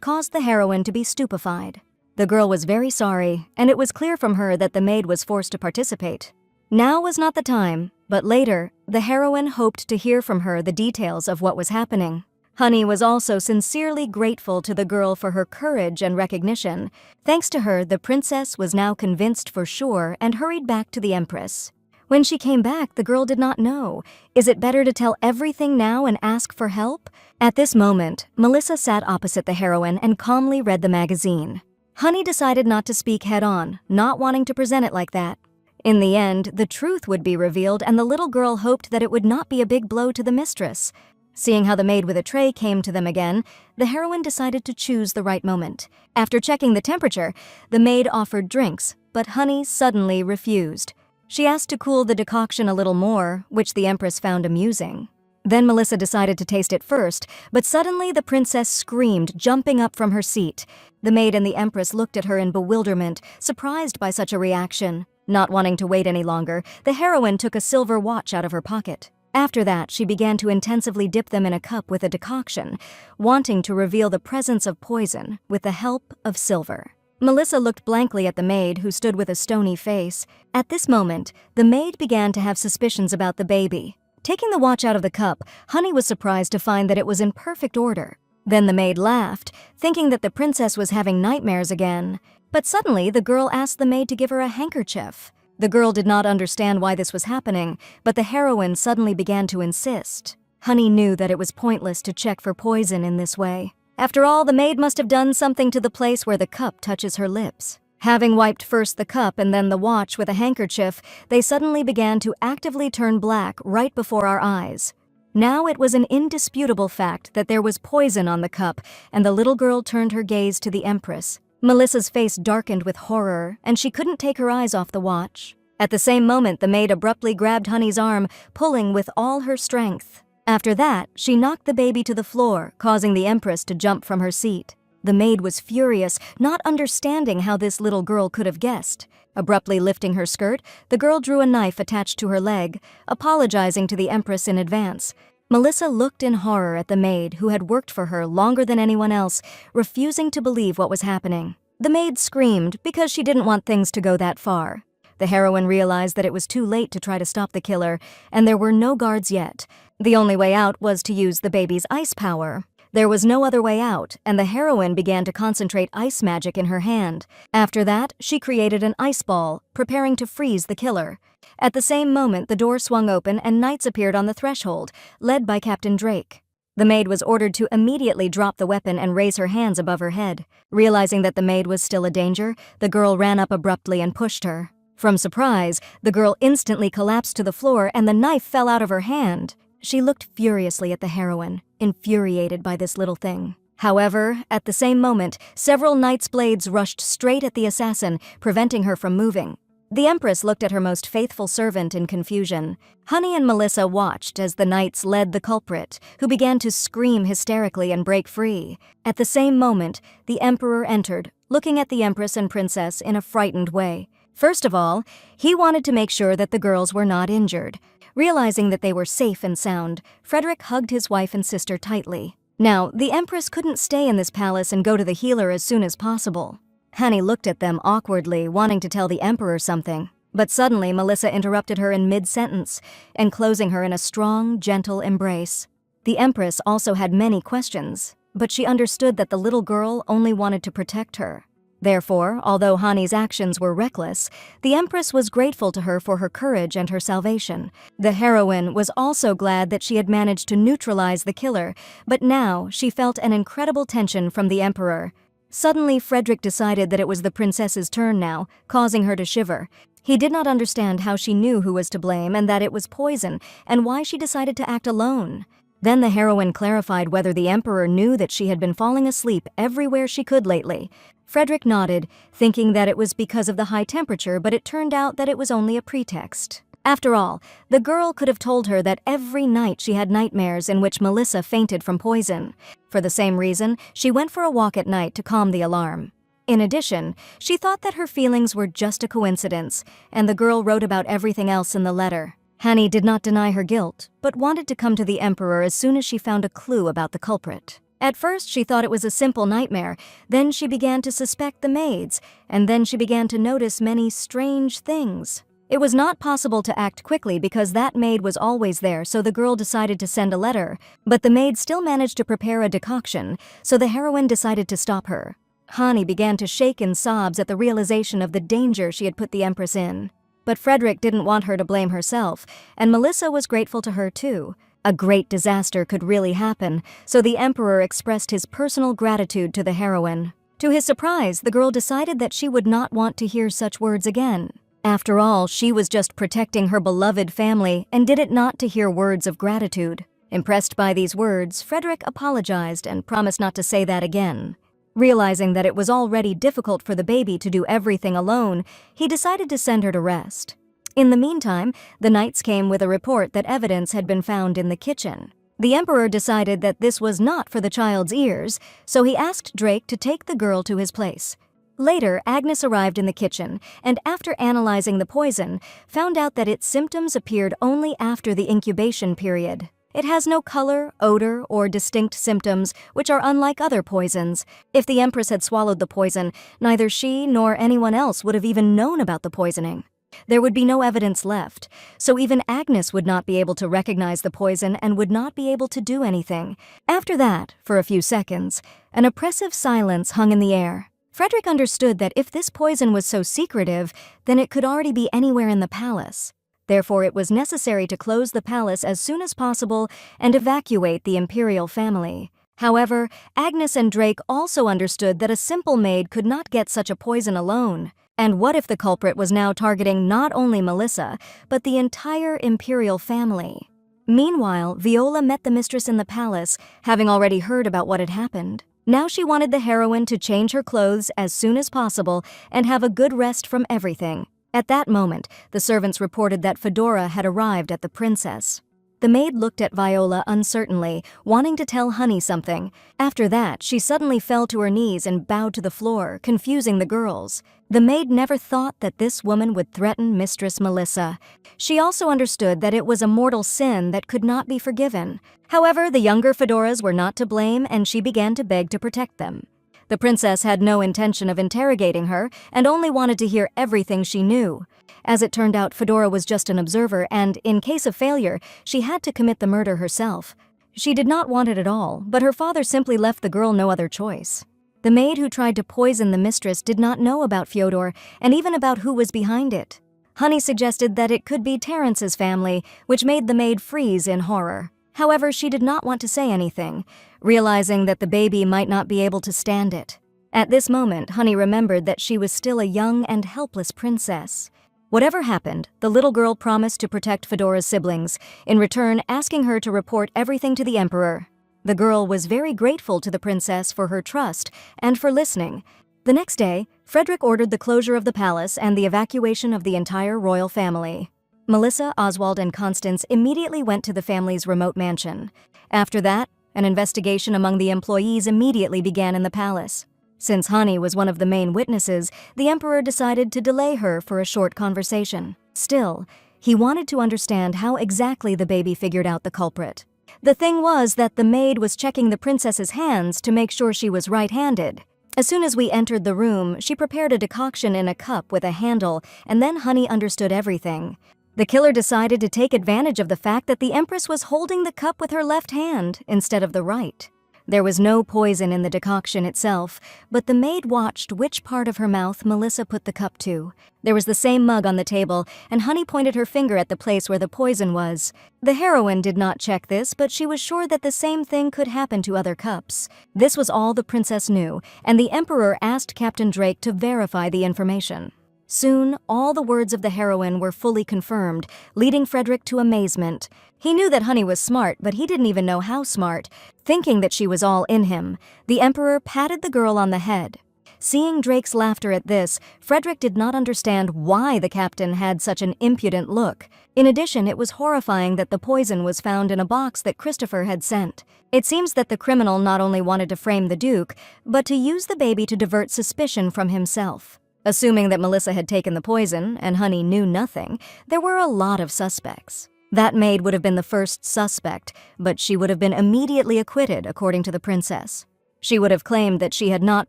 Speaker 1: caused the heroine to be stupefied. The girl was very sorry, and it was clear from her that the maid was forced to participate. Now was not the time, but later, the heroine hoped to hear from her the details of what was happening. Honey was also sincerely grateful to the girl for her courage and recognition. Thanks to her, the princess was now convinced for sure and hurried back to the empress. When she came back, the girl did not know. Is it better to tell everything now and ask for help? At this moment, Melissa sat opposite the heroine and calmly read the magazine. Honey decided not to speak head-on, not wanting to present it like that. In the end, the truth would be revealed, and the little girl hoped that it would not be a big blow to the mistress. Seeing how the maid with a tray came to them again, the heroine decided to choose the right moment. After checking the temperature, the maid offered drinks, but Honey suddenly refused. She asked to cool the decoction a little more, which the empress found amusing. Then Melissa decided to taste it first, but suddenly the princess screamed, jumping up from her seat. The maid and the empress looked at her in bewilderment, surprised by such a reaction. Not wanting to wait any longer, the heroine took a silver watch out of her pocket. After that, she began to intensively dip them in a cup with a decoction, wanting to reveal the presence of poison with the help of silver. Melissa looked blankly at the maid, who stood with a stony face. At this moment, the maid began to have suspicions about the baby. Taking the watch out of the cup, Honey was surprised to find that it was in perfect order. Then the maid laughed, thinking that the princess was having nightmares again. But suddenly, the girl asked the maid to give her a handkerchief. The girl did not understand why this was happening, but the heroine suddenly began to insist. Honey knew that it was pointless to check for poison in this way. After all, the maid must have done something to the place where the cup touches her lips. Having wiped first the cup and then the watch with a handkerchief, they suddenly began to actively turn black right before our eyes. Now it was an indisputable fact that there was poison on the cup, and the little girl turned her gaze to the empress. Melissa's face darkened with horror, and she couldn't take her eyes off the watch. At the same moment, the maid abruptly grabbed Honey's arm, pulling with all her strength. After that, she knocked the baby to the floor, causing the empress to jump from her seat. The maid was furious, not understanding how this little girl could have guessed. Abruptly lifting her skirt, the girl drew a knife attached to her leg, apologizing to the empress in advance. Melissa looked in horror at the maid, who had worked for her longer than anyone else, refusing to believe what was happening. The maid screamed because she didn't want things to go that far. The heroine realized that it was too late to try to stop the killer, and there were no guards yet. The only way out was to use the baby's ice power. There was no other way out, and the heroine began to concentrate ice magic in her hand. After that, she created an ice ball, preparing to freeze the killer. At the same moment, the door swung open and knights appeared on the threshold, led by Captain Drake. The maid was ordered to immediately drop the weapon and raise her hands above her head. Realizing that the maid was still a danger, the girl ran up abruptly and pushed her. From surprise, the girl instantly collapsed to the floor and the knife fell out of her hand. She looked furiously at the heroine, infuriated by this little thing. However, at the same moment, several knights' blades rushed straight at the assassin, preventing her from moving. The empress looked at her most faithful servant in confusion. Honey and Melissa watched as the knights led the culprit, who began to scream hysterically and break free. At the same moment, the emperor entered, looking at the empress and princess in a frightened way. First of all, he wanted to make sure that the girls were not injured. Realizing that they were safe and sound, Frederick hugged his wife and sister tightly. Now, the empress couldn't stay in this palace and go to the healer as soon as possible. Honey looked at them awkwardly, wanting to tell the emperor something. But suddenly, Melissa interrupted her in mid-sentence, enclosing her in a strong, gentle embrace. The empress also had many questions, but she understood that the little girl only wanted to protect her. Therefore, although Hani's actions were reckless, the empress was grateful to her for her courage and her salvation. The heroine was also glad that she had managed to neutralize the killer, but now she felt an incredible tension from the emperor. Suddenly, Frederick decided that it was the princess's turn now, causing her to shiver. He did not understand how she knew who was to blame and that it was poison, and why she decided to act alone. Then the heroine clarified whether the emperor knew that she had been falling asleep everywhere she could lately. Frederick nodded, thinking that it was because of the high temperature, but it turned out that it was only a pretext. After all, the girl could have told her that every night she had nightmares in which Melissa fainted from poison. For the same reason, she went for a walk at night to calm the alarm. In addition, she thought that her feelings were just a coincidence, and the girl wrote about everything else in the letter. Hani did not deny her guilt, but wanted to come to the emperor as soon as she found a clue about the culprit. At first, she thought it was a simple nightmare, then she began to suspect the maids, and then she began to notice many strange things. It was not possible to act quickly because that maid was always there, so the girl decided to send a letter, but the maid still managed to prepare a decoction, so the heroine decided to stop her. Hani began to shake in sobs at the realization of the danger she had put the empress in. But Frederick didn't want her to blame herself, and Melissa was grateful to her too. A great disaster could really happen, so the emperor expressed his personal gratitude to the heroine. To his surprise, the girl decided that she would not want to hear such words again. After all, she was just protecting her beloved family and did it not to hear words of gratitude. Impressed by these words, Frederick apologized and promised not to say that again. Realizing that it was already difficult for the baby to do everything alone, he decided to send her to rest. In the meantime, the knights came with a report that evidence had been found in the kitchen. The emperor decided that this was not for the child's ears, so he asked Drake to take the girl to his place. Later, Agnes arrived in the kitchen, and after analyzing the poison, found out that its symptoms appeared only after the incubation period. It has no color, odor, or distinct symptoms, which are unlike other poisons. If the empress had swallowed the poison, neither she nor anyone else would have even known about the poisoning. There would be no evidence left, so even Agnes would not be able to recognize the poison and would not be able to do anything. After that, for a few seconds, an oppressive silence hung in the air. Frederick understood that if this poison was so secretive, then it could already be anywhere in the palace. Therefore, it was necessary to close the palace as soon as possible and evacuate the imperial family. However, Agnes and Drake also understood that a simple maid could not get such a poison alone. And what if the culprit was now targeting not only Melissa, but the entire imperial family? Meanwhile, Viola met the mistress in the palace, having already heard about what had happened. Now she wanted the heroine to change her clothes as soon as possible and have a good rest from everything. At that moment, the servants reported that Fedora had arrived at the princess. The maid looked at Viola uncertainly, wanting to tell Honey something. After that, she suddenly fell to her knees and bowed to the floor, confusing the girls. The maid never thought that this woman would threaten Mistress Melissa. She also understood that it was a mortal sin that could not be forgiven. However, the younger Fedoras were not to blame, and she began to beg to protect them. The princess had no intention of interrogating her and only wanted to hear everything she knew. As it turned out, Fedora was just an observer, and in case of failure, she had to commit the murder herself. She did not want it at all, but her father simply left the girl no other choice. The maid who tried to poison the mistress did not know about Fyodor and even about who was behind it. Honey suggested that it could be Terrence's family, which made the maid freeze in horror. However, she did not want to say anything, realizing that the baby might not be able to stand it. At this moment, Honey remembered that she was still a young and helpless princess. Whatever happened, the little girl promised to protect Fedora's siblings, in return asking her to report everything to the emperor. The girl was very grateful to the princess for her trust and for listening. The next day, Frederick ordered the closure of the palace and the evacuation of the entire royal family. Melissa, Oswald, and Constance immediately went to the family's remote mansion. After that, an investigation among the employees immediately began in the palace. Since Hani was one of the main witnesses, the emperor decided to delay her for a short conversation. Still, he wanted to understand how exactly the baby figured out the culprit. The thing was that the maid was checking the princess's hands to make sure she was right-handed. As soon as we entered the room, she prepared a decoction in a cup with a handle, and then Honey understood everything. The killer decided to take advantage of the fact that the empress was holding the cup with her left hand instead of the right. There was no poison in the decoction itself, but the maid watched which part of her mouth Melissa put the cup to. There was the same mug on the table, and Honey pointed her finger at the place where the poison was. The heroine did not check this, but she was sure that the same thing could happen to other cups. This was all the princess knew, and the emperor asked Captain Drake to verify the information. Soon, all the words of the heroine were fully confirmed, leading Frederick to amazement. He knew that Honey was smart, but he didn't even know how smart. Thinking that she was all in him, the emperor patted the girl on the head. Seeing Drake's laughter at this, Frederick did not understand why the captain had such an impudent look. In addition, it was horrifying that the poison was found in a box that Christopher had sent. It seems that the criminal not only wanted to frame the Duke, but to use the baby to divert suspicion from himself. Assuming that Melissa had taken the poison and Honey knew nothing, there were a lot of suspects. That maid would have been the first suspect, but she would have been immediately acquitted, according to the princess. She would have claimed that she had not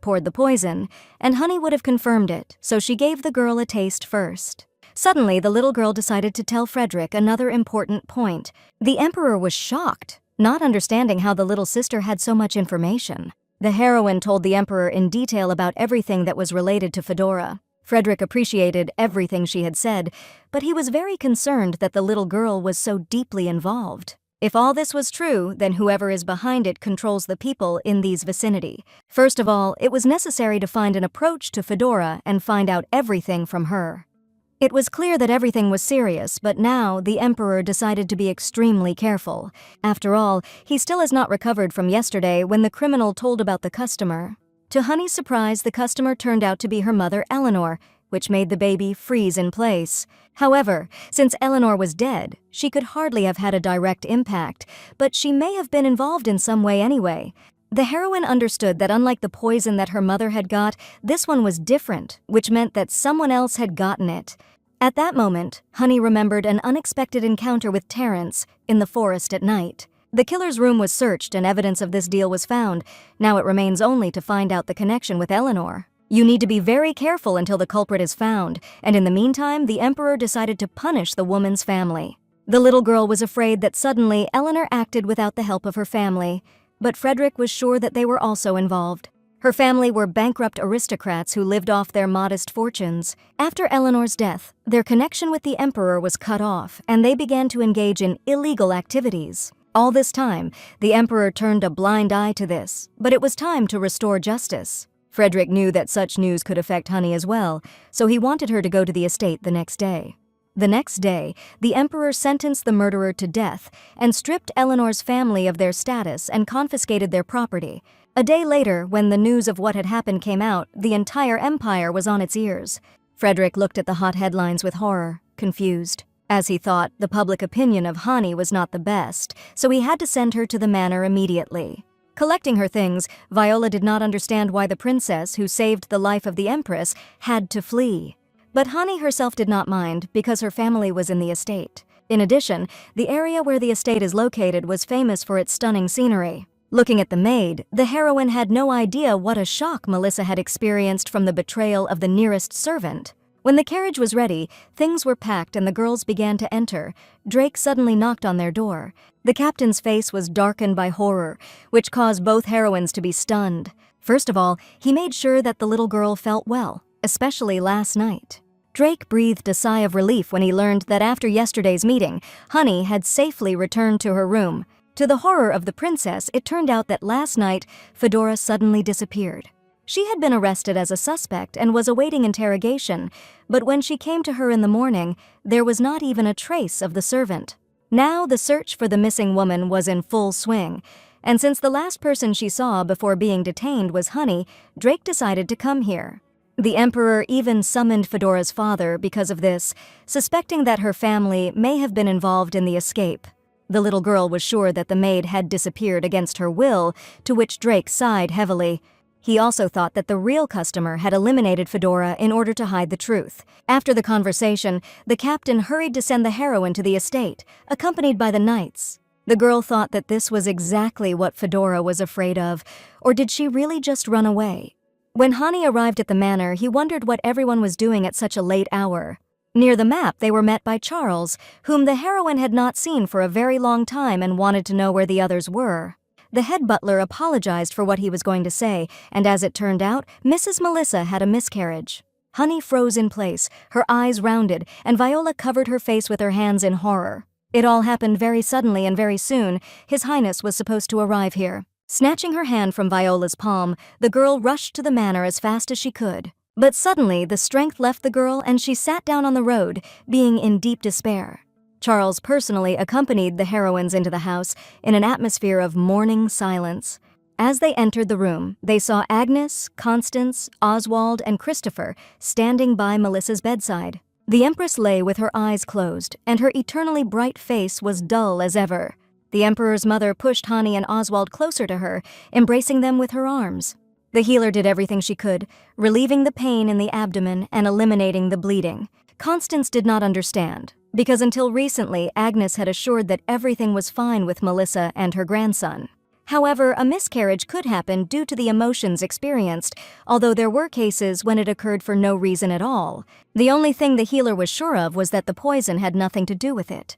Speaker 1: poured the poison, and Honey would have confirmed it, so she gave the girl a taste first. Suddenly, the little girl decided to tell Frederick another important point. The Emperor was shocked, not understanding how the little sister had so much information. The heroine told the Emperor in detail about everything that was related to Fedora. Frederick appreciated everything she had said, but he was very concerned that the little girl was so deeply involved. If all this was true, then whoever is behind it controls the people in these vicinity. First of all, it was necessary to find an approach to Fedora and find out everything from her. It was clear that everything was serious, but now the Emperor decided to be extremely careful. After all, he still has not recovered from yesterday when the criminal told about the customer. To Honey's surprise, the customer turned out to be her mother, Eleanor, which made the baby freeze in place. However, since Eleanor was dead, she could hardly have had a direct impact, but she may have been involved in some way anyway. The heroine understood that unlike the poison that her mother had got, this one was different, which meant that someone else had gotten it. At that moment, Honey remembered an unexpected encounter with Terrence in the forest at night. The killer's room was searched and evidence of this deal was found. Now it remains only to find out the connection with Eleanor. You need to be very careful until the culprit is found, and in the meantime, the Emperor decided to punish the woman's family. The little girl was afraid that suddenly Eleanor acted without the help of her family, but Frederick was sure that they were also involved. Her family were bankrupt aristocrats who lived off their modest fortunes. After Eleanor's death, their connection with the Emperor was cut off, and they began to engage in illegal activities. All this time, the Emperor turned a blind eye to this, but it was time to restore justice. Frederick knew that such news could affect Honey as well, so he wanted her to go to the estate the next day. The next day, the Emperor sentenced the murderer to death and stripped Eleanor's family of their status and confiscated their property. A day later, when the news of what had happened came out, the entire empire was on its ears. Frederick looked at the hot headlines with horror, confused. As he thought, the public opinion of Honey was not the best, so he had to send her to the manor immediately. Collecting her things, Viola did not understand why the princess, who saved the life of the Empress, had to flee. But Honey herself did not mind because her family was in the estate. In addition, the area where the estate is located was famous for its stunning scenery. Looking at the maid, the heroine had no idea what a shock Melissa had experienced from the betrayal of the nearest servant. When the carriage was ready, things were packed and the girls began to enter. Drake suddenly knocked on their door. The captain's face was darkened by horror, which caused both heroines to be stunned. First of all, he made sure that the little girl felt well, especially last night. Drake breathed a sigh of relief when he learned that after yesterday's meeting, Honey had safely returned to her room. To the horror of the princess, it turned out that last night, Fedora suddenly disappeared. She had been arrested as a suspect and was awaiting interrogation, but when she came to her in the morning, there was not even a trace of the servant. Now the search for the missing woman was in full swing, and since the last person she saw before being detained was Honey, Drake decided to come here. The Emperor even summoned Fedora's father because of this, suspecting that her family may have been involved in the escape. The little girl was sure that the maid had disappeared against her will, to which Drake sighed heavily. He also thought that the real customer had eliminated Fedora in order to hide the truth. After the conversation, the captain hurried to send the heroine to the estate, accompanied by the knights. The girl thought that this was exactly what Fedora was afraid of, or did she really just run away? When Honey arrived at the manor, he wondered what everyone was doing at such a late hour. Near the map, they were met by Charles, whom the heroine had not seen for a very long time and wanted to know where the others were. The head butler apologized for what he was going to say, and as it turned out, Mrs. Melissa had a miscarriage. Honey froze in place, her eyes rounded, and Viola covered her face with her hands in horror. It all happened very suddenly and very soon. His Highness was supposed to arrive here. Snatching her hand from Viola's palm, the girl rushed to the manor as fast as she could. But suddenly, the strength left the girl and she sat down on the road, being in deep despair. Charles personally accompanied the heroines into the house in an atmosphere of mourning silence. As they entered the room, they saw Agnes, Constance, Oswald, and Christopher standing by Melissa's bedside. The Empress lay with her eyes closed, and her eternally bright face was dull as ever. The Emperor's mother pushed Hani and Oswald closer to her, embracing them with her arms. The healer did everything she could, relieving the pain in the abdomen and eliminating the bleeding. Constance did not understand, because until recently Agnes had assured that everything was fine with Melissa and her grandson. However, a miscarriage could happen due to the emotions experienced, although there were cases when it occurred for no reason at all. The only thing the healer was sure of was that the poison had nothing to do with it.